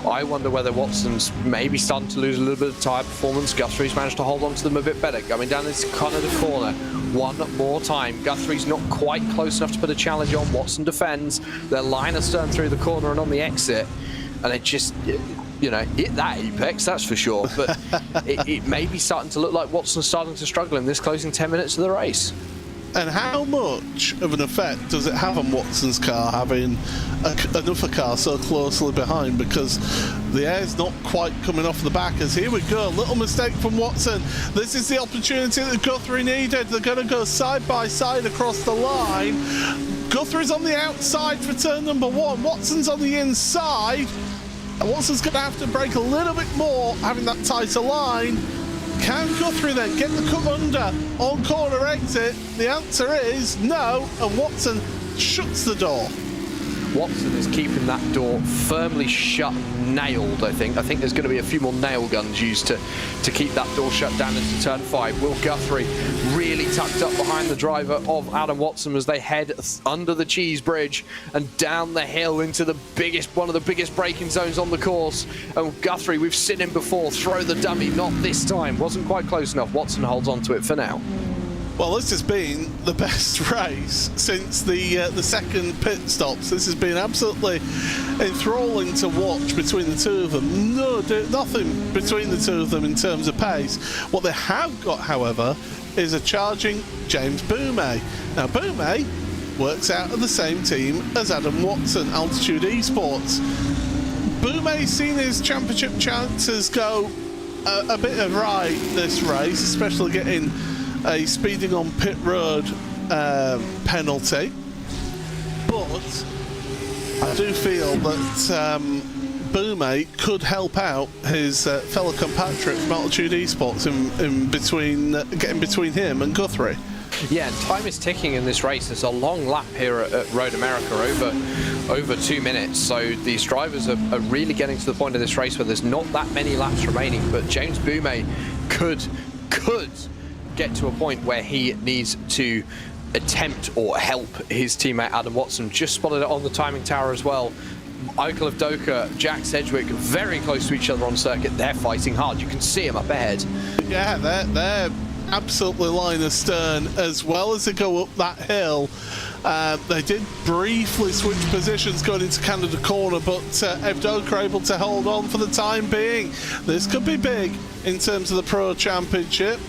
I wonder whether Watson's maybe starting to lose a little bit of tyre performance. Guthrie's managed to hold on to them a bit better. Going down this Canada corner one more time. Guthrie's not quite close enough to put a challenge on. Watson defends. Their line astern through the corner and on the exit. And it just, you know, hit that apex, that's for sure. But it may be starting to look like Watson's starting to struggle in this closing 10 minutes of the race. And how much of an effect does it have on Watson's car having another car so closely behind? Because the air's not quite coming off the back. As here we go, little mistake from Watson. This is the opportunity that Guthrie needed. They're going to go side by side across the line. Guthrie's on the outside for turn number 1. Watson's on the inside. And Watson's going to have to brake a little bit more, having that tighter line. Can Guthrie then get the cut under on corner exit? The answer is no, and Watson shuts the door. Watson is keeping that door firmly shut, nailed, I think. I think there's going to be a few more nail guns used to keep that door shut down into turn 5. Will Guthrie really tucked up behind the driver of Adam Watson as they head under the cheese bridge and down the hill into the one of the biggest braking zones on the course. And Guthrie, we've seen him before, throw the dummy, not this time. Wasn't quite close enough. Watson holds on to it for now. Well, this has been the best race since the second pit stops. This has been absolutely enthralling to watch between the two of them. Nothing between the two of them in terms of pace. What they have got, however, is a charging James Boumé. Now, Boumé works out of the same team as Adam Watson, Altitude Esports. Boumé's seen his championship chances go a bit awry this race, especially getting a speeding on pit road penalty, but I do feel that Boumé could help out his fellow compatriot from Altitude Esports in between, getting between him and Guthrie. Yeah, and time is ticking in this race. There's a long lap here at Road America, over 2 minutes. So these drivers are really getting to the point of this race where there's not that many laps remaining. But James Boumé could get to a point where he needs to attempt or help his teammate Adam Watson. Just spotted it on the timing tower as well. Michael Avdoka, Jack Sedgwick, very close to each other on circuit. They're fighting hard. You can see them up ahead. Yeah, they're absolutely line astern as well as they go up that hill. They did briefly switch positions going into Canada Corner, but Avdoka able to hold on for the time being. This could be big in terms of the Pro Championship.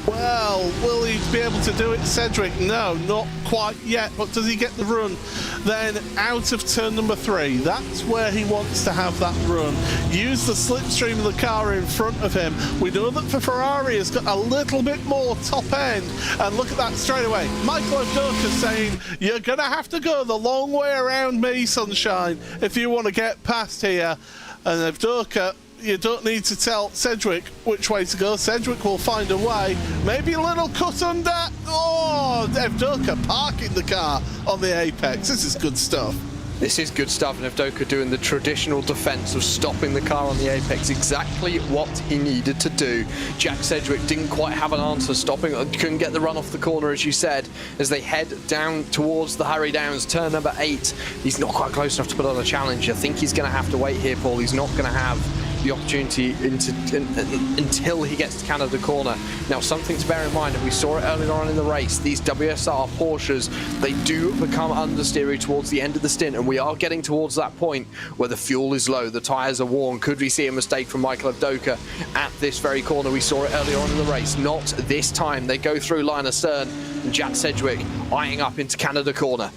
Well, will he be able to do it, Sedgwick? No, not quite yet, but does he get the run? Then out of turn number 3, that's where he wants to have that run. Use the slipstream of the car in front of him. We know that for Ferrari has got a little bit more top end, and look at that straight away. Michael Avdoka saying, you're going to have to go the long way around me, sunshine, if you want to get past here. And Avdoka, you don't need to tell Sedgwick which way to go. Sedgwick will find a way. Maybe a little cut under. Oh, Avdoka parking the car on the apex. This is good stuff. This is good stuff, and Avdoka doing the traditional defense of stopping the car on the apex, exactly what he needed to do. Jack Sedgwick didn't quite have an answer, stopping, couldn't get the run off the corner, as you said, as they head down towards the Harry Downs, turn number 8. He's not quite close enough to put on a challenge. I think he's going to have to wait here, Paul. He's not going to have the opportunity until he gets to Canada Corner. Now, something to bear in mind, and we saw it earlier on in the race, these WSR Porsches, they do become understeery towards the end of the stint, and we are getting towards that point where the fuel is low, the tyres are worn. Could we see a mistake from Michael Avdoka at this very corner? We saw it earlier on in the race. Not this time. They go through line astern, and Jack Sedgwick eyeing up into Canada Corner.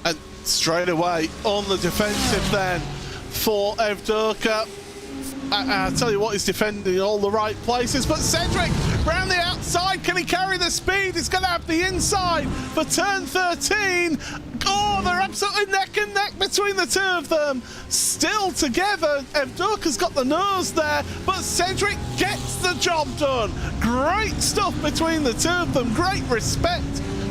And straight away on the defensive then for Avdoka. I tell you what, he's defending in all the right places, but Sedgwick round the outside, can he carry the speed? He's going to have the inside for turn 13. Oh, they're absolutely neck and neck between the two of them. Still together, Avdoka's got the nose there, but Sedgwick gets the job done. Great stuff between the two of them, great respect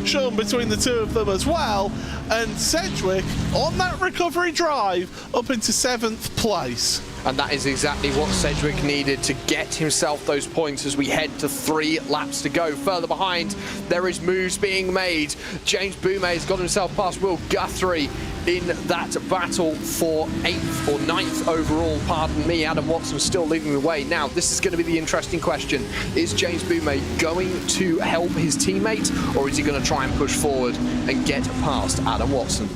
shown between the two of them as well, and Sedgwick on that recovery drive up into 7th place. And that is exactly what Sedgwick needed to get himself those points as we head to 3 laps to go. Further behind, there is moves being made. James Boumé has got himself past Will Guthrie in that battle for 8th or 9th overall, pardon me. Adam Watson still leading the way. Now, this is going to be the interesting question. Is James Boumé going to help his teammate, or is he going to try and push forward and get past Adam Watson?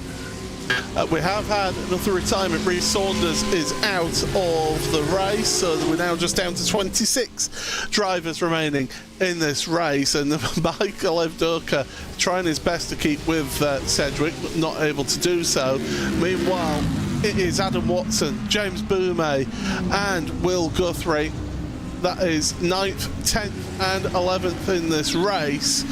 We have had another retirement. Reece Saunders is out of the race, so we're now just down to 26 drivers remaining in this race, and Michael Avdoka trying his best to keep with Sedgwick, but not able to do so. Meanwhile, it is Adam Watson, James Boumé and Will Guthrie. That is 9th, 10th and 11th in this race.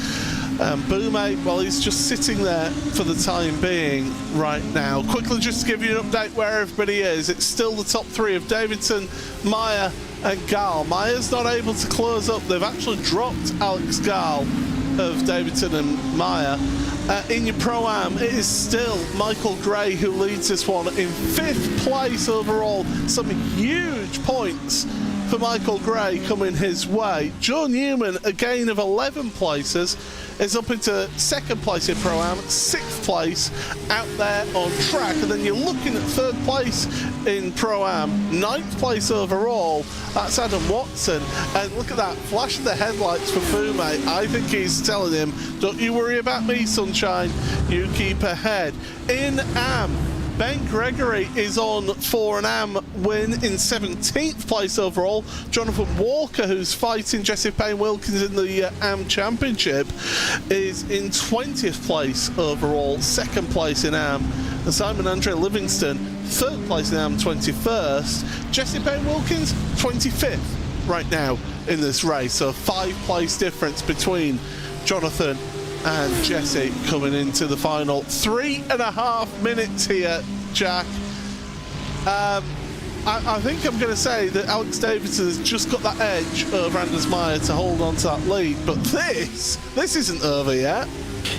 Boumé, well, he's just sitting there for the time being right now. Quickly, just to give you an update where everybody is, it's still the top 3 of Davidson, Meyer and Gall. Meyer's not able to close up. They've actually dropped Alex Gall of Davidson and Meyer. in your Pro-Am, it is still Michael Gray who leads this one in 5th place overall. Some huge points for Michael Gray coming his way. Joe Newman, a gain of 11 places, is up into 2nd place in Pro-Am, 6th place out there on track. And then you're looking at 3rd place in Pro-Am, 9th place overall. That's Adam Watson. And look at that, flashing the headlights for Fume. I think he's telling him, don't you worry about me, sunshine, you keep ahead. In Am, Ben Gregory is on for an Am win in 17th place overall. Jonathan Walker, who's fighting Jesse Payne-Wilkins in the Am Championship, is in 20th place overall, 2nd place in Am. And Simon Andre Livingston, 3rd place in Am, 21st. Jesse Payne-Wilkins, 25th right now in this race. So a 5-place difference between Jonathan and Jesse coming into the final. 3.5 minutes here, Jack. I think I'm going to say that Alex Davidson has just got that edge over Anders Meyer to hold on to that lead, but this isn't over yet.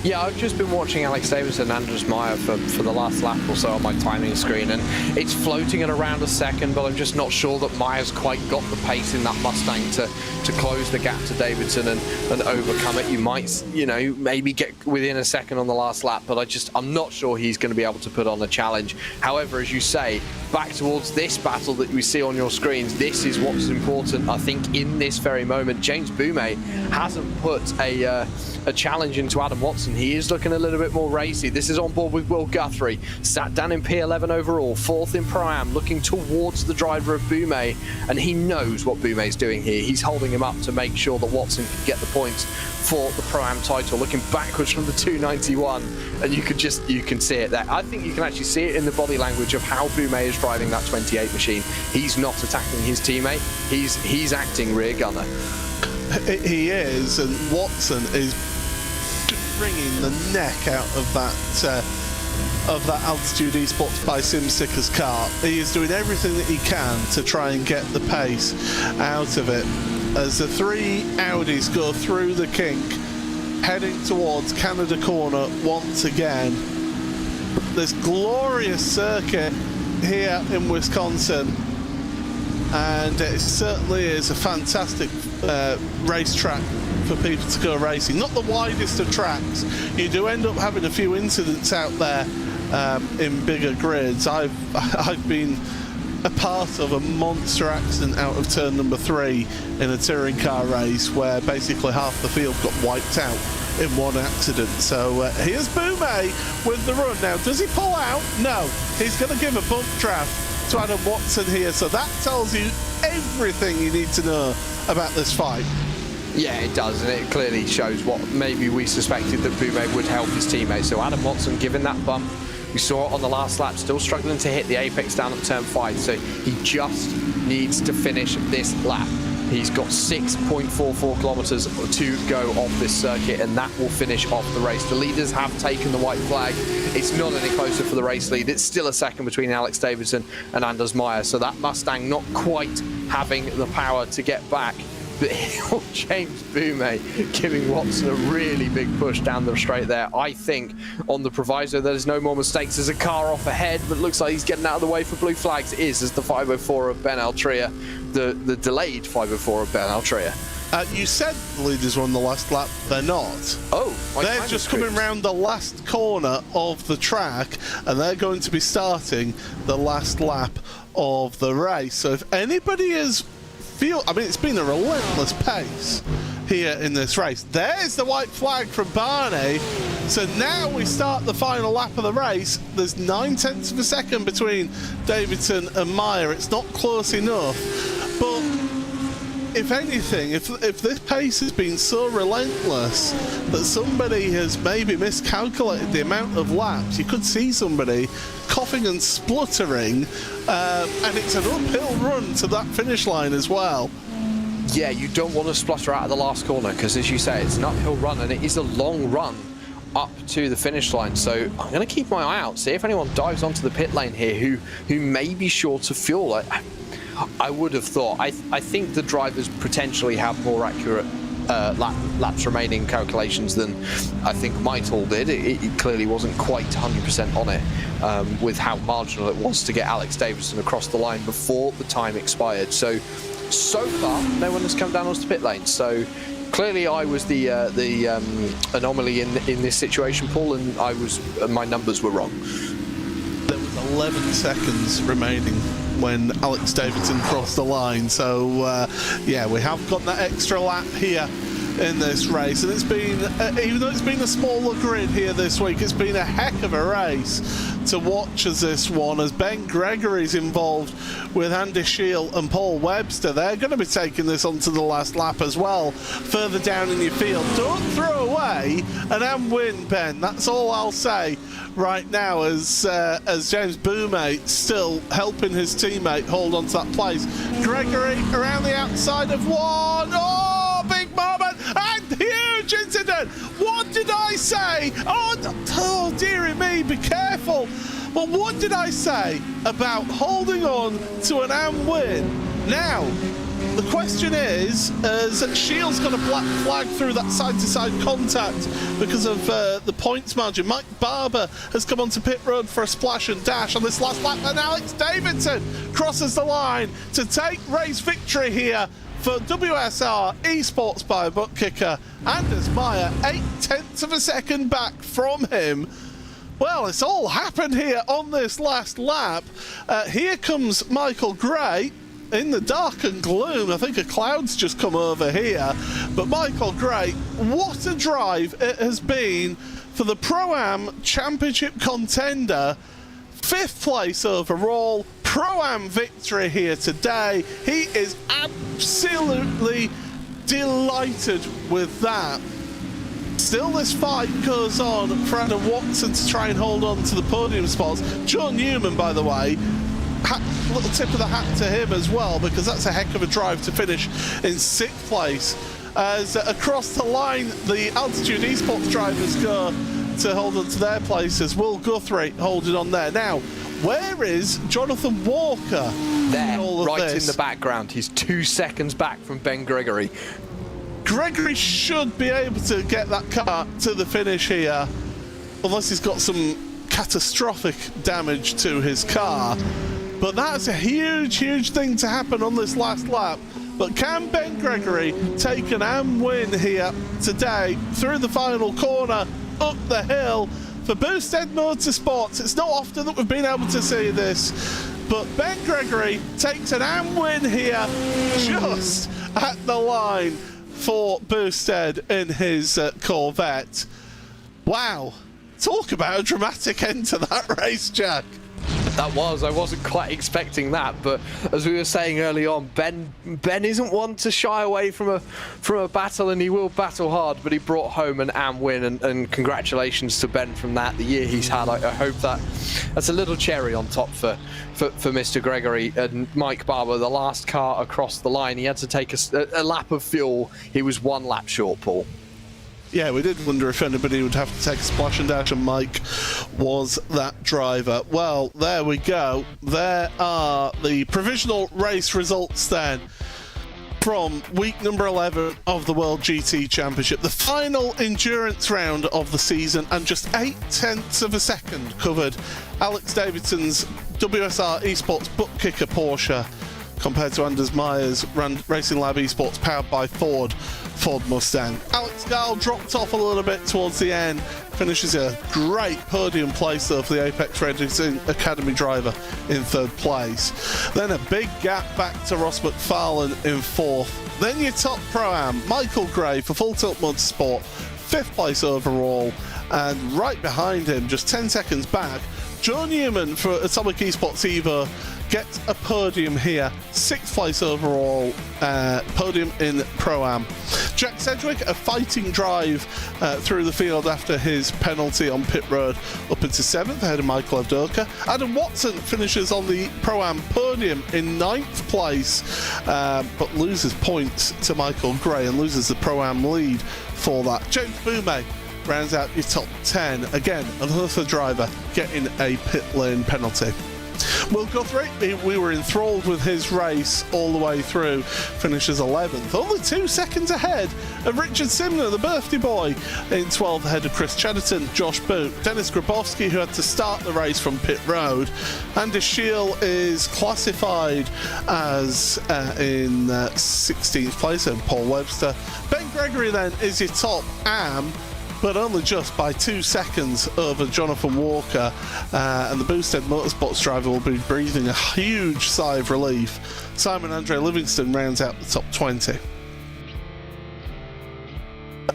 Yeah, I've just been watching Alex Davidson and Anders Meyer for the last lap or so on my timing screen, and it's floating at around a second, but I'm just not sure that Meyer's quite got the pace in that Mustang to close the gap to Davidson and overcome it. You might, you know, maybe get within a second on the last lap, but I'm not sure he's going to be able to put on a challenge. However, as you say, back towards this battle that we see on your screens, this is what's important, I think, in this very moment. James Boumet hasn't put a challenge into Adam Watson. He is looking a little bit more racy. This is on board with Will Guthrie, sat down in P11 overall, 4th in Pro-Am, looking towards the driver of Boumet, and he knows what Boumet's doing here. He's holding him up to make sure that Watson can get the points for the Pro-Am title, looking backwards from the 291, and you can see it there. I think you can actually see it in the body language of how Boumet is driving that 28 machine. He's not attacking his teammate, he's acting rear gunner. He is, and Watson is wringing the neck out of that Altitude Esports by SimSicker's car. He is doing everything that he can to try and get the pace out of it as the 3 Audis go through the kink, heading towards Canada Corner once again. This glorious circuit here in Wisconsin, and it certainly is a fantastic racetrack for people to go racing. Not the widest of tracks. You do end up having a few incidents out there in bigger grids. I've been a part of a monster accident out of turn number 3 in a touring car race where basically half the field got wiped out in one accident. So here's Boumet with the run. Now, does he pull out? No. He's going to give a bump draft to Adam Watson here. So that tells you everything you need to know about this fight. Yeah, it does, and it clearly shows what maybe we suspected, that Boumet would help his teammates. So Adam Watson giving that bump. We saw it on the last lap, still struggling to hit the apex down at turn 5, so he just needs to finish this lap. He's got 6.44 kilometers to go off this circuit, and that will finish off the race. The leaders have taken the white flag. It's not any closer for the race lead. It's still a second between Alex Davidson and Anders Meyer, so that Mustang not quite having the power to get back. But James Boumet giving Watson a really big push down the straight there. I think on the proviso there's no more mistakes. There's a car off ahead, but looks like he's getting out of the way for blue flags. It is as the 504 of Ben Altria, the delayed 504 of Ben Altria. You said the leaders won the last lap. They're not. Oh, they're just coming round the last corner of the track, and they're going to be starting the last lap of the race. So if anybody is I mean, it's been a relentless pace here in this race. There's the white flag from Barney. So now we start the final lap of the race. There's 9/10 of a second between Davidson and Meyer. It's not close enough. But if anything, if this pace has been so relentless that somebody has maybe miscalculated the amount of laps, you could see somebody coughing and spluttering, and it's an uphill run to that finish line as well. Yeah, you don't want to splutter out of the last corner because, as you say, it's an uphill run and it is a long run up to the finish line. So I'm going to keep my eye out, see if anyone dives onto the pit lane here who may be short of fuel. I would have thought. I think the drivers potentially have more accurate laps remaining calculations than I think Mitel did. It clearly wasn't quite 100% on it with how marginal it was to get Alex Davidson across the line before the time expired. So far, no one has come down onto the pit lane. So clearly, I was the anomaly in this situation, Paul, and my numbers were wrong. There was 11 seconds remaining when Alex Davidson crossed the line. So, yeah, we have got that extra lap here in this race. And it's been, even though it's been a smaller grid here this week, it's been a heck of a race to watch as this one, as Ben Gregory's involved with Andy Shield and Paul Webster. They're going to be taking this onto the last lap as well, further down in your field. Don't throw away an and win, Ben. That's all I'll say right now, as James Boumé still helping his teammate hold on to that place. Gregory around the outside of one. Oh, big moment and huge incident. What did I say? Oh dearie me, be careful. But what did I say about holding on to an and win? Now, the question is, as Shield's got a black flag through that side-to-side contact because of the points margin, Mike Barber has come onto pit road for a splash and dash on this last lap, and Alex Davidson crosses the line to take race victory here for WSR Esports by Bookkicker. Anders Meyer, 0.8 of a second back from him. Well, it's all happened here on this last lap. Here comes Michael Gray in the dark and gloom. I think a cloud's just come over here. But Michael Gray, what a drive it has been for the Pro-Am Championship contender. 5th place overall, Pro-Am victory here today. He is absolutely delighted with that. Still, this fight goes on for Adam Watson to try and hold on to the podium spots. Joe Newman, by the way, little tip of the hat to him as well, because that's a heck of a drive to finish in 6th place. As across the line, the Altitude Esports drivers go to hold on to their places. Will Guthrie holding on there. Now, where is Jonathan Walker? There, right this? in the background. He's 2 seconds back from Ben Gregory. Gregory should be able to get that car to the finish here, unless he's got some catastrophic damage to his car. But that's a huge, huge thing to happen on this last lap. But can Ben Gregory take an and win here today through the final corner, up the hill for Boosted Motorsports? It's not often that we've been able to see this, but Ben Gregory takes an and win here just at the line for Boosted in his Corvette. Wow, talk about a dramatic end to that race, Jack. That was. I wasn't quite expecting that, but as we were saying early on, Ben isn't one to shy away from a battle, and he will battle hard, but he brought home an AM win, and congratulations to Ben from that. The year he's had, I hope that's a little cherry on top for Mr. Gregory. And Mike Barber, the last car across the line, he had to take a lap of fuel. He was 1 lap short, Paul. Yeah, we did wonder if anybody would have to take a splash and dash, and Mike was that driver. Well, there we go. There are the provisional race results then from week number 11 of the World GT Championship. The final endurance round of the season, and just 0.8 of a second covered Alex Davidson's WSR Esports Bookkicker Porsche compared to Anders Meyer's Racing Lab Esports powered by Ford Mustang. Alex Gall dropped off a little bit towards the end, finishes a great podium place though for the Apex Racing Academy driver in 3rd place. Then a big gap back to Ross McFarlane in 4th. Then your top Pro-Am, Michael Gray for Full Tilt Motorsport, 5th place overall, and right behind him, just 10 seconds back, Joe Newman for Atomic Esports Evo gets a podium here, 6th place overall, podium in Pro-Am. Jack Sedgwick, a fighting drive through the field after his penalty on pit road, up into 7th ahead of Michael Avdoka. Adam Watson finishes on the Pro-Am podium in 9th place, but loses points to Michael Gray and loses the Pro-Am lead for that. James Boumé rounds out your top 10. Again, another driver getting a pit lane penalty. Will Guthrie, we were enthralled with his race all the way through, finishes 11th, only 2 seconds ahead of Richard Simner, the birthday boy, in 12th ahead of Chris Cheddarton, Josh Boot, Dennis Grabowski, who had to start the race from pit road. Andy Shiel is classified as in 16th place, and Paul Webster. Ben Gregory then is your top AM, but only just by 2 seconds over Jonathan Walker, and the Boosted Motorsports driver will be breathing a huge sigh of relief. Simon Andre Livingston rounds out the top 20.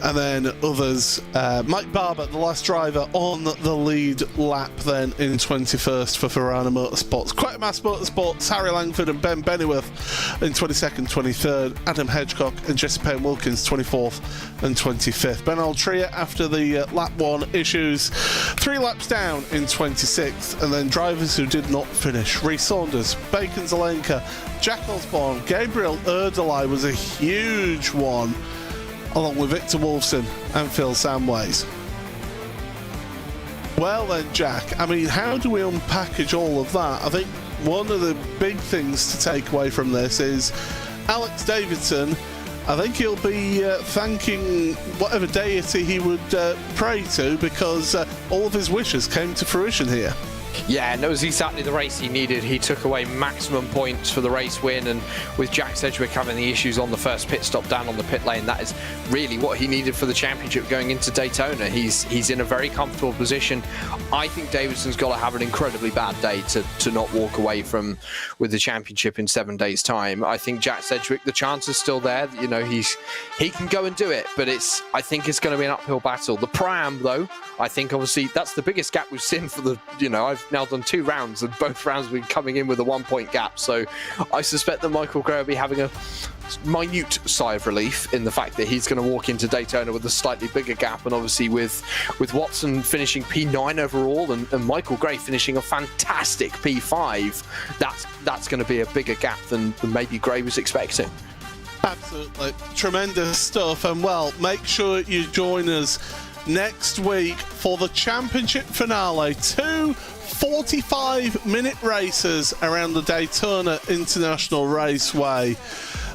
And then others, Mike Barber, the last driver on the lead lap then in 21st for Ferrari Motorsports. Quettermass Motorsports, Harry Langford and Ben Bennyworth in 22nd, 23rd. Adam Hedgecock and Jesse Payne Wilkins 24th and 25th. Ben Altria after the lap 1 issues, 3 laps down in 26th. And then drivers who did not finish. Rhys Saunders, Bacon Zelenka, Jack Osborne, Gabriel Erdelai was a huge one, along with Victor Wolfson and Phil Samways. Well then, Jack, I mean, how do we unpackage all of that? I think one of the big things to take away from this is Alex Davidson. I think he'll be thanking whatever deity he would pray to, because all of his wishes came to fruition here. Yeah, and it was exactly the race he needed. He took away maximum points for the race win, and with Jack Sedgwick having the issues on the first pit stop down on the pit lane, that is really what he needed for the championship going into Daytona. He's in a very comfortable position. I think Davidson's got to have an incredibly bad day to not walk away with the championship in 7 days' time. I think Jack Sedgwick, the chance is still there. You know, he can go and do it, but I think it's going to be an uphill battle. The Pram, though, I think obviously that's the biggest gap we've seen for the, I've now done 2 rounds, and both rounds we've been coming in with a 1-point gap. So I suspect that Michael Gray will be having a minute sigh of relief in the fact that he's going to walk into Daytona with a slightly bigger gap, and obviously with Watson finishing P9 overall and Michael Gray finishing a fantastic P5, that's going to be a bigger gap than maybe Gray was expecting. Absolutely tremendous stuff, and well, make sure you join us next week for the championship finale. 2 45-minute races around the Daytona International Raceway,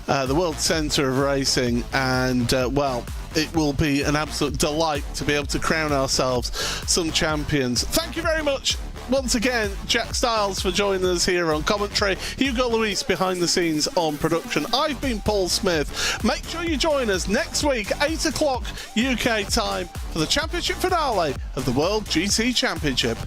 the world centre of racing, and well, it will be an absolute delight to be able to crown ourselves some champions. Thank you very much once again, Jack Stiles, for joining us here on commentary. Hugo Luis behind the scenes on production. I've been Paul Smith. Make sure you join us next week, 8 o'clock UK time, for the championship finale of the World GT Championship.